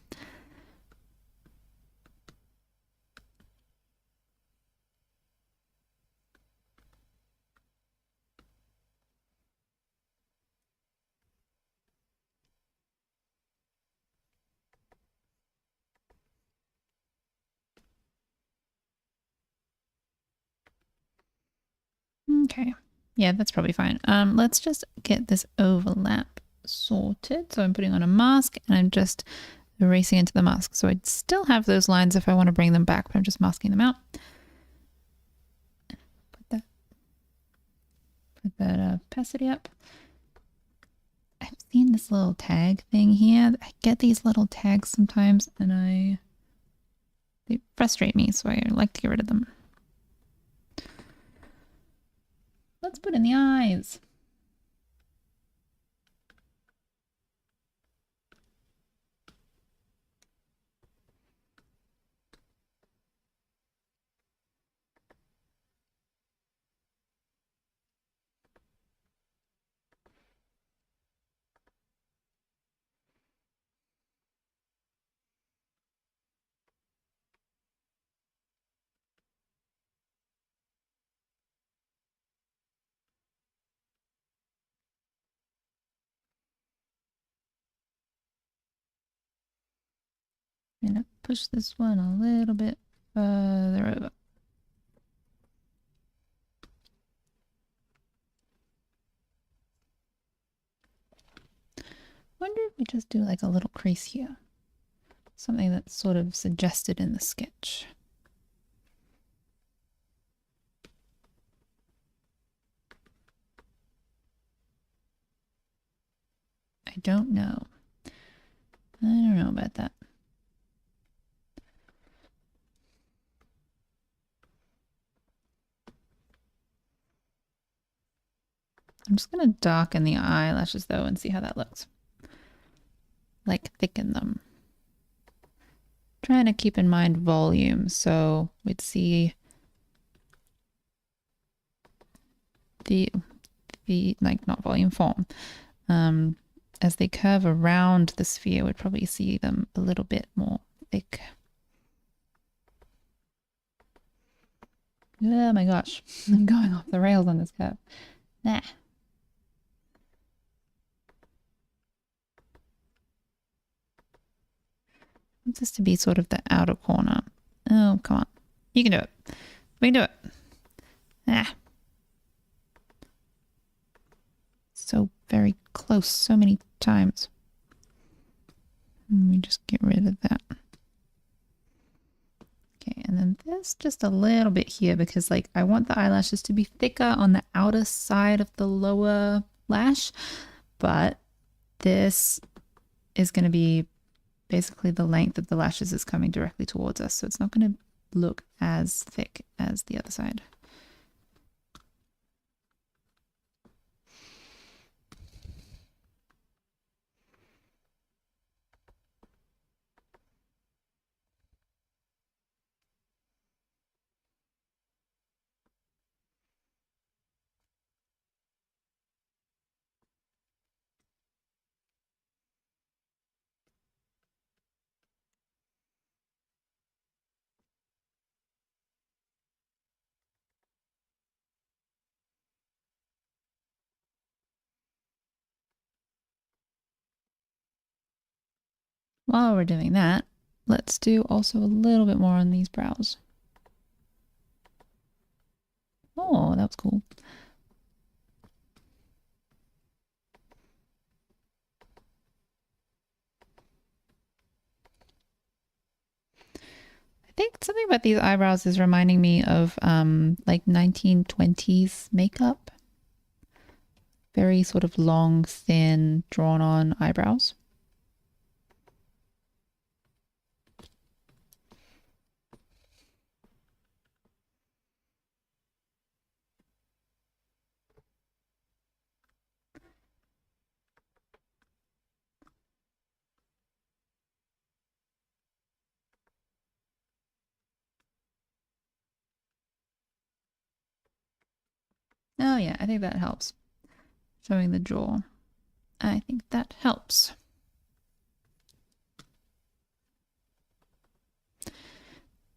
Okay. Yeah, that's probably fine. Let's just get this overlap sorted. So I'm putting on a mask and I'm just erasing into the mask. So I'd still have those lines if I want to bring them back, but I'm just masking them out. Put that opacity up. I've seen this little tag thing here. I get these little tags sometimes and they frustrate me, so I like to get rid of them. Let's put in the eyes. I'm gonna push this one a little bit further over. Wonder if we just do like a little crease here. Something that's sort of suggested in the sketch. I don't know. I don't know about that. I'm just going to darken the eyelashes though and see how that looks. Like thicken them. Trying to keep in mind volume, so we'd see the like not volume, form. As they curve around the sphere, we'd probably see them a little bit more thick. Oh my gosh, I'm going off the rails on this curve. Nah. I want this to be sort of the outer corner. Oh, come on. You can do it. We can do it. Ah. So very close so many times. Let me just get rid of that. Okay, and then this just a little bit here because like I want the eyelashes to be thicker on the outer side of the lower lash, but this is going to be basically the length of the lashes is coming directly towards us, so it's not going to look as thick as the other side. While we're doing that, let's do also a little bit more on these brows. Oh, that was cool. about these eyebrows is reminding me of like 1920s makeup. Very sort of long, thin, drawn on eyebrows. Oh yeah, I think that helps. Showing the jaw. I think that helps.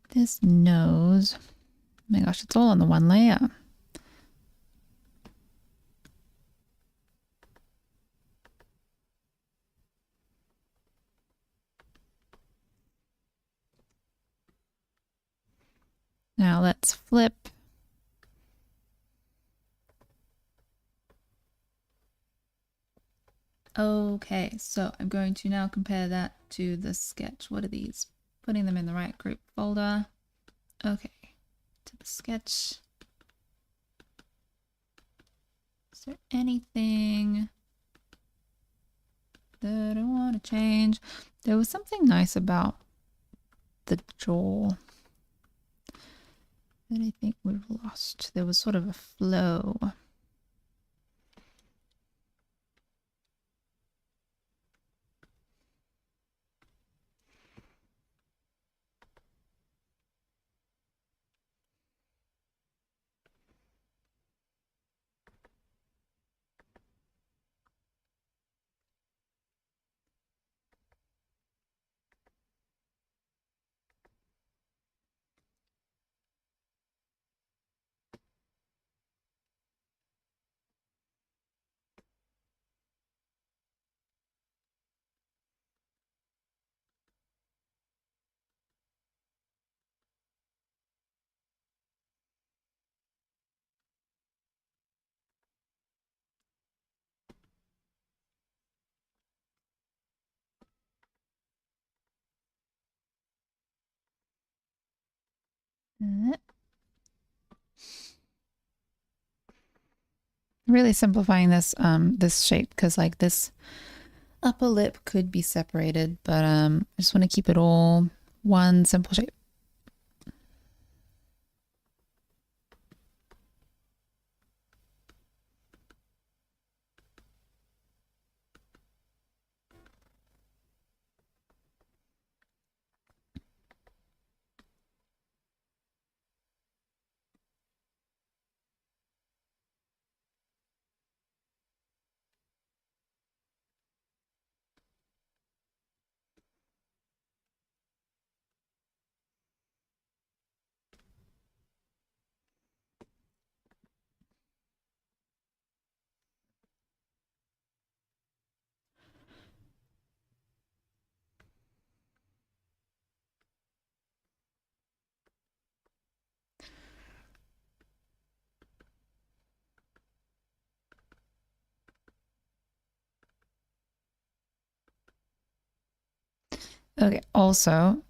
This nose. Oh my gosh, it's all on the one layer. Now let's flip. Okay, so I'm going to now compare that to the sketch. What are these? Putting them in the right group folder. Okay, to the sketch. Is there anything that I want to change? There was something nice about the jaw that I think we've lost. There was sort of a flow. Really simplifying this shape because like this upper lip could be separated, but I just want to keep it all one simple shape. Okay, also,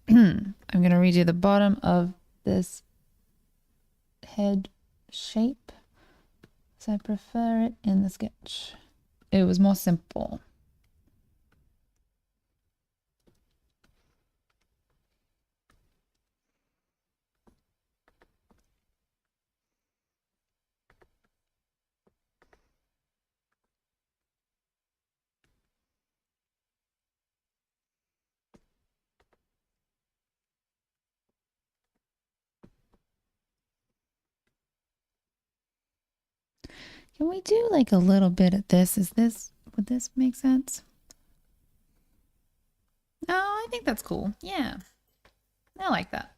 I'm going to redo the bottom of this head shape so I prefer it in the sketch. It was more simple. Can we do like a little bit of this? Would this make sense? Oh, I think that's cool. Yeah, I like that.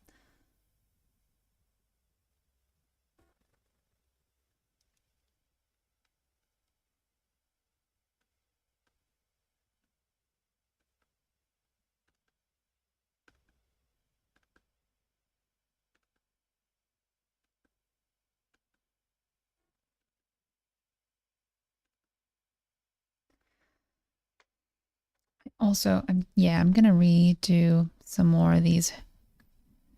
Also, I'm gonna redo some more of these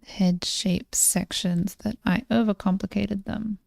head shape sections that I overcomplicated them.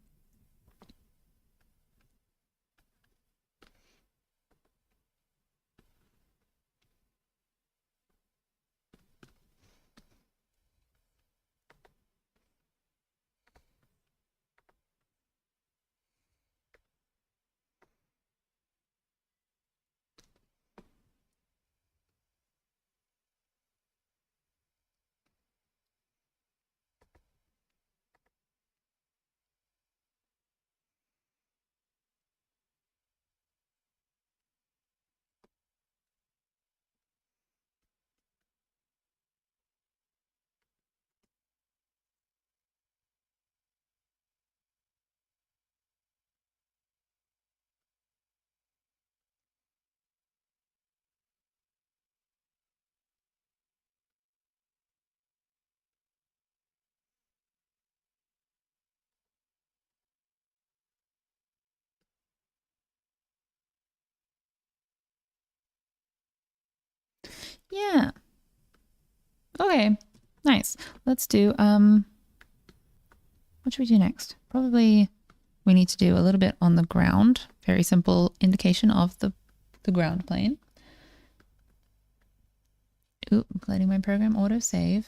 Yeah. Okay. Nice. Let's do what should we do next? Probably we need to do a little bit on the ground. Very simple indication of the ground plane. Ooh, I'm letting my program auto save.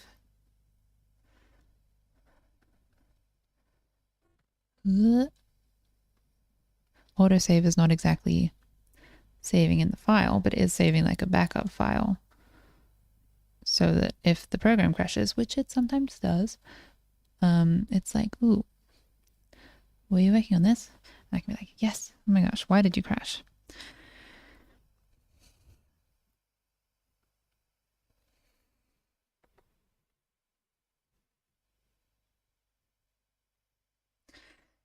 Autosave is not exactly saving in the file, but it is saving like a backup file. So that if the program crashes, which it sometimes does, it's like, ooh, were you working on this? And I can be like, yes. Oh my gosh, why did you crash?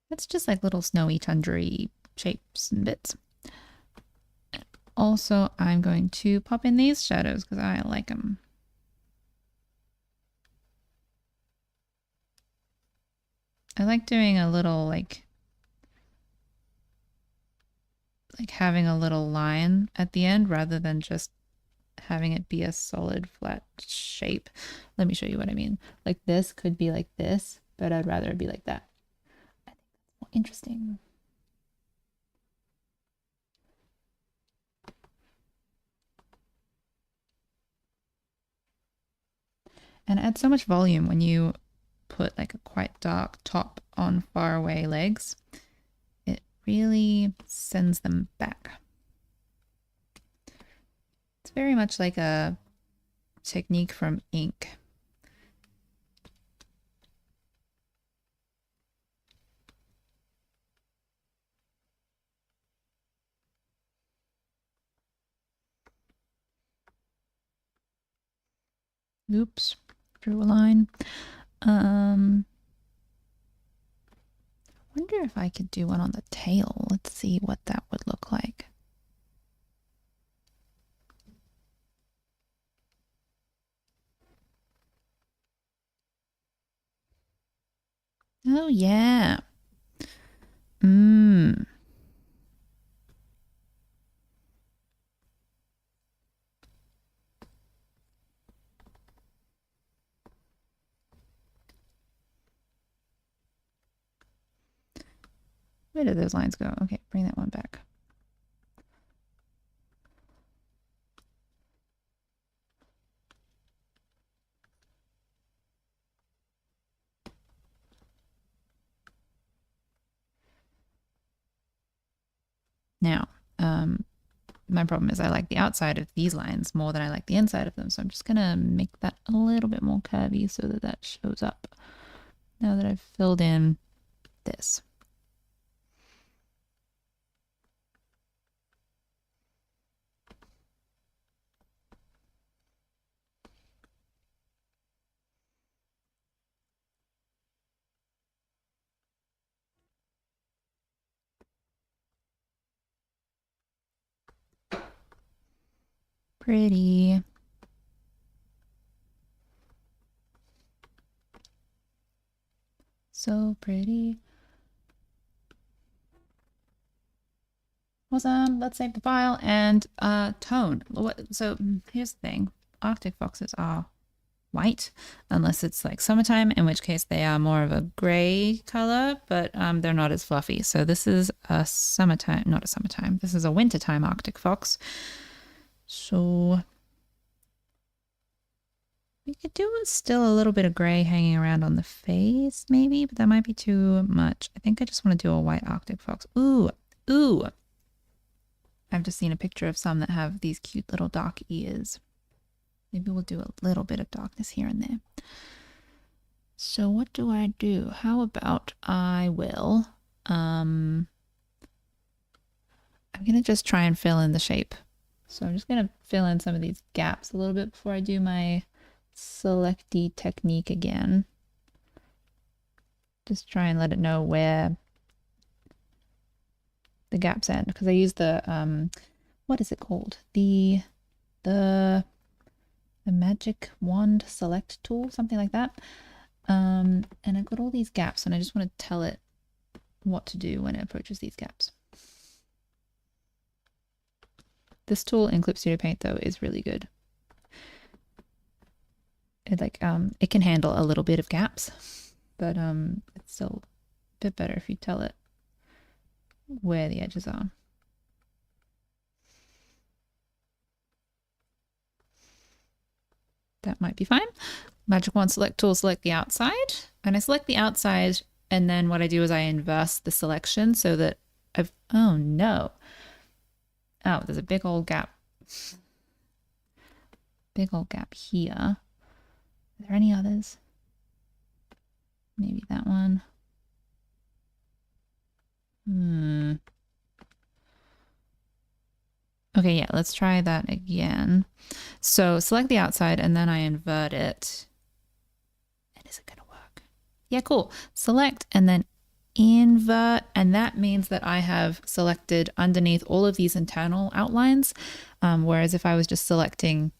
It's just like little snowy, tundry shapes and bits. Also, I'm going to pop in these shadows because I like them. I like doing a little like having a little line at the end rather than just having it be a solid flat shape. Let me show you what I mean. Like this could be like this, but I'd rather it be like that. I think that's more interesting. And it adds so much volume when you put like a quite dark top on far away legs. It really sends them back. It's very much like a technique from ink. Oops, drew a line. I wonder if I could do one on the tail. Let's see what that would look like. Oh yeah. Mmm. Where did those lines go? Okay, bring that one back. Now, my problem is I like the outside of these lines more than I like the inside of them. So I'm just going to make that a little bit more curvy so that that shows up now that I've filled in this. Pretty. So pretty. Awesome. Let's save the file and tone. So here's the thing. Arctic foxes are white, unless it's like summertime, in which case they are more of a gray color, but they're not as fluffy. So this is a summertime, not a summertime, this is a wintertime Arctic fox. So we could do still a little bit of gray hanging around on the face maybe, but that might be too much. I think I just want to do a white Arctic fox. Ooh, ooh. I've just seen a picture of some that have these cute little dark ears. Maybe we'll do a little bit of darkness here and there. So what do I do? How about I will, I'm gonna just try and fill in the shape. So I'm just gonna fill in some of these gaps a little bit before I do my selecty technique again. Just try and let it know where the gaps end, because I use the, what is it called? The magic wand select tool, something like that. And I've got all these gaps and I just want to tell it what to do when it approaches these gaps. This tool in Clip Studio Paint though is really good. It can handle a little bit of gaps, but it's still a bit better if you tell it where the edges are. That might be fine. Magic Wand select tool, select the outside, and I select the outside, and then what I do is I inverse the selection so that oh no. Oh, there's a big old gap. Big old gap here. Are there any others? Maybe that one. Okay, yeah, let's try that again. So select the outside and then I invert it. And is it gonna work? Yeah, cool. Select and then invert, and that means that I have selected underneath all of these internal outlines. Whereas if I was just selecting,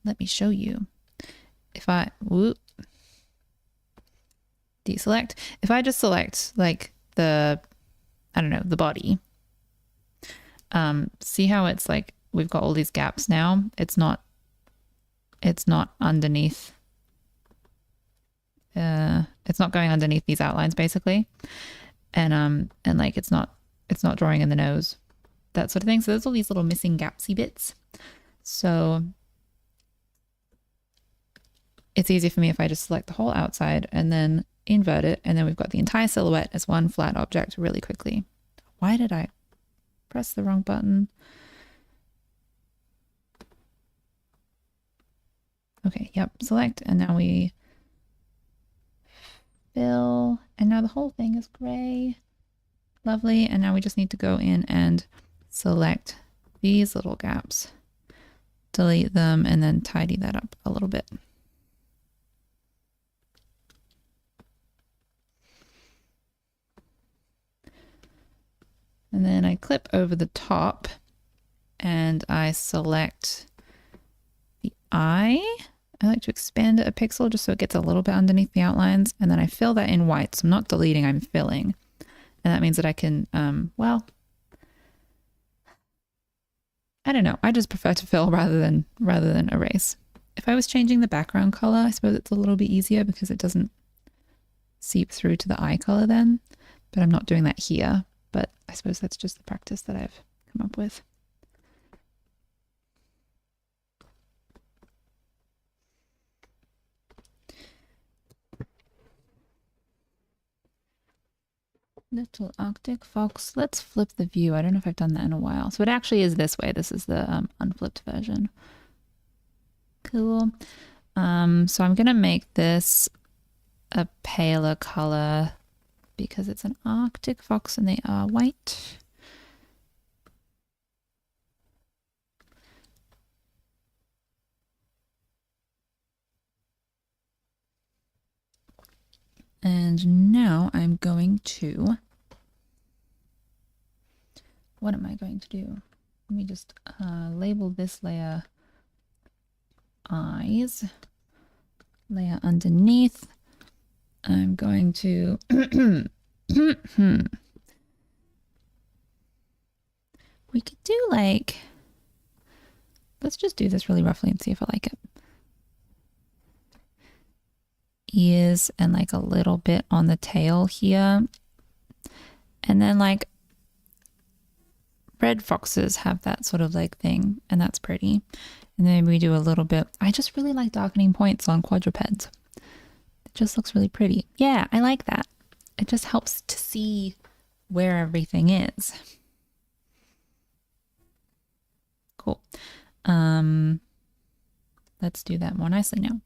let me show you. If I deselect, if I just select like the, I don't know, the body, see how it's like we've got all these gaps now. It's not underneath. It's not going underneath these outlines basically, and like it's not drawing in the nose, that sort of thing. So there's all these little missing gapsy bits. So it's easier for me if I just select the whole outside and then invert it, and then we've got the entire silhouette as one flat object really quickly. Why did I press the wrong button? Okay, yep, select, and now we fill, and now the whole thing is gray. Lovely, and now we just need to go in and select these little gaps, delete them, and then tidy that up a little bit. And then I clip over the top and I select the eye. I like to expand it a pixel just so it gets a little bit underneath the outlines, and then I fill that in white. So I'm not deleting, I'm filling. And that means that I can, well, I don't know. I just prefer to fill rather than erase. If I was changing the background color, I suppose it's a little bit easier because it doesn't seep through to the eye color then, but I'm not doing that here. But I suppose that's just the practice that I've come up with. Little Arctic fox. Let's flip the view. I don't know if I've done that in a while. So it actually is this way. This is the unflipped version. Cool. So I'm going to make this a paler color because it's an Arctic fox and they are white. And now I'm going to, what am I going to do? Let me just label this layer eyes. Layer underneath. I'm going to we could do like, let's just do this really roughly and see if I like it. ears and like a little bit on the tail here. And then like red foxes have that sort of like thing, and that's pretty. And then we do a little bit. I just really like darkening points on quadrupeds. It just looks really pretty. Yeah, I like that. It just helps to see where everything is. Cool. Let's do that more nicely now.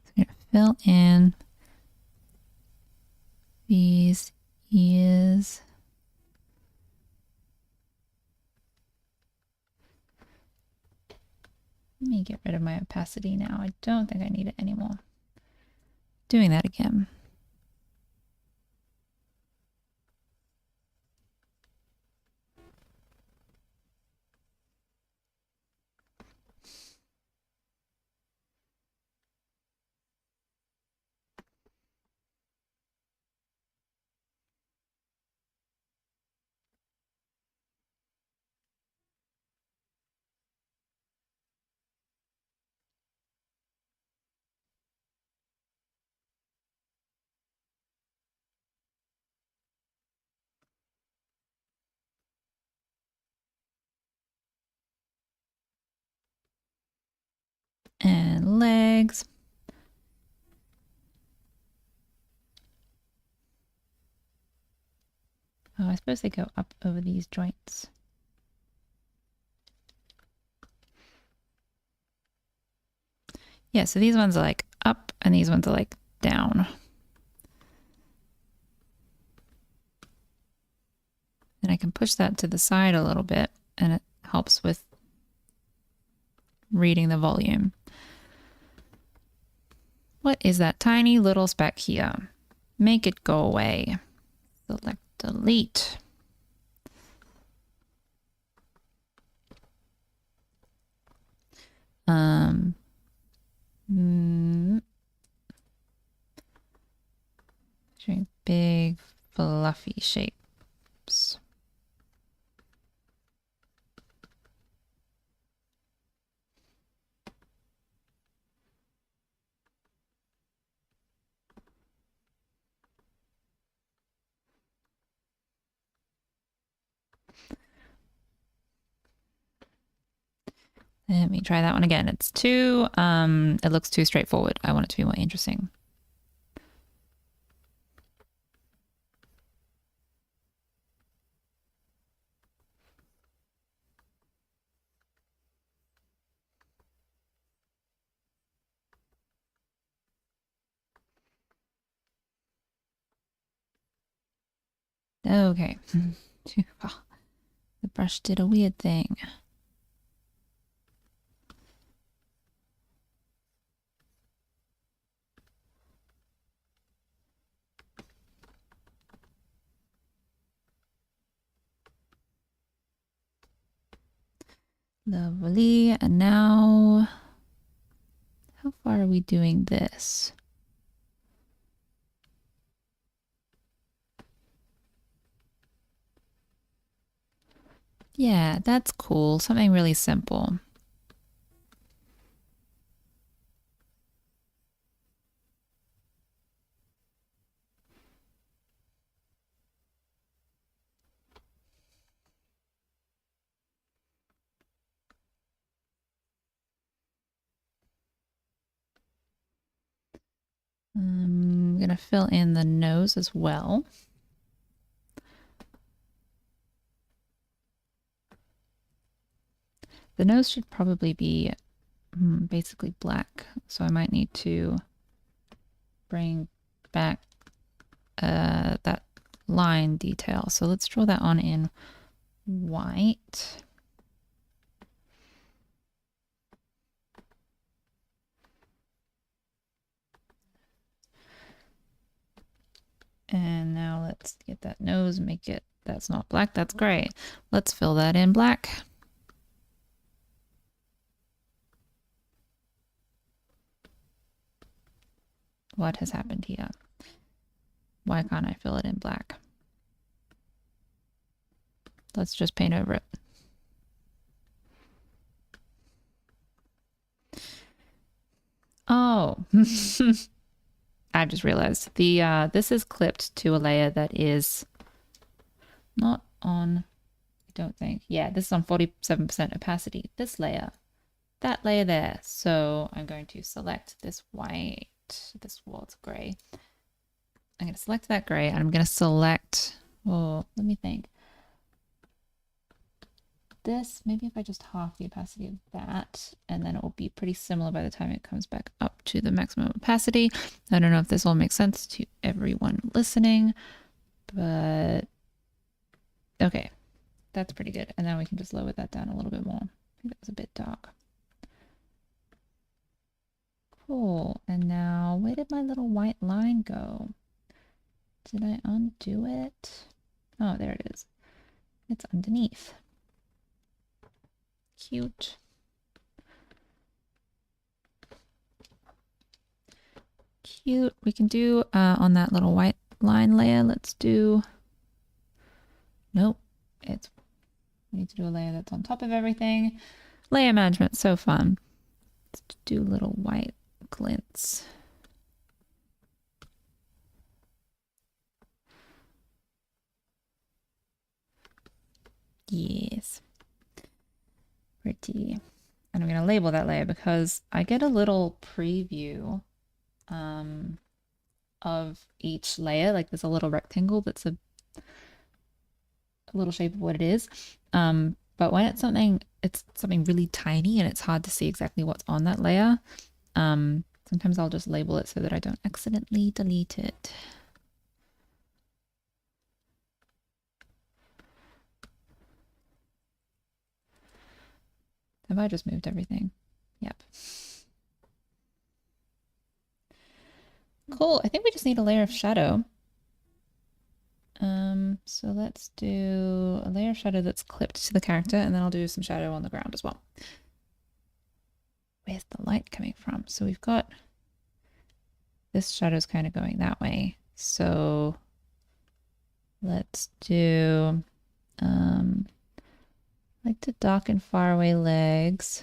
So I'm gonna fill in these ears. Let me get rid of my opacity now. I don't think I need it anymore. Doing that again. And legs. Oh, I suppose they go up over these joints. Yeah, so these ones are like up and these ones are like down. And I can push that to the side a little bit and it helps with reading the volume. What is that tiny little speck here? Make it go away. Select delete. Showing big fluffy shapes. Let me try that one again. It's too, it looks too straightforward. I want it to be more interesting. Okay. The brush did a weird thing. Lovely. And now, how far are we doing this? Yeah, that's cool. Something really simple. I'm gonna fill in the nose as well. The nose should probably be basically black, so I might need to bring back that line detail. So let's draw that on in white. And now let's get that nose, make it, that's not black, that's gray. Let's fill that in black. What has happened here? Why can't I fill it in black? Let's just paint over it. I've just realized this is clipped to a layer that is not on, I don't think. Yeah, this is on 47% opacity. This layer, that layer there. So I'm going to select this white, this waltz gray. I'm going to select that gray and I'm going to select, oh, let me think. This, maybe if I just half the opacity of that, and then it will be pretty similar by the time it comes back up to the maximum opacity. I don't know if this all makes sense to everyone listening, but okay, that's pretty good. And then we can just lower that down a little bit more. I think that was a bit dark. Cool. And now, where did my little white line go? Did I undo it? Oh, there it is. It's underneath. Cute. Cute. We can do on that little white line layer, let's do, nope, it's, we need to do a layer that's on top of everything. Layer management, so fun. Let's do little white glints. Yes. Pretty. And I'm going to label that layer because I get a little preview of each layer. Like there's a little rectangle that's a little shape of what it is. But when it's something really tiny and it's hard to see exactly what's on that layer, sometimes I'll just label it so that I don't accidentally delete it. Have I just moved everything? Yep. Cool. I think we just need a layer of shadow. So let's do a layer of shadow that's clipped to the character, and then I'll do some shadow on the ground as well. Where's the light coming from? So we've got this shadow's kind of going that way. So let's do like to darken faraway legs.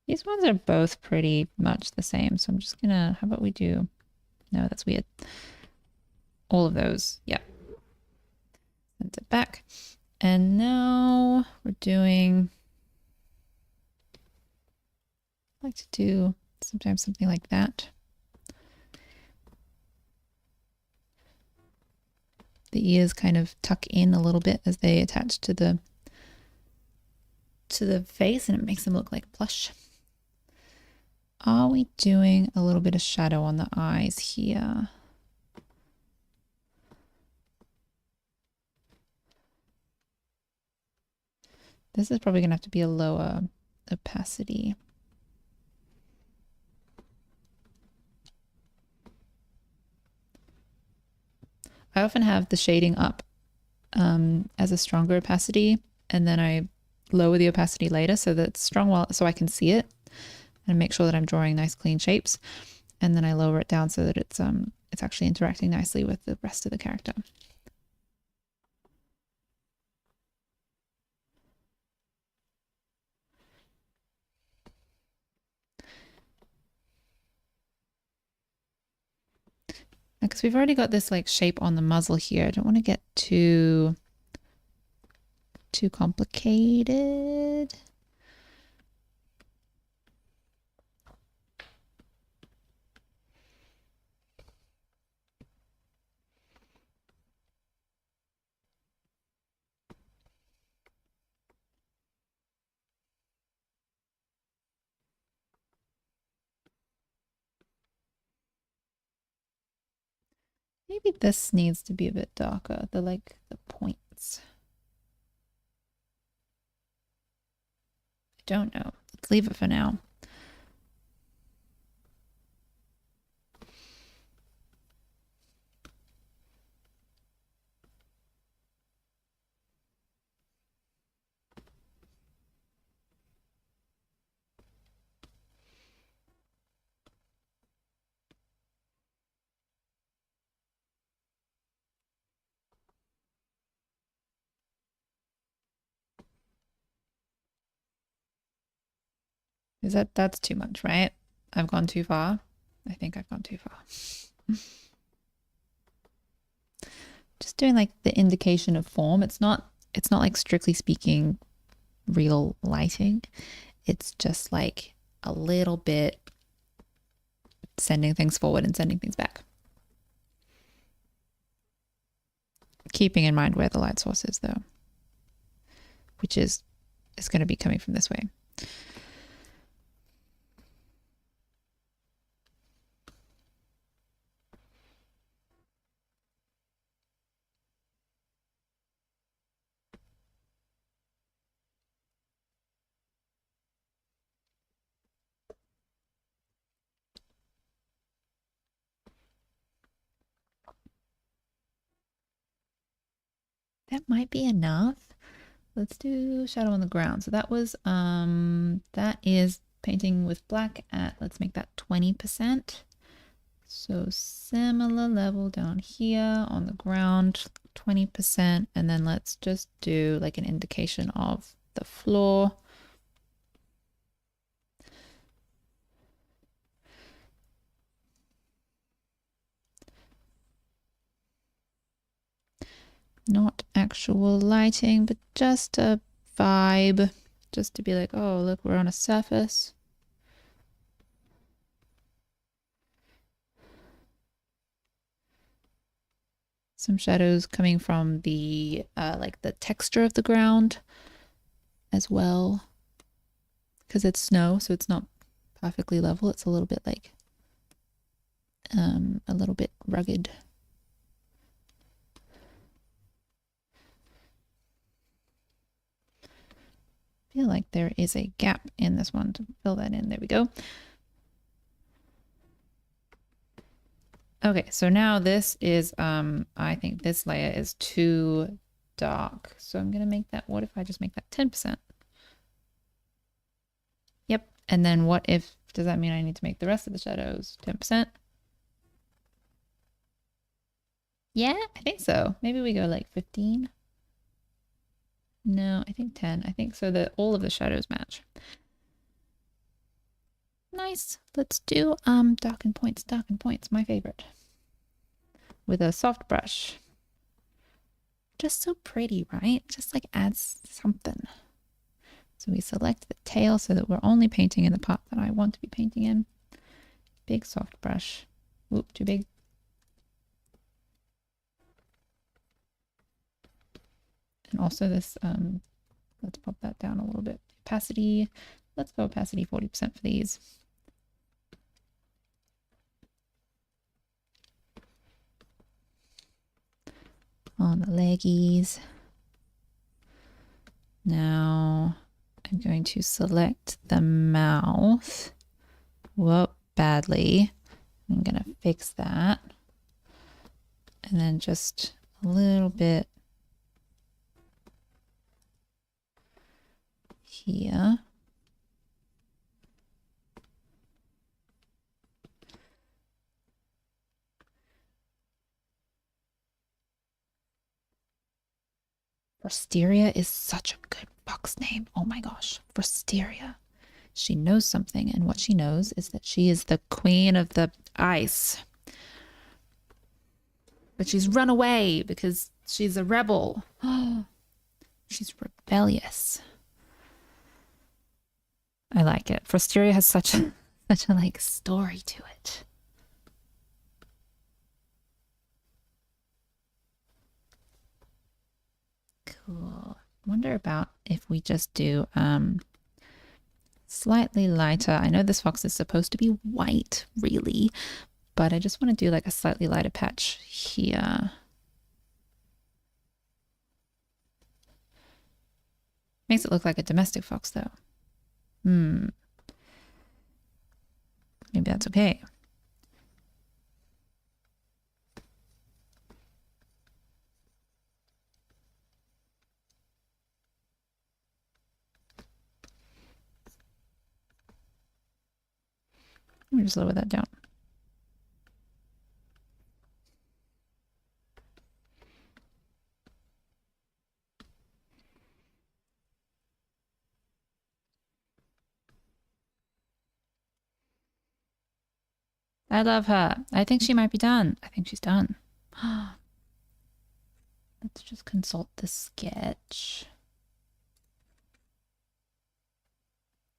These ones are both pretty much the same. So I'm just gonna, how about we do, no, that's weird. All of those, yeah. Send it back. And now we're doing, I like to do sometimes something like that. The ears kind of tuck in a little bit as they attach to the face, and it makes them look like plush. Are we doing a little bit of shadow on the eyes here? This is probably gonna have to be a lower opacity. I often have the shading up as a stronger opacity, and then I lower the opacity later so that it's strong so I can see it and make sure that I'm drawing nice clean shapes, and then I lower it down so that it's actually interacting nicely with the rest of the character. Because we've already got this like shape on the muzzle here. I don't want to get too complicated. Maybe this needs to be a bit darker, the points. I don't know. Let's leave it for now. Is that's too much, right? I've gone too far. I think I've gone too far. Just doing like the indication of form. It's not like strictly speaking real lighting. It's just like a little bit sending things forward and sending things back. Keeping in mind where the light source is though, which is going to be coming from this way. That might be enough. Let's do shadow on the ground. So that was that is painting with black at, let's make that 20%. So similar level down here on the ground, 20%, and then let's just do like an indication of the floor. Not actual lighting, but just a vibe, just to be like, oh, look, we're on a surface. Some shadows coming from the like the texture of the ground as well, because it's snow, so it's not perfectly level. It's a little bit like a little bit rugged. I feel like there is a gap in this one to fill that in. There we go. Okay, so now this is, I think this layer is too dark. So I'm going to make that, what if I just make that 10%? Yep. And then what if, does that mean I need to make the rest of the shadows 10%? Yeah, I think so. Maybe we go like 15. No, I think 10. I think so that all of the shadows match. Nice. Let's do darken points, my favorite. With a soft brush. Just so pretty, right? Just like adds something. So we select the tail so that we're only painting in the part that I want to be painting in. Big soft brush. Oop, too big. And also this, let's pop that down a little bit. Opacity, let's go opacity 40% for these. On the leggies. Now I'm going to select the mouth. Whoa, badly. I'm gonna fix that. And then just a little bit here. Frosteria is such a good fox name. Oh my gosh, Frosteria. She knows something, and what she knows is that she is the queen of the ice. But she's run away because she's a rebel. She's rebellious. I like it. Frosteria has such a like story to it. Cool. Wonder about if we just do slightly lighter. I know this fox is supposed to be white, really, but I just want to do like a slightly lighter patch here. Makes it look like a domestic fox though. Maybe that's okay. Let me just lower that down. I love her. I think she might be done. I think she's done. Let's just consult the sketch.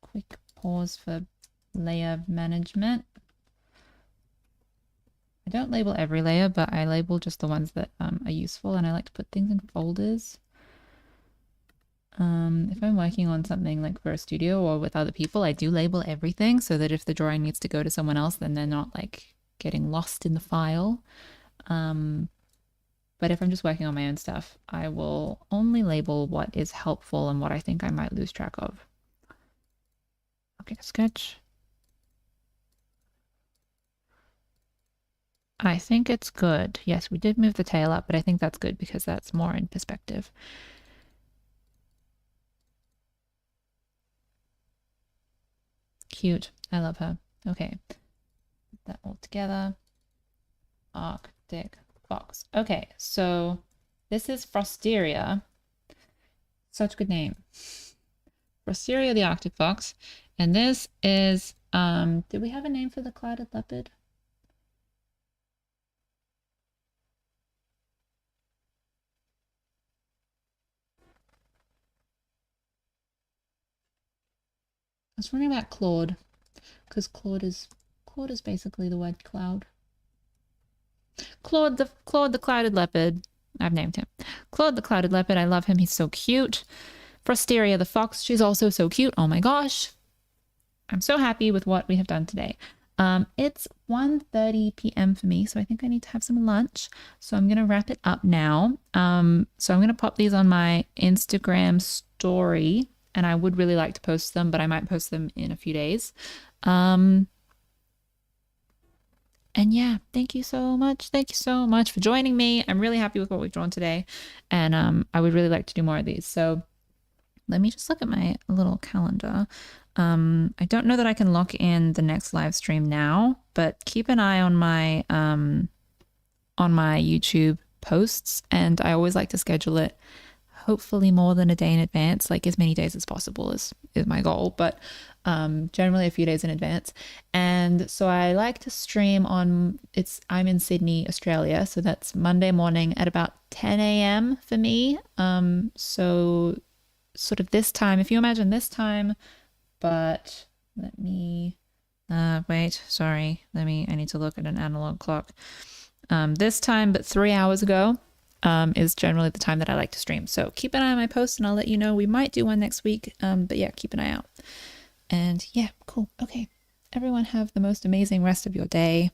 Quick pause for layer management. I don't label every layer, but I label just the ones that are useful, and I like to put things in folders. If I'm working on something like for a studio or with other people, I do label everything so that if the drawing needs to go to someone else, then they're not like getting lost in the file. But if I'm just working on my own stuff, I will only label what is helpful and what I think I might lose track of. Okay, sketch. I think it's good. Yes, we did move the tail up, but I think that's good because that's more in perspective. Cute. I love her. Okay. Put that all together. Arctic fox. Okay, so this is Frosteria. Such a good name. Frosteria the Arctic fox. And this is, did we have a name for the clouded leopard? I was wondering about Claude, because Claude is basically the word cloud. Claude the clouded leopard. I've named him. Claude the clouded leopard. I love him. He's so cute. Frosteria the fox. She's also so cute. Oh my gosh. I'm so happy with what we have done today. It's 1:30 p.m. for me, so I think I need to have some lunch. So I'm going to wrap it up now. So I'm going to pop these on my Instagram story, and I would really like to post them, but I might post them in a few days. And yeah, thank you so much. Thank you so much for joining me. I'm really happy with what we've drawn today, and I would really like to do more of these. So let me just look at my little calendar. I don't know that I can lock in the next live stream now, but keep an eye on my YouTube posts, and I always like to schedule it hopefully more than a day in advance, like as many days as possible is my goal, but generally a few days in advance. And so I like to stream on, I'm in Sydney, Australia, so that's Monday morning at about 10 a.m. for me. So sort of this time, if you imagine this time, but let me wait, sorry, I need to look at an analog clock. This time, but 3 hours ago, is generally the time that I like to stream. So keep an eye on my posts and I'll let you know. We might do one next week, but yeah, keep an eye out. And yeah, cool. Okay, everyone have the most amazing rest of your day.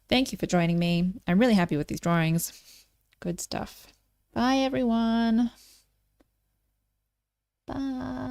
Thank you for joining me. I'm really happy with these drawings. Good stuff. Bye, everyone. Bye.